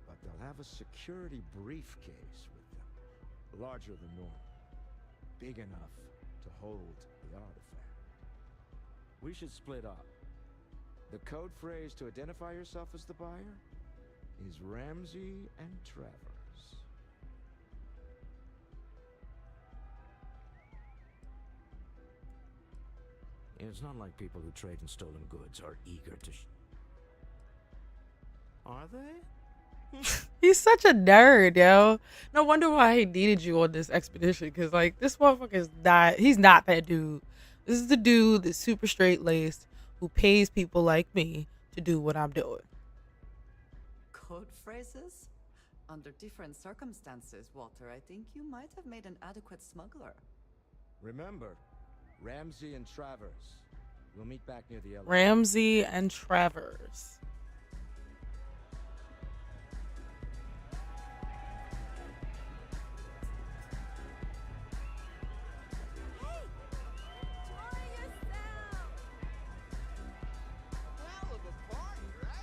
but they'll have a security briefcase with them, larger than normal, big enough to hold the artifact. We should split up. The code phrase to identify yourself as the buyer is Ramsey and Travers. It's not like people who trade in stolen goods are eager to Are they? He's such a nerd, yo. No wonder why he needed you on this expedition. Because, like, this motherfucker is not, he's not that dude. This is the dude that's super straight laced who pays people like me to do what I'm doing. Code phrases? Under different circumstances, Walter, I think you might have made an adequate smuggler. Remember, Ramsey and Travers. We'll meet back near the elevator. Ramsey and Travers.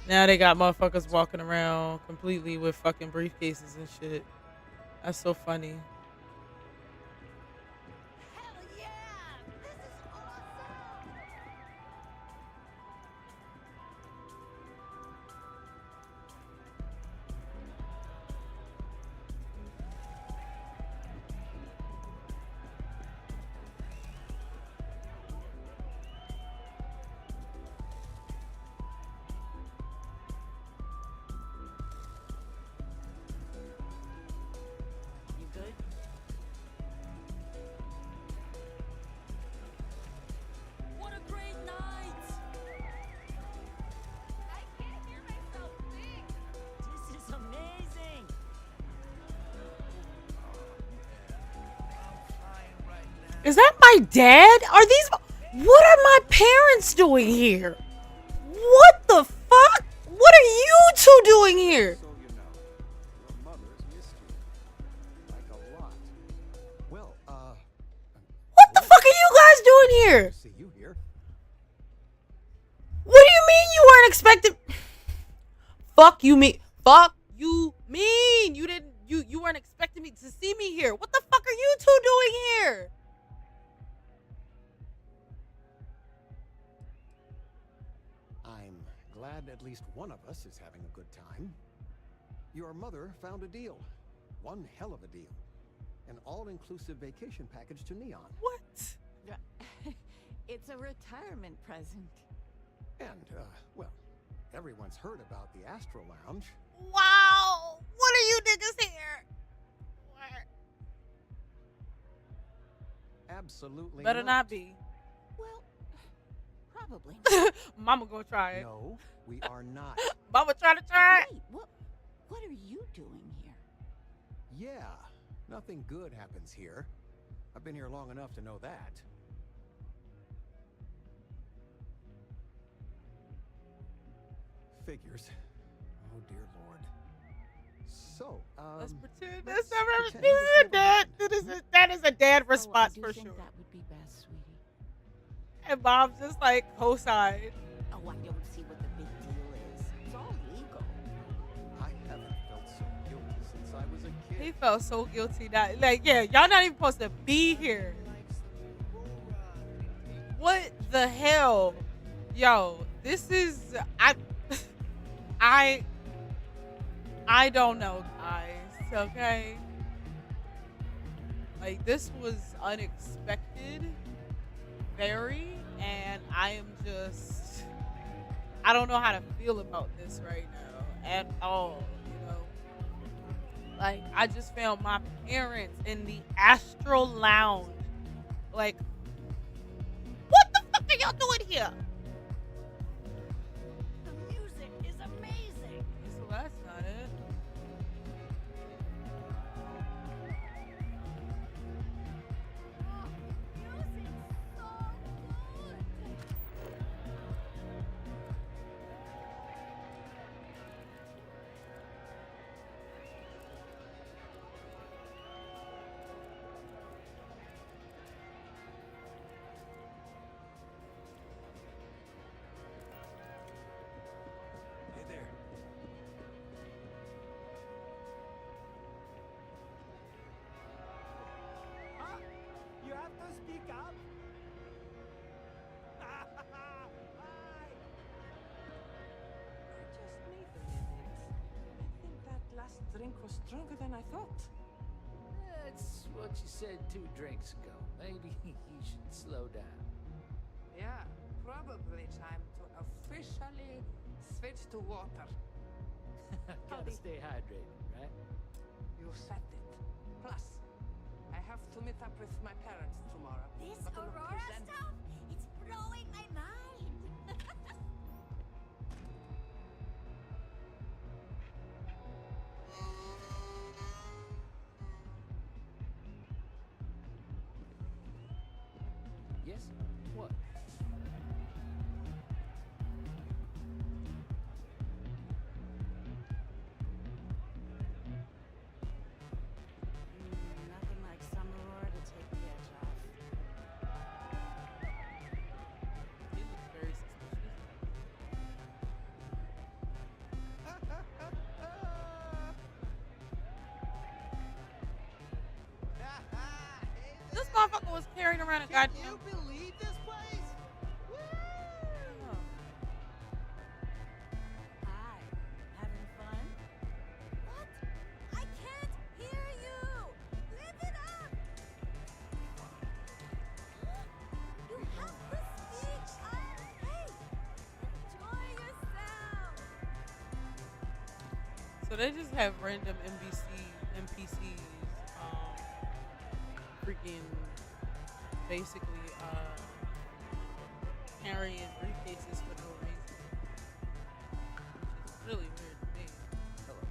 Now they got motherfuckers walking around completely with fucking briefcases and shit. That's so funny. Is that my dad? Are these... What are my parents doing here? What the fuck? What are you two doing here? So you know, your mother's missed you. Like a lot. Well, What the fuck are you guys doing here? see you here. What do you mean you weren't expected? Fuck you mean. Fuck you mean. You didn't... You weren't expecting me to see me here. What the fuck are you two doing here? I'm glad at least one of us is having a good time. Your mother found a deal. One hell of a deal. An all-inclusive vacation package to Neon. What? It's a retirement present. And, well, everyone's heard about the Astro Lounge. Wow. What are you niggas here? Absolutely Better not be. Well, probably. Mama gonna try it. No, we are not. Mama trying to try it. Wait, what are you doing here? Yeah, nothing good happens here. I've been here long enough to know that. Figures. Oh dear Lord. So, Let's pretend let's that's never pretend this been dad. never That is a dad response I for think sure. that would be best, sweetie. And mom's just like co-signed. Oh, I don't see what the big deal is. It's all legal. I haven't felt so guilty since I was a kid. He felt so guilty that, like, yeah, y'all not even supposed to be here. What the hell? Yo, this is, I don't know, guys, okay? Like, this was unexpected, very, and I am just, I don't know how to feel about this right now at all, you know? Like, I just found my parents in the Astro Lounge. Like, what the fuck are y'all doing here? The music is amazing. So that's not it. drink was stronger than I thought. That's what you said 2 drinks ago. Maybe you should slow down. Yeah, probably time to officially switch to water. Gotta stay hydrated, right? You said it. Plus, I have to meet up with my parents tomorrow. This But to Aurora represent- stuff? It's blowing my mind. Yes? What? Nothing like some Aurora to take the edge off. He looks very suspicious. This motherfucker was carrying around a goddamn. Can you believe this place? Hi. Having fun? What? I can't hear you. Live it up. You have to speak. Hey, enjoy yourself. So they just have random NPCs, freaking basically carrying briefcases for no reason, which is really weird to me. Hello.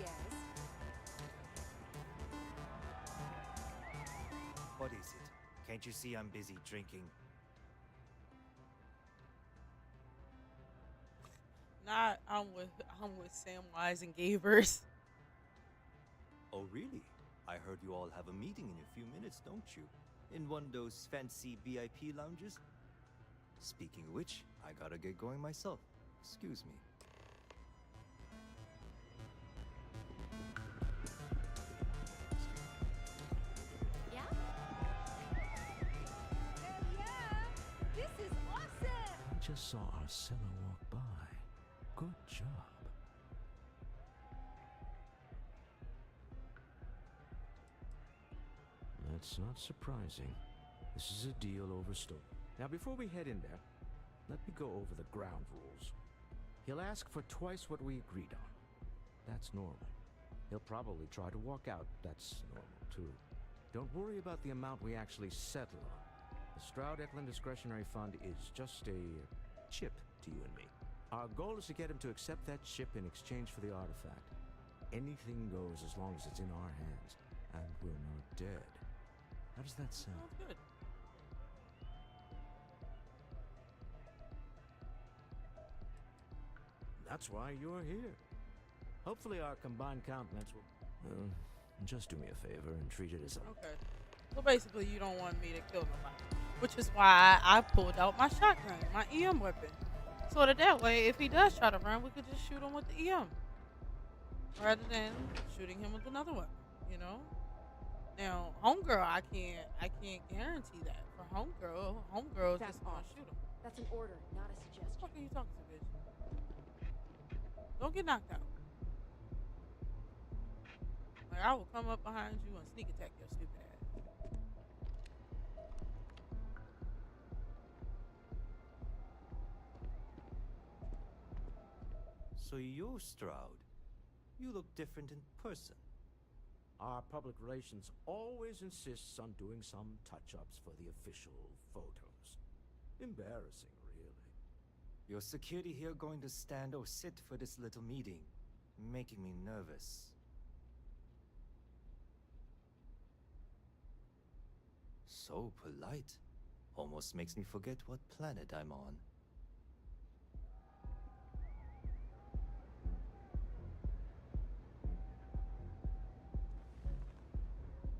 Yes. What is it? Can't you see I'm busy drinking? Not I'm with Samwise and Gavers. Oh, really? I heard you all have a meeting in a few minutes, don't you? In one of those fancy VIP lounges? Speaking of which, I gotta get going myself. Excuse me. Yeah? Hell yeah! This is awesome! I just saw our seller walk by. Good job. That's not surprising. This is a deal over store. Now, before we head in there, let me go over the ground rules. He'll ask for twice what we agreed on. That's normal. He'll probably try to walk out. That's normal, too. Don't worry about the amount we actually settle on. The Stroud-Eklund Discretionary Fund is just a chip to you and me. Our goal is to get him to accept that chip in exchange for the artifact. Anything goes as long as it's in our hands, and we're not dead. How does that sound? Sounds good. That's why you're here. Hopefully our combined countenance will... just do me a favor and treat it as a... Okay. So basically, you don't want me to kill nobody, which is why I pulled out my shotgun, my EM weapon, so that way, if he does try to run, we could just shoot him with the EM, rather than shooting him with another weapon. You know. Now, homegirl, I can't guarantee that. For homegirl That's just gonna off. shoot him. That's an order, not a suggestion. What the fuck are you talking to, bitch? Don't get knocked out. Like, I will come up behind you and sneak attack your stupid ass. So you're Stroud. You look different in person. Our public relations always insists on doing some touch-ups for the official photos. Embarrassing, really. Your security here going to stand or sit for this little meeting, making me nervous. So polite. Almost makes me forget what planet I'm on.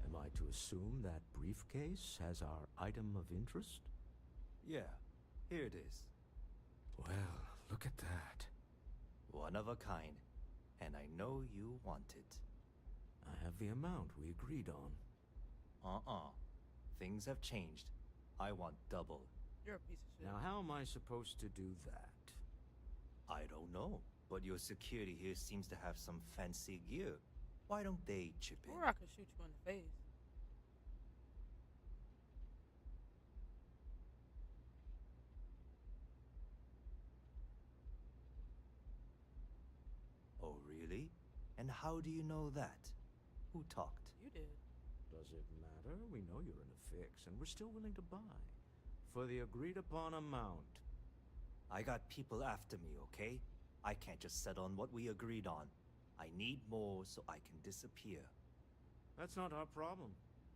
Am I to assume that briefcase has our item of interest? Yeah, here it is. Well, look at that. One of a kind. And I know you want it. I have the amount we agreed on. Things have changed. I want double. You're a piece of shit. Now, how am I supposed to do that? I don't know, but your security here seems to have some fancy gear. Why don't they chip in? Or I could shoot you in the face. Oh, really? And how do you know that? Who talked? You did. Does it matter? We know you're in a fix, and we're still willing to buy. For the agreed upon amount. I got people after me, okay? I can't just settle on what we agreed on. I need more so I can disappear. That's not our problem.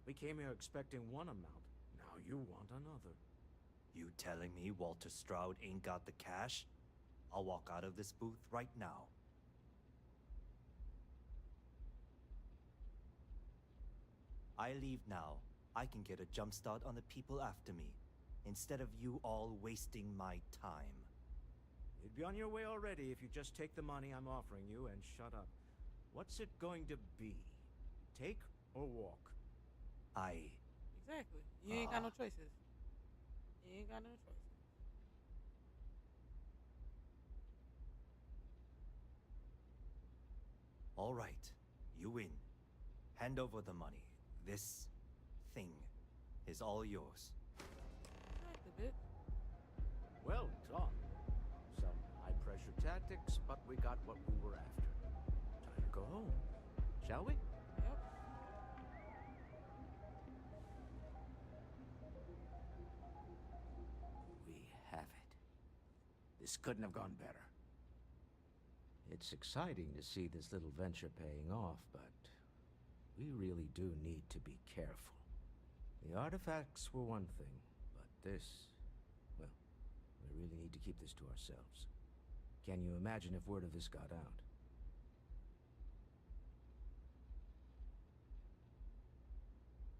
We came here expecting one amount. Now you want another. You telling me Walter Stroud ain't got the cash? I'll walk out of this booth right now. I leave now. I can get a jump start on the people after me, instead of you all wasting my time. You'd be on your way already if you just take the money I'm offering you and shut up. What's it going to be? Take or walk? Exactly. You ain't got no choices. You ain't got no choices. All right, you win. Hand over the money. This thing is all yours. Exactly, bitch. Well done. Some high-pressure tactics, but we got what we were after. Time to go home, shall we? Yep. We have it. This couldn't have gone better. It's exciting to see this little venture paying off, but we really do need to be careful. The artifacts were one thing, but this, well, we really need to keep this to ourselves. Can you imagine if word of this got out?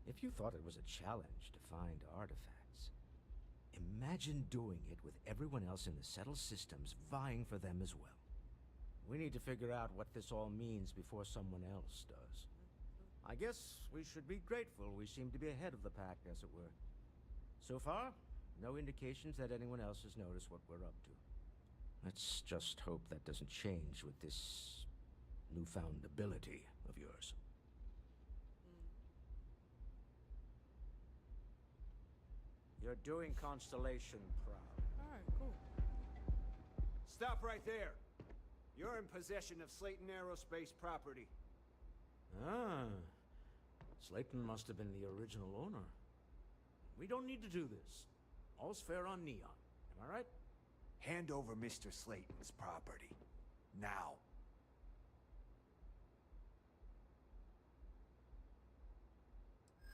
If you thought it was a challenge to find artifacts, imagine doing it with everyone else in the settled systems vying for them as well. We need to figure out what this all means before someone else does. I guess we should be grateful we seem to be ahead of the pack, as it were. So far, no indications that anyone else has noticed what we're up to. Let's just hope that doesn't change with this newfound ability of yours. You're doing Constellation proud. Alright, cool. Stop right there. You're in possession of Slayton Aerospace property. Ah, Slayton must have been the original owner. We don't need to do this. All's fair on Neon. Am I right? Hand over Mr. Slayton's property. Now.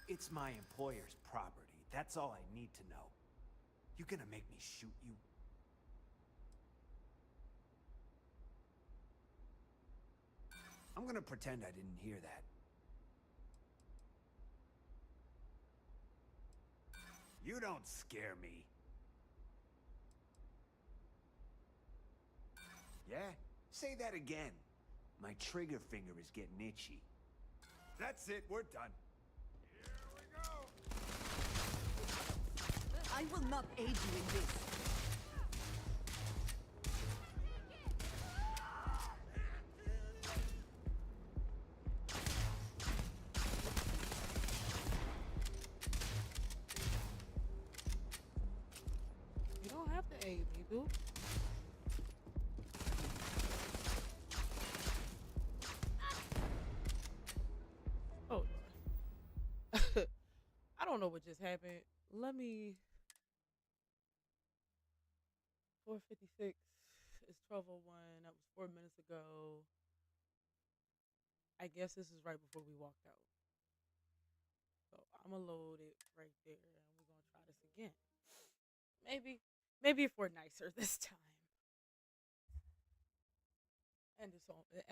It's my employer's property. That's all I need to know. You gonna make me shoot you? I'm gonna pretend I didn't hear that. You don't scare me. Yeah? Say that again. My trigger finger is getting itchy. That's it, we're done. Here we go! I will not aid you in this. You don't have to aid me, dude. Oh, I don't know what just happened. Let me. 4:56. It's 12:01. That was 4 minutes ago. I guess this is right before we walked out. So I'm gonna load it right there, and we're gonna try this again. Maybe if we're nicer this time. And it's actually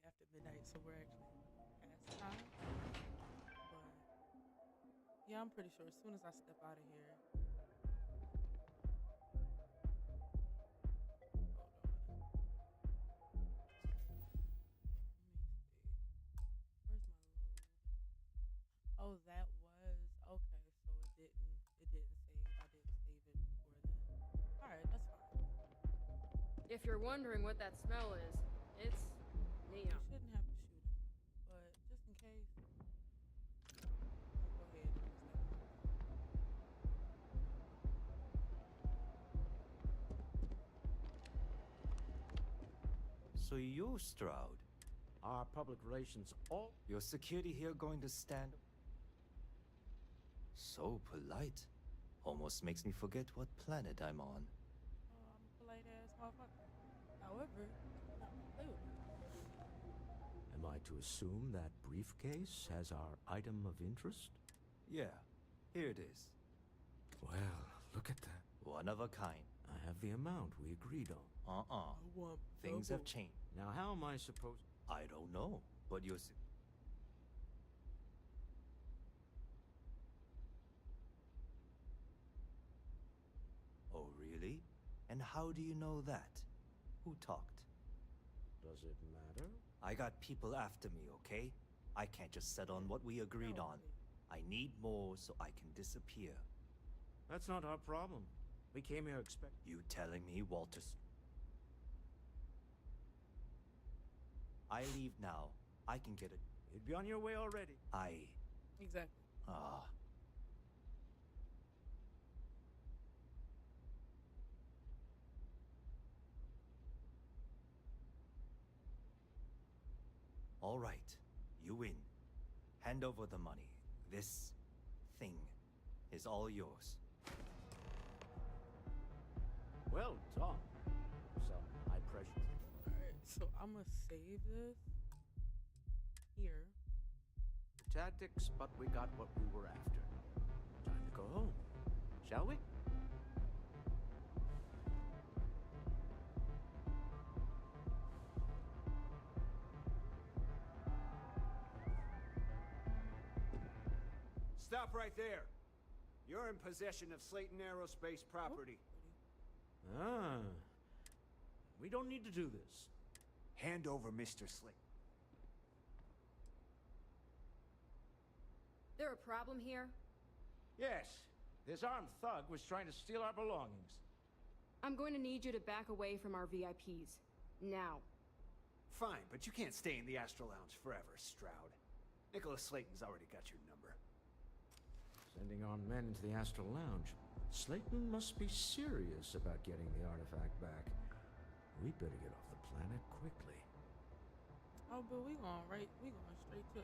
after midnight, so we're actually past time. But yeah, I'm pretty sure as soon as I step out of here. Oh, that was okay. So it didn't save. I didn't save it. If you're wondering what that smell is, it's You neon. shouldn't have to shoot him, but just in case, I'll go ahead and use that So you, Stroud. Our public relations all... Your security here going to stand... So polite. Almost makes me forget what planet I'm on. I'm a polite ass motherfucker. However, I'm not gonna play with me. Am I to assume that briefcase has our item of interest? Yeah, here it is. Well, look at that. One of a kind. I have the amount we agreed on. Things have changed. Now, how am I supposed... I don't know, but you're... Oh, really? And how do you know that? Who talked? Does it matter? I got people after me, okay? I can't just settle on what we agreed on. I need more so I can disappear. That's not our problem. We came here expect... You telling me, Walter... I leave now. I can get it. You'd be on your way already. Exactly. All right. You win. Hand over the money. This thing is all yours. Well done. Some high pressure. Alright, so I'm gonna save this here. Tactics, but we got what we were after. Time to go home. Shall we? Stop right there. You're in possession of Slayton Aerospace property. Ah. We don't need to do this. Hand over Mr. Slayton. There a problem here? Yes. This armed thug was trying to steal our belongings. I'm going to need you to back away from our VIPs. Now. Fine, but you can't stay in the Astro Lounge forever, Stroud. Nicholas Slayton's already got your number. Sending armed men into the Astral Lounge. Slayton must be serious about getting the artifact back. We'd better get off the planet quickly. Oh, but we going straight to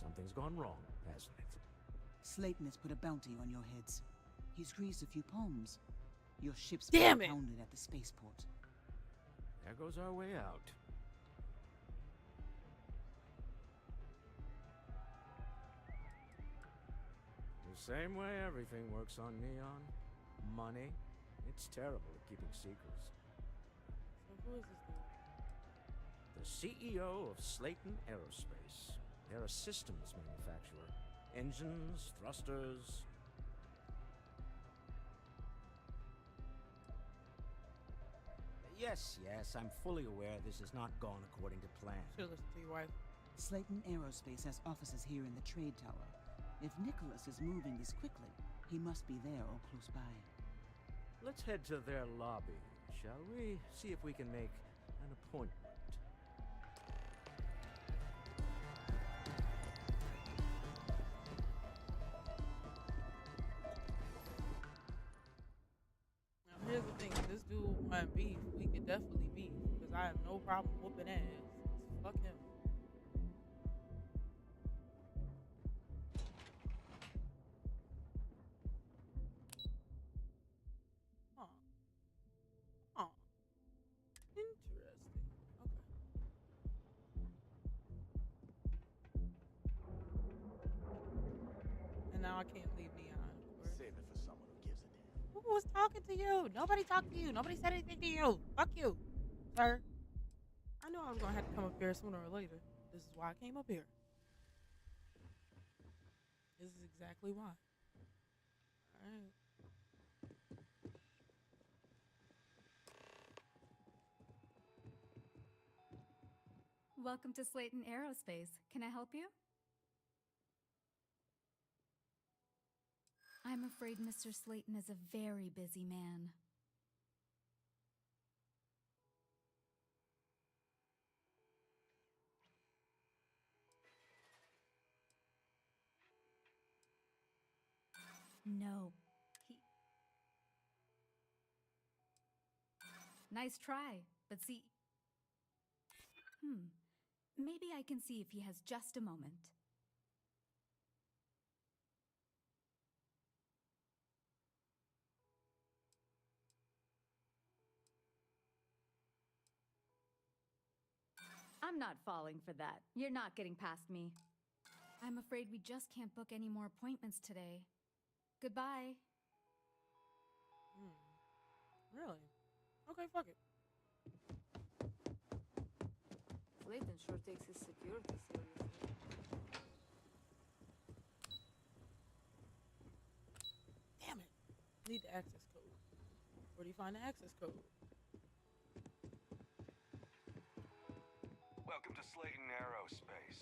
Something's gone wrong, hasn't it? Slayton has put a bounty on your heads. He's greased a few palms. Your ship's Damn it! pounded at the spaceport. There goes our way out. The same way everything works on Neon. Money. It's terrible at keeping secrets. So who is this dude? The CEO of Slayton Aerospace. They're a systems manufacturer. Engines, thrusters. Yes, I'm fully aware this has not gone according to plan. Should listen to your wife. Slayton Aerospace has offices here in the trade tower. If Nicholas is moving this quickly, he must be there or close by. Let's head to their lobby, shall we? See if we can make an appointment. Now here's the thing, if this dude want beef, we could definitely beef, because I have no problem whooping ass. Fuck him. Interesting. Okay. And now I can't leave Neon, of course. Save it for someone who gives a damn. was talking to you. Nobody talked to you. Nobody said anything to you. Fuck you, sir. I knew I was gonna have to come up here sooner or later. This is why I came up here. This is exactly why. All right. Welcome to Slayton Aerospace. Can I help you? I'm afraid Mr. Slayton is a very busy man. No. Nice try, but see... Maybe I can see if he has just a moment. I'm not falling for that. You're not getting past me. I'm afraid we just can't book any more appointments today. Goodbye. Really? Okay, fuck it. Slayton sure takes his security seriously. Damn it. Need the access code. Where do you find the access code? Welcome to Slayton Aerospace.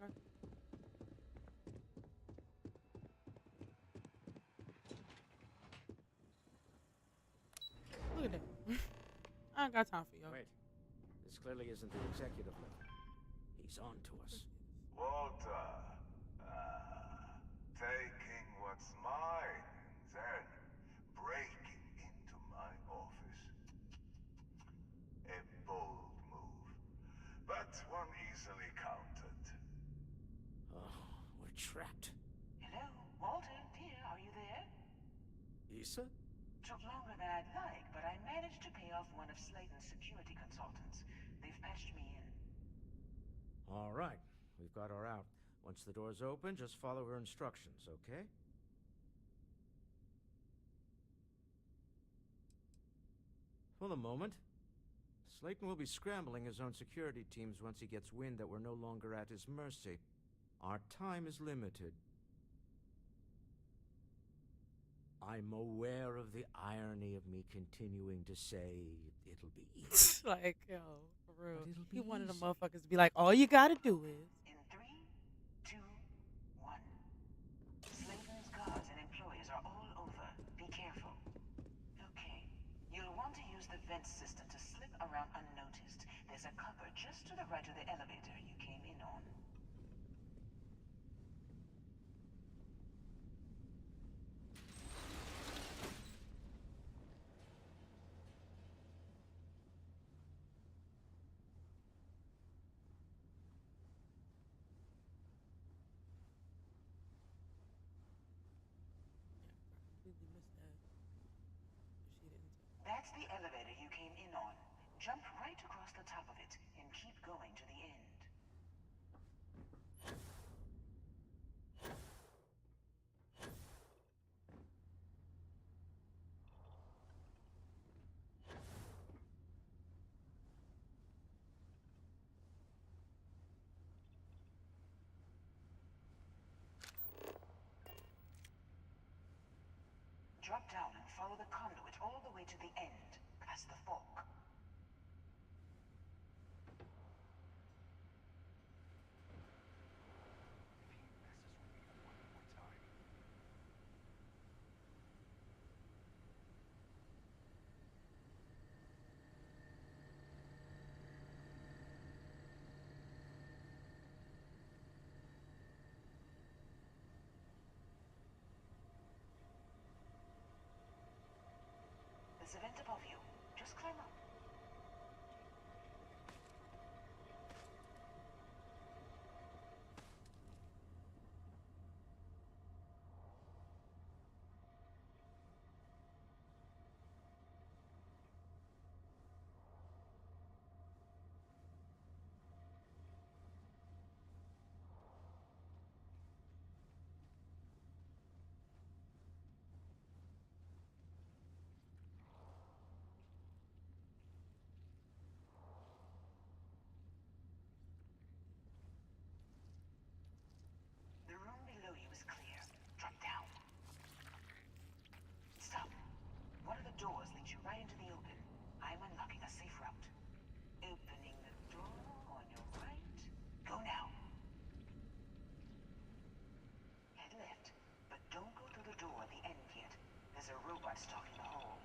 Okay. Look at that. I ain't got time for y'all. Wait. This clearly isn't the executive level. He's on to us. Walter, taking what's mine, then breaking into my office. A bold move, but one easily countered. Oh, we're trapped. Hello, Walter, dear, are you there? Issa? Took longer than I'd like, but I managed to pay off one of Slayton's security consultants. They've patched me in. All right. We've got her out. Once the door's open, just follow her instructions, okay? For the moment, Slayton will be scrambling his own security teams once he gets wind that we're no longer at his mercy. Our time is limited. I'm aware of the irony of me continuing to say it'll be easy. Like, yo, for real. But it'll He be wanted the easy. motherfuckers to be like, all you gotta do is. In 3, 2, 1. Slayton's guards and employees are all over. Be careful. Okay. You'll want to use the vent system to slip around unnoticed. There's a cupboard just to the right of the elevator you came in on. Completely missed that. She didn't. That's the elevator you came in on. Jump right across the top of it and keep going to the end. Drop down and follow the conduit all the way to the end, past the fork. There's a vent above you. Just climb up. There's a robot stalking the hole.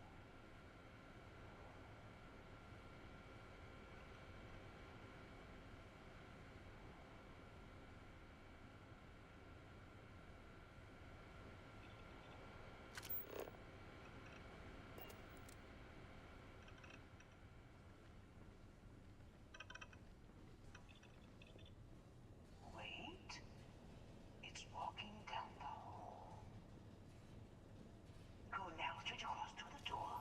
Wait. It's walking down the hall. Go now, straight across to the door.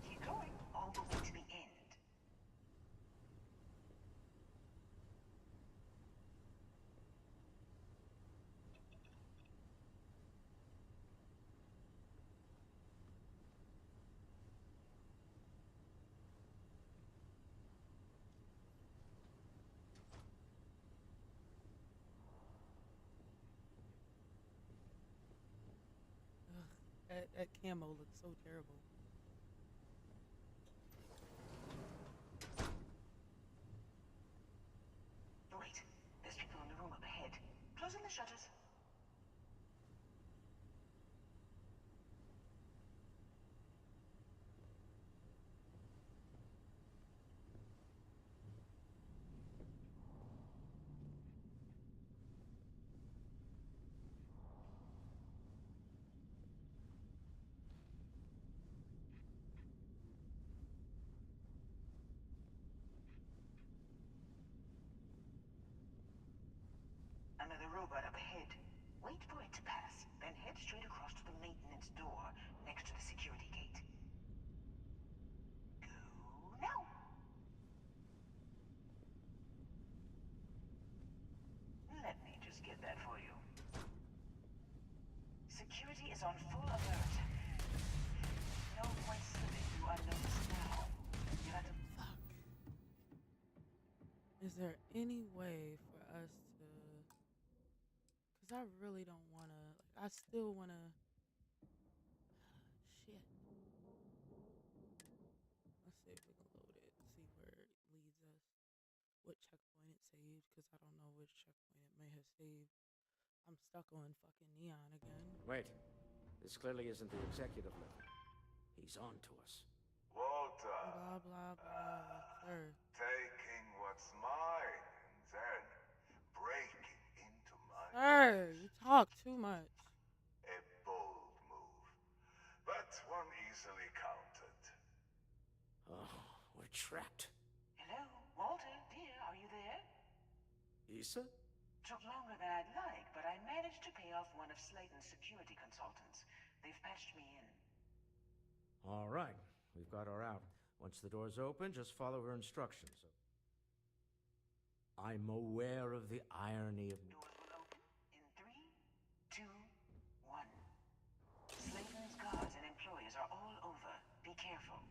Keep going, all the way to the end. Ugh, that camo looks so terrible. Wait, there's people in the room up ahead. Closing the shutters. Another robot up ahead. Wait for it to pass, then head straight across to the maintenance door next to the security gate. Go now! Let me just get that for you. Security is on full alert. No point slipping through unnoticed now. You have to... Fuck. Is there any way for us to? Because I really don't want to. Like, I still want to. Shit. Let's see if we can load it. See where it leads us. What checkpoint it saved? Because I don't know which checkpoint it may have saved. I'm stuck on fucking Neon again. Wait. This clearly isn't the executive lift. He's on to us. Walter. Blah, blah, blah. Sir. Taking what's mine and then breaking into my Sir, you talk too much. A bold move, but one easily countered. Oh, we're trapped. Hello, Walter, dear, are you there? Issa? Took longer than I'd like, but I managed to pay off one of Slayton's security consultants. They've patched me in. All right. We've got her out. Once the door's open, just follow her instructions. I'm aware of the irony of... Doors will open in 3, 2, 1. Slayton's guards and employees are all over. Be careful.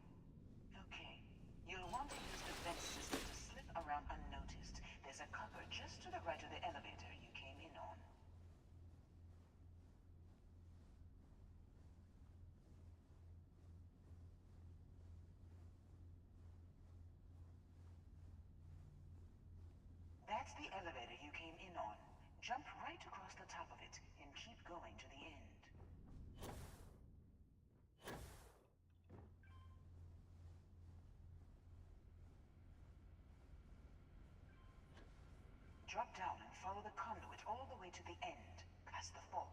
Okay. You'll want to use the vent system to slip around unnoticed. There's a cupboard just to the right of the elevator you came in on. That's the elevator you came in on. Jump right across the top of it and keep going to the end. Drop down and follow the conduit all the way to the end, past the fork.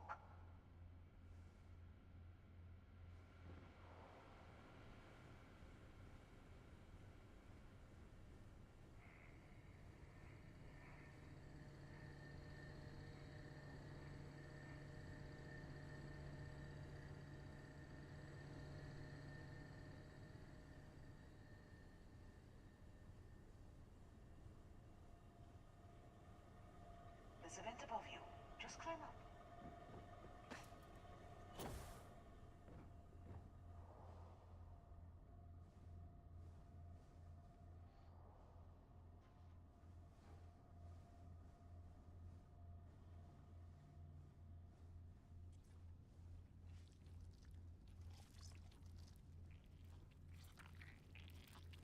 There's a vent above you. Just climb up.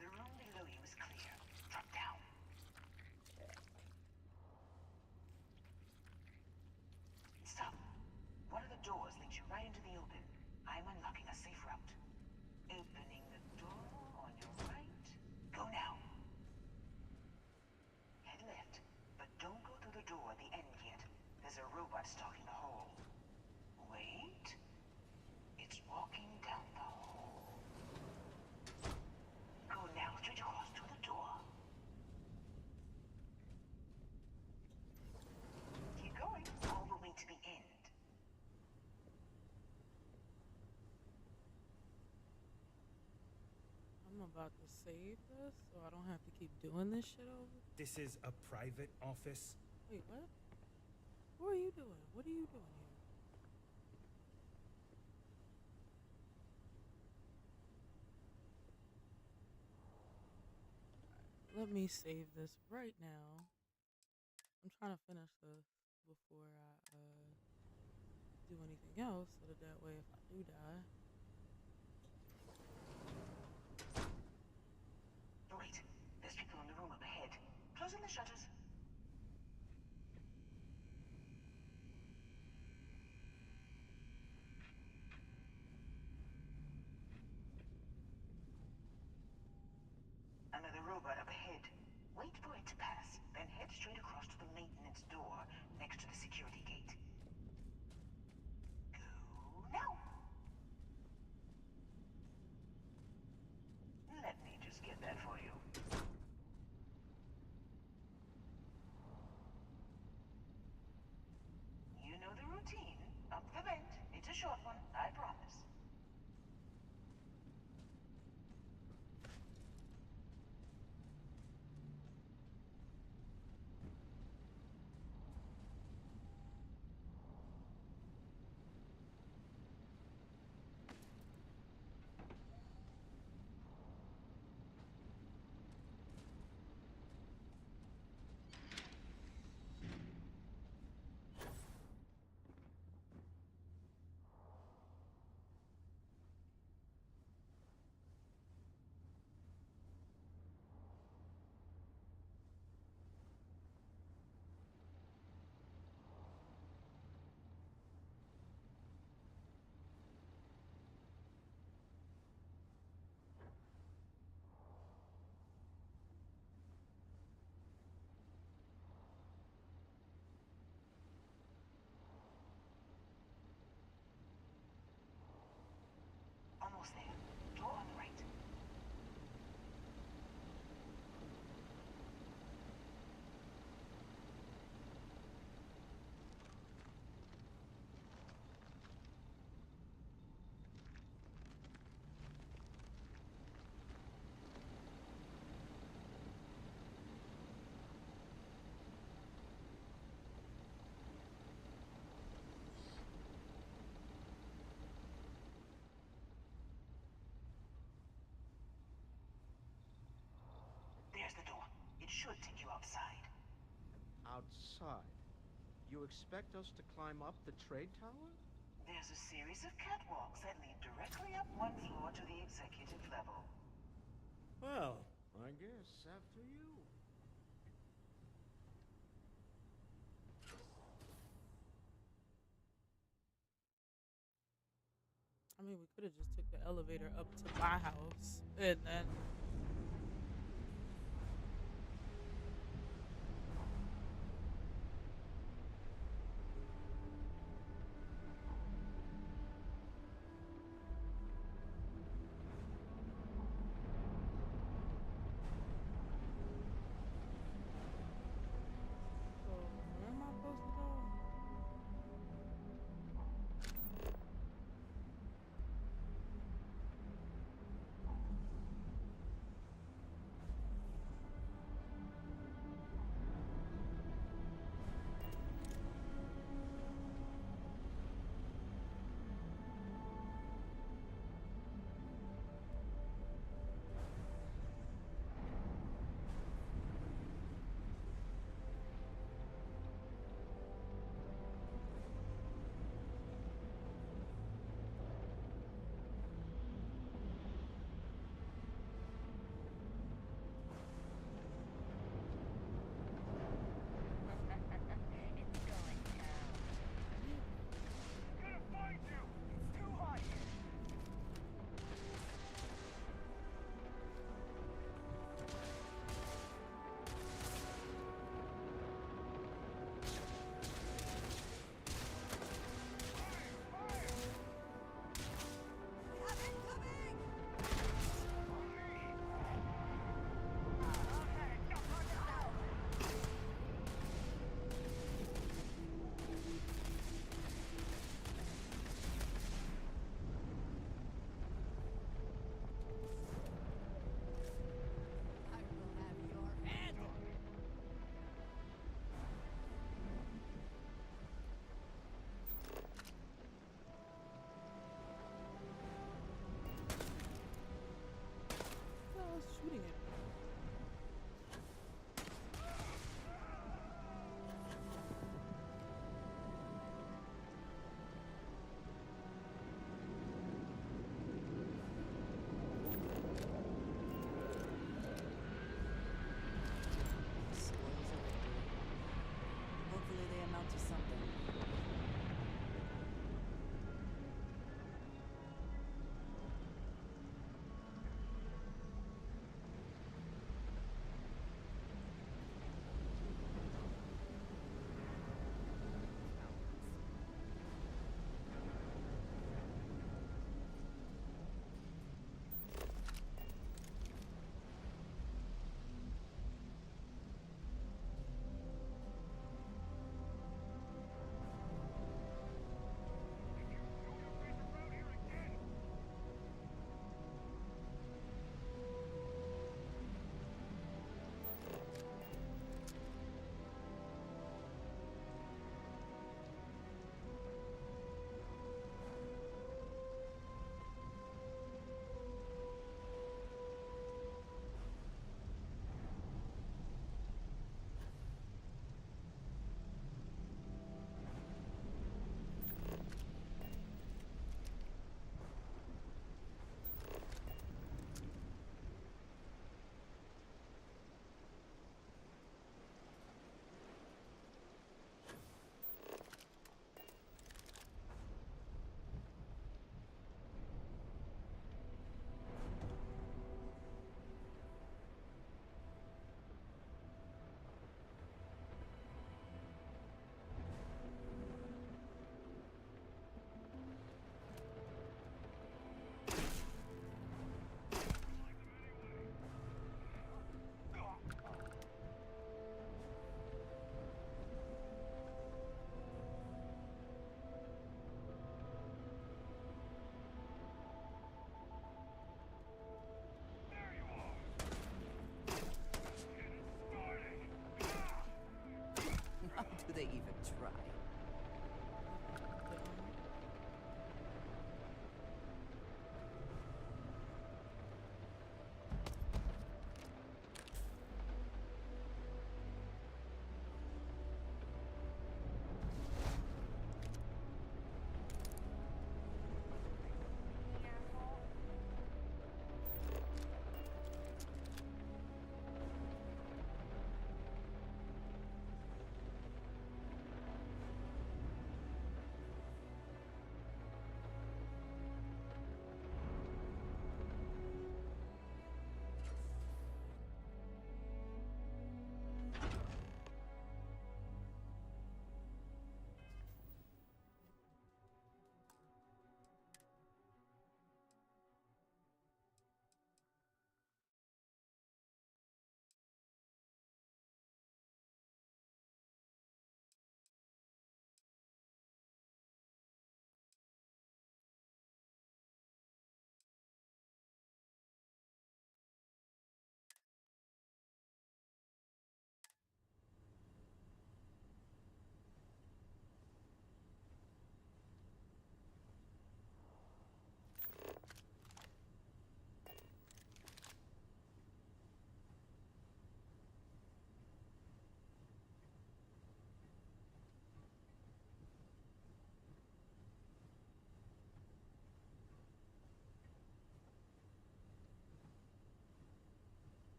The room below you is clear. Drop down. there's a robot stalking the hall. Wait. It's walking down the hall. Go now, straight across to the door. Keep going, all the way to the end. I'm about to save this so I don't have to keep doing this shit over. This is a private office. Wait, what? What are you doing? What are you doing here? Let me save this right now. I'm trying to finish this before I do anything else, so that way if I do die. Wait, there's people in the room up ahead. Closing the shutters. Another robot up ahead. Wait for it to pass, then head straight across to the maintenance door next to the security gate. Go now! Let me just get that for you. You know the routine. Up the vent. It's a short one, I promise. Almost there. Door on the right. There's the door. It should take you outside. Outside? You expect us to climb up the trade tower? There's a series of catwalks that lead directly up one floor to the executive level. Well, I guess after you. I mean, we could have just took the elevator up to my house and then. So, where am I supposed to go?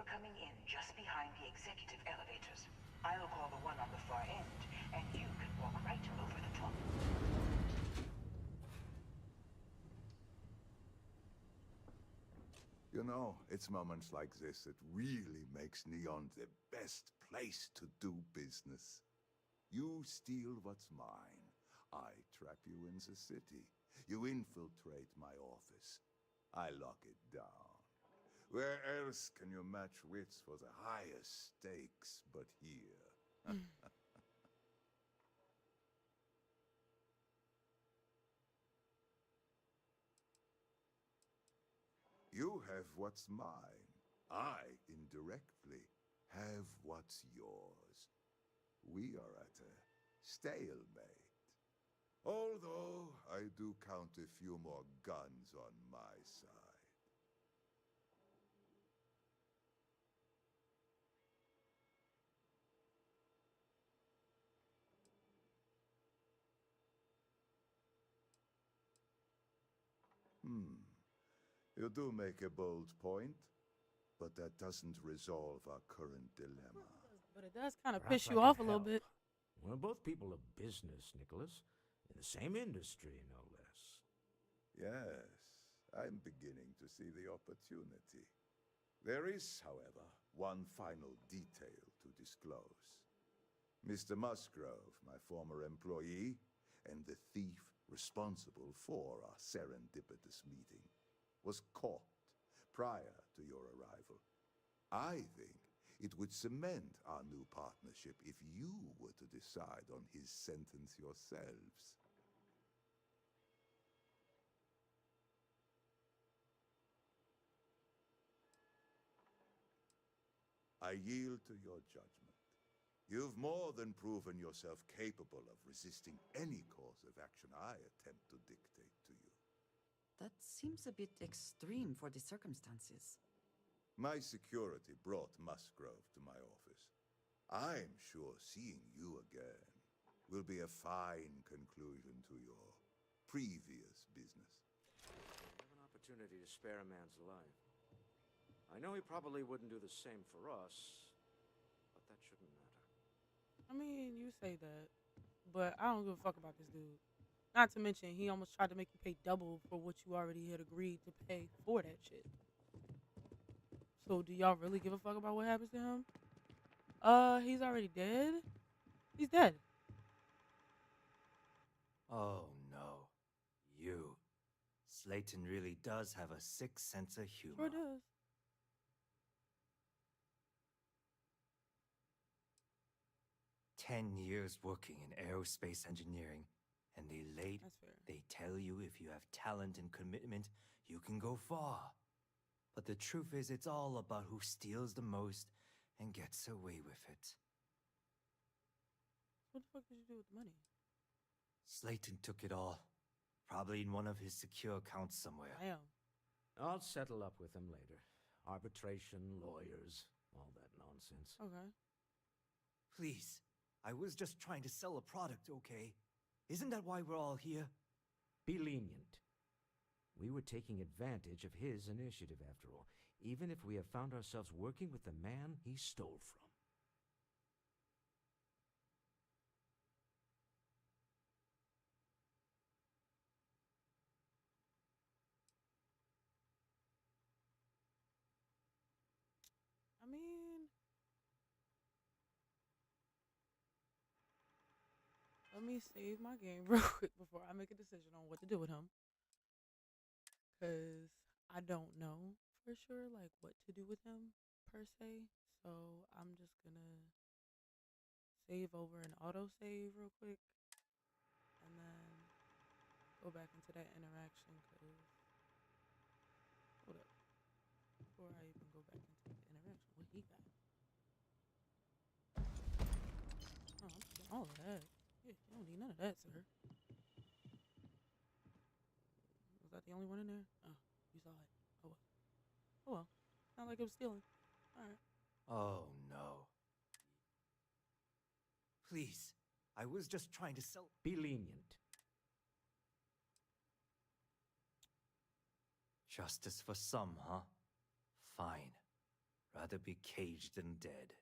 You're coming in just behind the executive elevators. I'll call the one on the far end, and you can walk right over the top. You know, it's moments like this that really makes Neon the best place to do business. You steal what's mine. I trap you in the city. You infiltrate my office. I lock it down. Where else can you match wits for the highest stakes but here? You have what's mine. I, indirectly, have what's yours. We are at a stalemate. Although I do count a few more guns on my side. You do make a bold point, but that doesn't resolve our current dilemma. But it does kind of Perhaps piss I you can off a little help. bit. We're both people of business, Nicholas. In the same industry, no less. Yes, I'm beginning to see the opportunity. There is, however, one final detail to disclose. Mr. Musgrove, my former employee, and the thief responsible for our serendipitous meeting, was caught prior to your arrival. I think it would cement our new partnership if you were to decide on his sentence yourselves. I yield to your judgment. You've more than proven yourself capable of resisting any course of action I attempt to dictate to you. That seems a bit extreme for the circumstances. My security brought Musgrove to my office. I'm sure seeing you again will be a fine conclusion to your previous business. We have an opportunity to spare a man's life. I know he probably wouldn't do the same for us, but that shouldn't matter. I mean, you say that, but I don't give a fuck about this dude. Not to mention, he almost tried to make you pay double for what you already had agreed to pay for that shit. So, do y'all really give a fuck about what happens to him? He's already dead? He's dead. Oh no. You. Slayton really does have a sick sense of humor. Sure does. 10 years working in aerospace engineering, and they tell you if you have talent and commitment, you can go far. But the truth is, it's all about who steals the most and gets away with it. What the fuck did you do with the money? Slayton took it all. Probably in one of his secure accounts somewhere. Damn. I'll settle up with him later. Arbitration, lawyers, all that nonsense. Okay. Please, I was just trying to sell a product, okay? Isn't that why we're all here? Be lenient. We were taking advantage of his initiative, after all, even if we have found ourselves working with the man he stole from. I mean, let me save my game real quick before I make a decision on what to do with him. Because I don't know for sure, like, what to do with him, per se. So, I'm just gonna save over an autosave real quick. And then go back into that interaction, because... Hold up. Before I even go back into the interaction, what he got? Oh, I'm taking all of that. Yeah, you don't need none of that, sir. Was that the only one in there? Oh, you saw it. Oh well. Oh well. Not like it was stealing. Alright. Oh no. Please, I was just trying to sell. Be lenient. Justice for some, huh? Fine. Rather be caged than dead.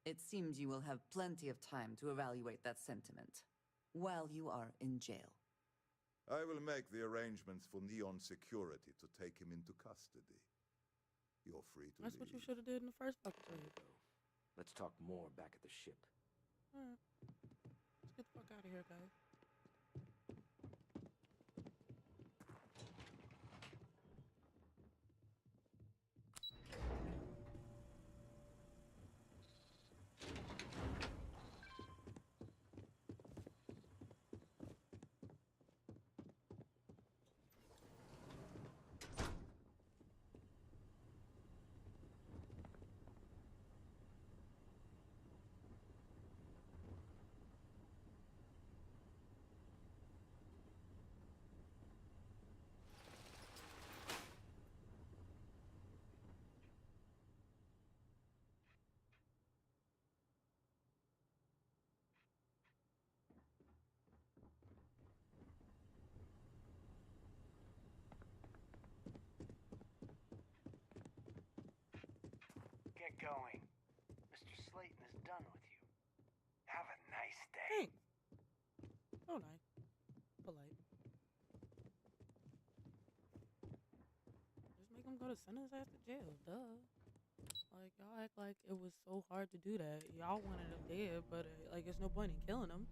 It seems you will have plenty of time to evaluate that sentiment while you are in jail. I will make the arrangements for Neon Security to take him into custody. You're free to That's leave. what you should have did in the first fucking place. Let's talk more back at the ship. Alright. Let's get the fuck out of here, guys. Get going. Mr. Slayton is done with you. Have a nice day. Thanks. Oh, nice. Polite. Just make him go to send his ass to jail. Duh. Like, y'all act like it was so hard to do that. Y'all wanted him dead, but like, there's no point in killing him.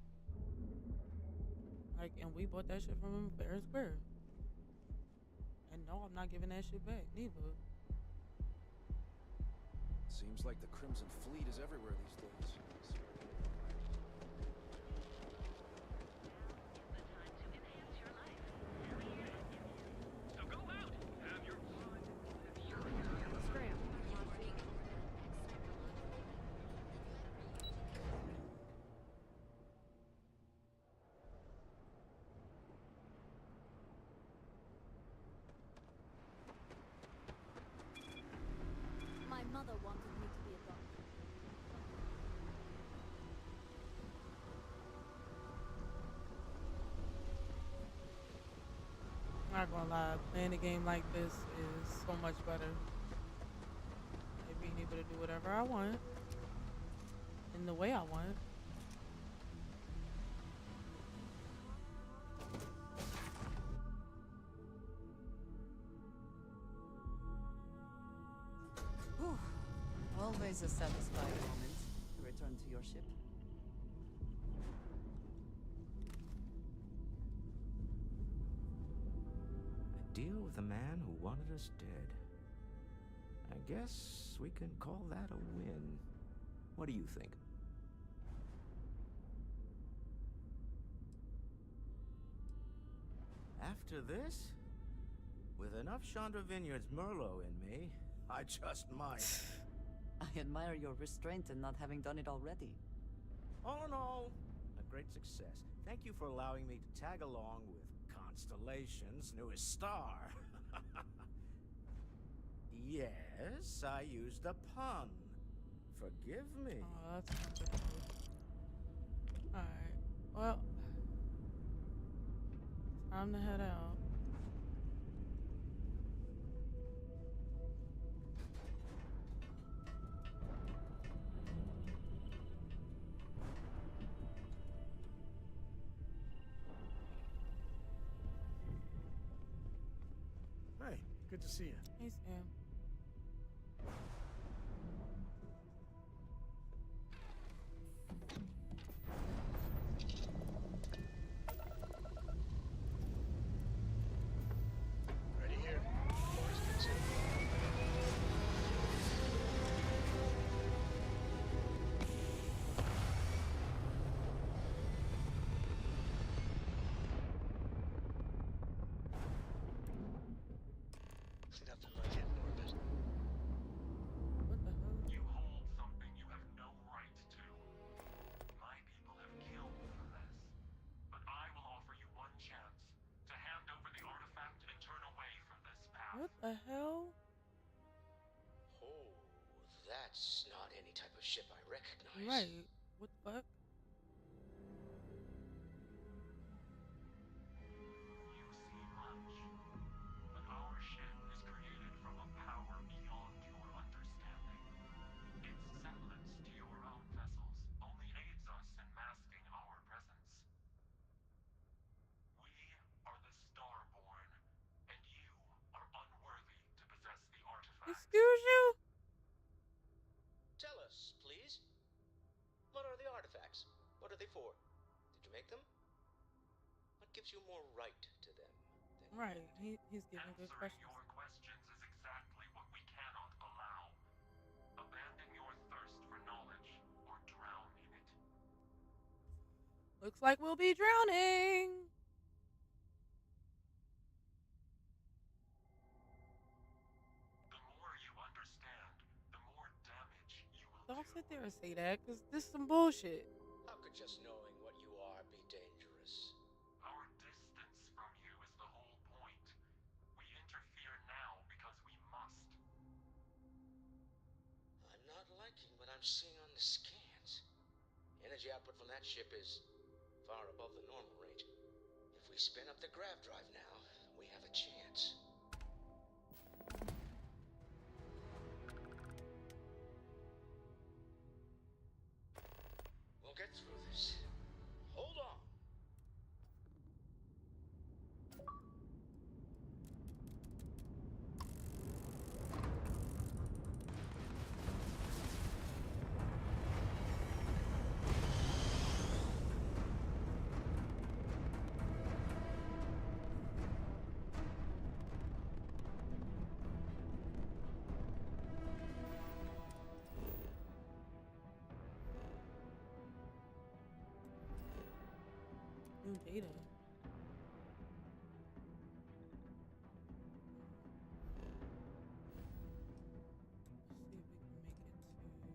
Like, and we bought that shit from him fair and square. And no, I'm not giving that shit back, neither. Seems like the Crimson Fleet is everywhere these days. So go out, have your fun. Scram. My mother wanted me to be a doctor. Not gonna lie, playing a game like this is so much better. Like, being able to do whatever I want in the way I want. Whew. Always a satisfying moment to return to your ship. A deal with a man who wanted us dead. I guess we can call that a win. What do you think? After this, with enough Chandra Vineyards Merlot in me, I just might. I admire your restraint in not having done it already. All in all, a great success. Thank you for allowing me to tag along with Constellation's newest star. Yes, I used a pun. Forgive me. Oh, that's not good. Alright, well, time to head out. Hey, good to see you. Hey, Sam. Ready here. Doors considered. Nothing like hitting orbit. What the hell? You hold something you have no right to. My people have killed for this. But I will offer you one chance to hand over the artifact and turn away from this path. What the hell? Oh, that's not any type of ship I recognize. Right. What the fuck? You see much, but our ship is created from a power beyond your understanding. Excuse you? Tell us, please. What are the artifacts? What are they for? Did you make them? What gives you more right to them than Right. He's giving good Answering questions. your questions is exactly what we cannot allow. Abandon your thirst for knowledge or drown in it. Looks like we'll be drowning. The more you understand, the more damage you will Don't do. sit there and say that, because this is some bullshit. how could just knowing what you are be dangerous? Our distance from you is the whole point. We interfere now because we must. I'm not liking what I'm seeing on the scans. Energy output from that ship is far above the normal range. If we spin up the grav drive now, we have a chance. We'll get through this. Hold on. New data. Let's see if we can make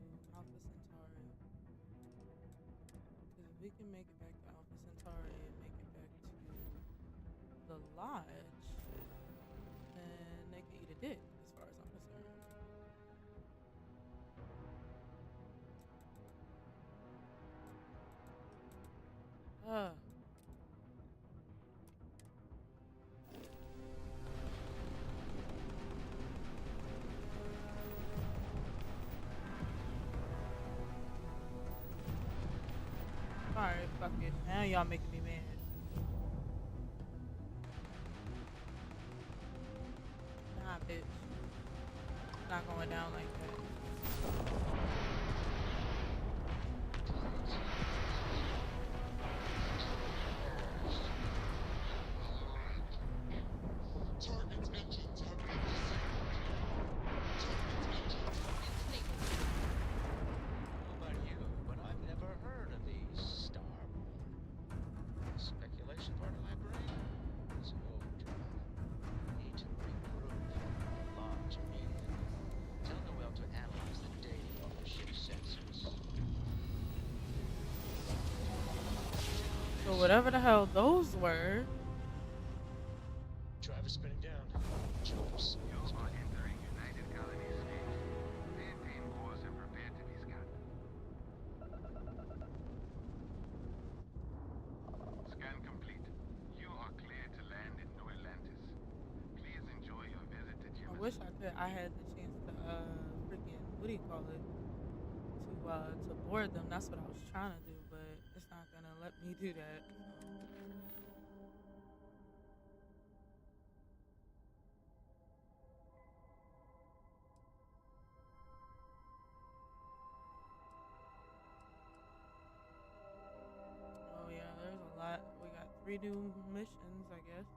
it to Alpha Centauri. Because if we can make it back to Alpha Centauri and make it back to the lodge, then they can eat a dick, as far as I'm concerned. Alright, fuck it. Now y'all making me mad. Nah, bitch. It's not going down like that. Target engines have been About you, but I've never heard of these Starfield. Speculation part of my brain? It's overdrive. Need to regroup. Lodge immediately. Tell Noel to analyze the data on the ship's sensors. So whatever the hell those were. Drive is spinning down. Jumpers. You are entering United Colony space. Maintain course and prepare to be scanned. Scan complete. You are clear to land in New Atlantis. Please enjoy your visit to I Jefferson. wish I had the chance to freaking, what do you call it? To board them. That's what I was trying to do, but it's not gonna let me do that. Oh yeah, there's a lot. We got 3 new missions, I guess.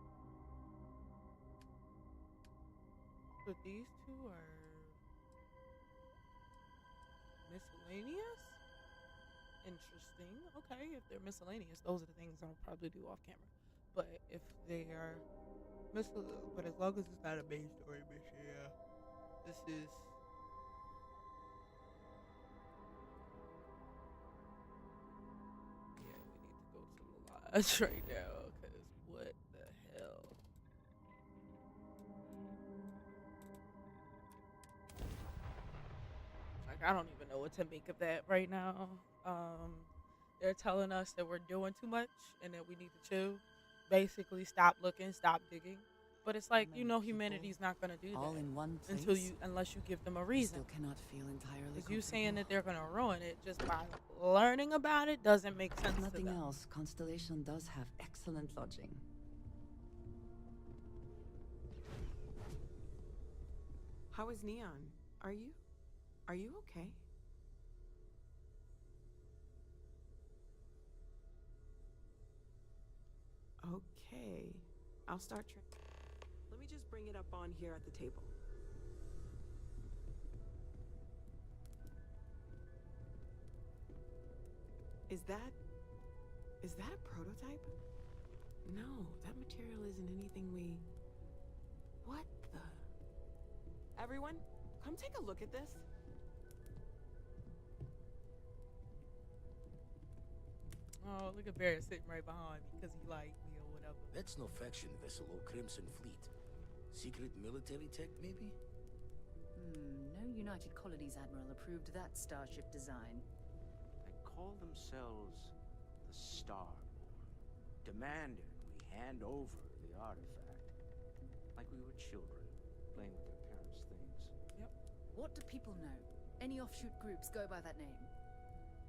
But these 2 are miscellaneous? Interesting. Okay, if they're miscellaneous, those are the things I'll probably do off camera. But if they are but as long as it's not a main story mission, yeah. This is yeah, we need to go to the lodge right now, because what the hell? Like, I don't even know what to make of that right now. They're telling us that we're doing too much and that we need to chill. Basically, stop looking, stop digging. But it's like, you know, humanity's not gonna do all that in one place, unless you give them a I reason. still cannot feel entirely Because you saying comfortable. that they're gonna ruin it just by learning about it doesn't make sense If to nothing them. else, Constellation does have excellent lodging. How is Neon? Are you okay? Okay. I'll start Let me just bring it up on here at the table. Is that a prototype? No, that material isn't anything we... What the... Everyone, come take a look at this. Oh, look at Barrett sitting right behind me because he like me or whatever. That's no faction vessel or Crimson Fleet. Secret military tech, maybe? No United Colonies Admiral approved that starship design. They call themselves the Starborn. Demanded we hand over the artifact. Like we were children, playing with their parents' things. Yep. What do people know? Any offshoot groups go by that name?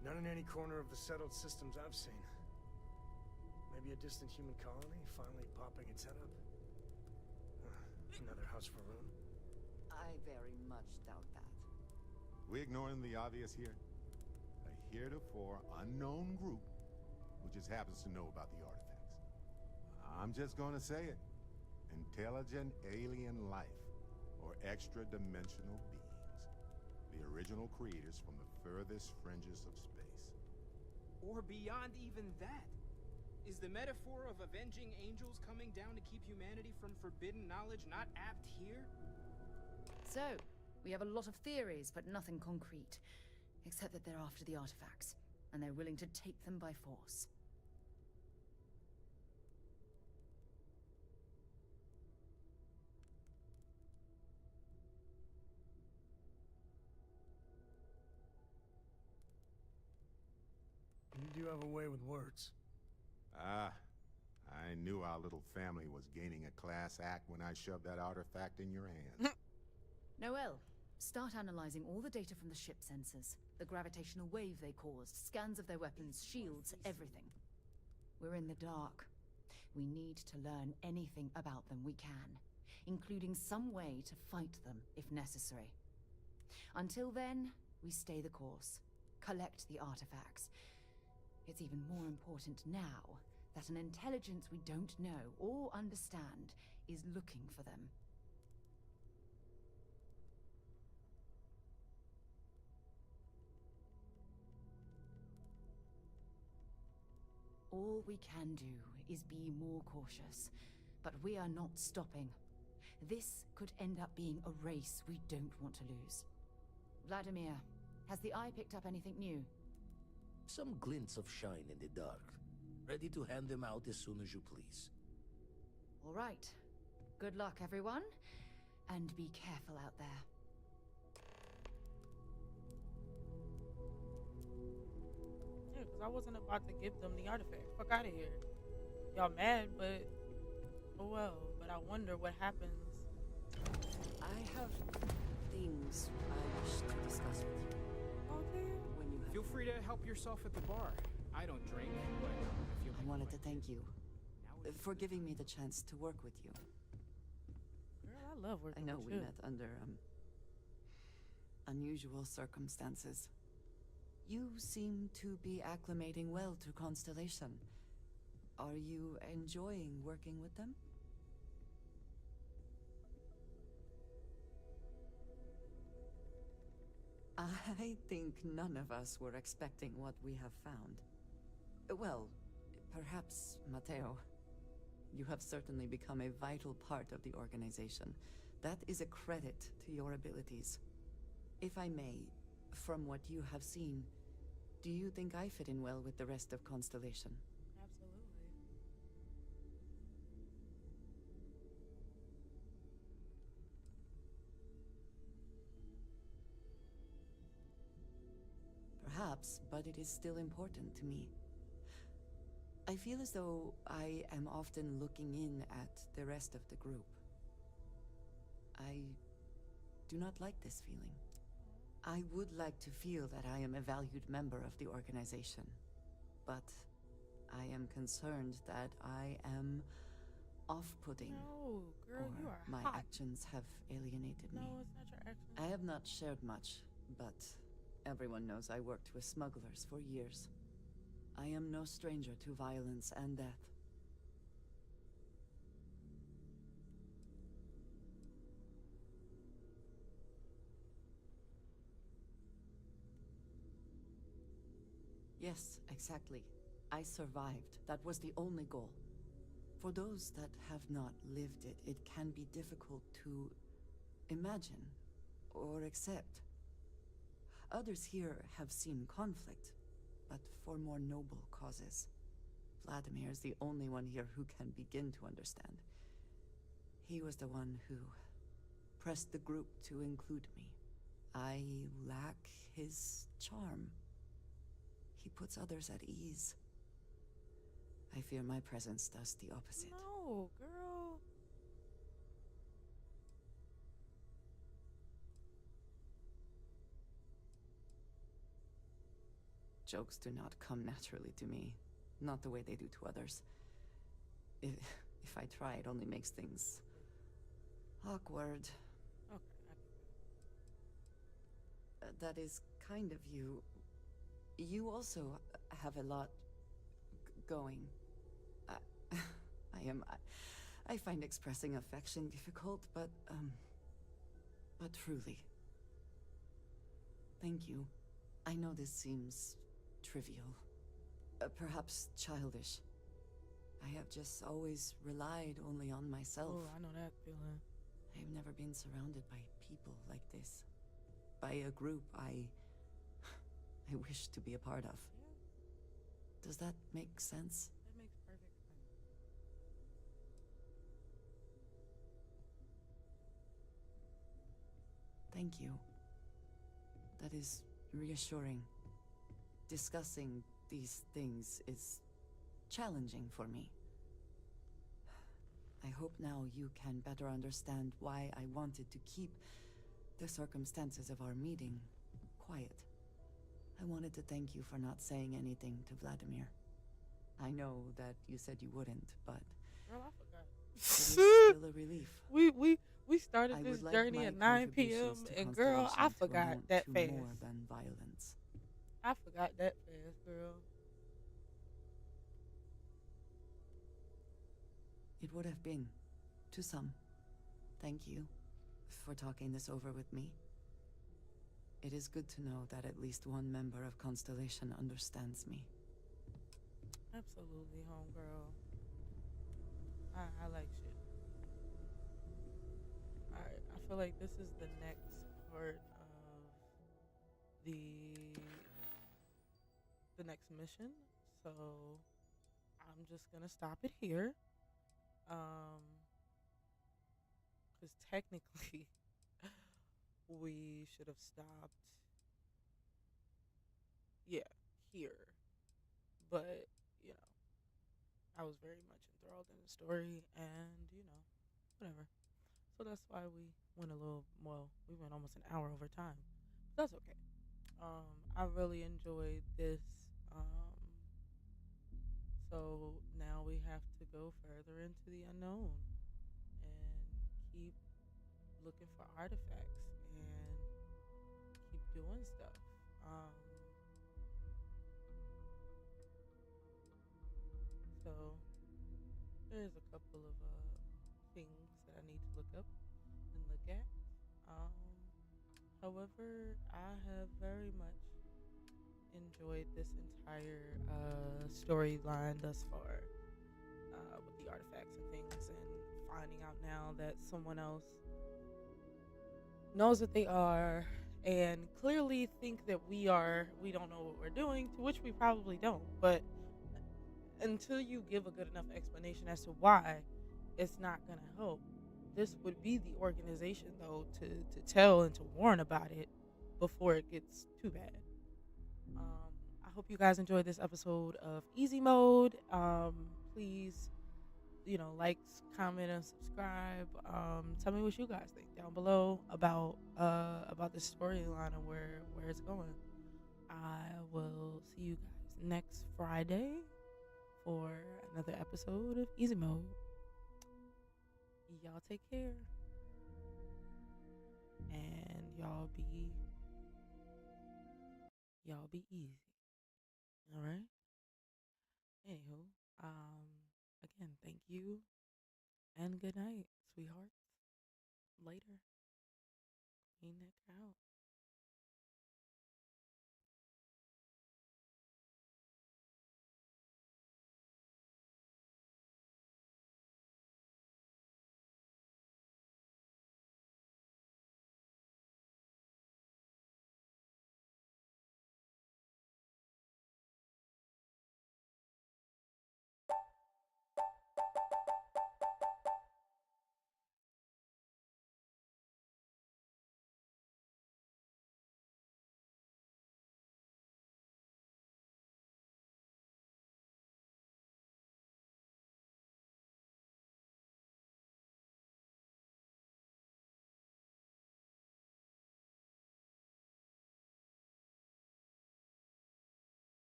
Not in any corner of the settled systems I've seen. Maybe a distant human colony finally popping its head up. Another house for Rune. I very much doubt that. We ignoring the obvious here? A heretofore unknown group who just happens to know about the artifacts. I'm just gonna say it. Intelligent alien life, or extra-dimensional beings. The original creators from the furthest fringes of space. Or beyond even that. Is the metaphor of avenging angels coming down to keep humanity from forbidden knowledge not apt here? So, we have a lot of theories, but nothing concrete. Except that they're after the artifacts, and they're willing to take them by force. You do have a way with words. Ah, I knew our little family was gaining a class act when I shoved that artifact in your hands. Noel, start analyzing all the data from the ship sensors. The gravitational wave they caused, scans of their weapons, shields, everything. We're in the dark. We need to learn anything about them we can, including some way to fight them if necessary. Until then, we stay the course, collect the artifacts. It's even more important now that an intelligence we don't know or understand is looking for them. All we can do is be more cautious, but we are not stopping. This could end up being a race we don't want to lose. Vladimir, has the Eye picked up anything new? Some glints of shine in the dark. Ready to hand them out as soon as you please. All right. Good luck, everyone. And be careful out there. Yeah, because I wasn't about to give them the artifact. Fuck out of here. Y'all mad, but oh well. But I wonder what happens. I have things I wish to discuss with you. Okay. When you have Feel free to help yourself at the bar. I don't drink, but if you I wanted to thank you for giving me the chance to work with you. Girl, I love working I know with we you. met under unusual circumstances. You seem to be acclimating well to Constellation. Are you enjoying working with them? I think none of us were expecting what we have found. Well, perhaps Matteo. You have certainly become a vital part of the organization. That is a credit to your abilities. If I may, from what you have seen, do you think I fit in well with the rest of Constellation? Absolutely. Perhaps, but it is still important to me. I feel as though I am often looking in at the rest of the group. I do not like this feeling. I would like to feel that I am a valued member of the organization, but I am concerned that I am off-putting. No, girl, you Or are my hot. actions have alienated me. No, it's not your actions. I have not shared much, but everyone knows I worked with smugglers for years. I am no stranger to violence and death. Yes, exactly. I survived. That was the only goal. For those that have not lived it, it can be difficult to imagine or accept. Others here have seen conflict, but for more noble causes. Vladimir is the only one here who can begin to understand. He was the one who pressed the group to include me. I lack his charm. He puts others at ease. I fear my presence does the opposite. No, girl. Jokes do not come naturally to me, not the way they do to others. If I try, it only makes things awkward. Okay. That is kind of you. You also have a lot going. I find expressing affection difficult, but truly. Thank you. I know this seems trivial, perhaps childish. I have just always relied only on myself. Oh, I know that feeling. I've never been surrounded by people like this. By a group I wish to be a part of. Yeah. Does that make sense? That makes perfect sense. Thank you. That is reassuring. Discussing these things is challenging for me. I hope now you can better understand why I wanted to keep the circumstances of our meeting quiet. I wanted to thank you for not saying anything to Vladimir. I know that you said you wouldn't, but Girl, I forgot. it is still a relief. We started this journey at 9 p.m. and girl, I forgot that fast. More than violence. I forgot that fast, girl. It would have been, to some. Thank you for talking this over with me. It is good to know that at least one member of Constellation understands me. Absolutely, homegirl. I like shit. Alright, I feel like this is the next part of the next mission. So I'm just gonna stop it here. Because technically we should have stopped, yeah, here. But, you know, I was very much enthralled in the story and, you know, whatever. So that's why we went a little, well, we went almost an hour over time. But that's okay. I really enjoyed this. So now we have to go further into the unknown and keep looking for artifacts and keep doing stuff. So there's a couple of things that I need to look up and look at. However, I have very much enjoyed this entire storyline thus far with the artifacts and things, and finding out now that someone else knows what they are and clearly think that we don't know what we're doing, to which we probably don't. But until you give a good enough explanation as to why, it's not going to help. This would be the organization, though, to tell and to warn about it before it gets too bad. I hope you guys enjoyed this episode of Easy Mode. Please, you know, like, comment, and subscribe. Tell me what you guys think down below about the storyline and where it's going. I will see you guys next Friday for another episode of Easy Mode. y'all take care. And y'all be easy. All right. Anywho, again, thank you and good night, sweethearts. Later. Queen Nik out.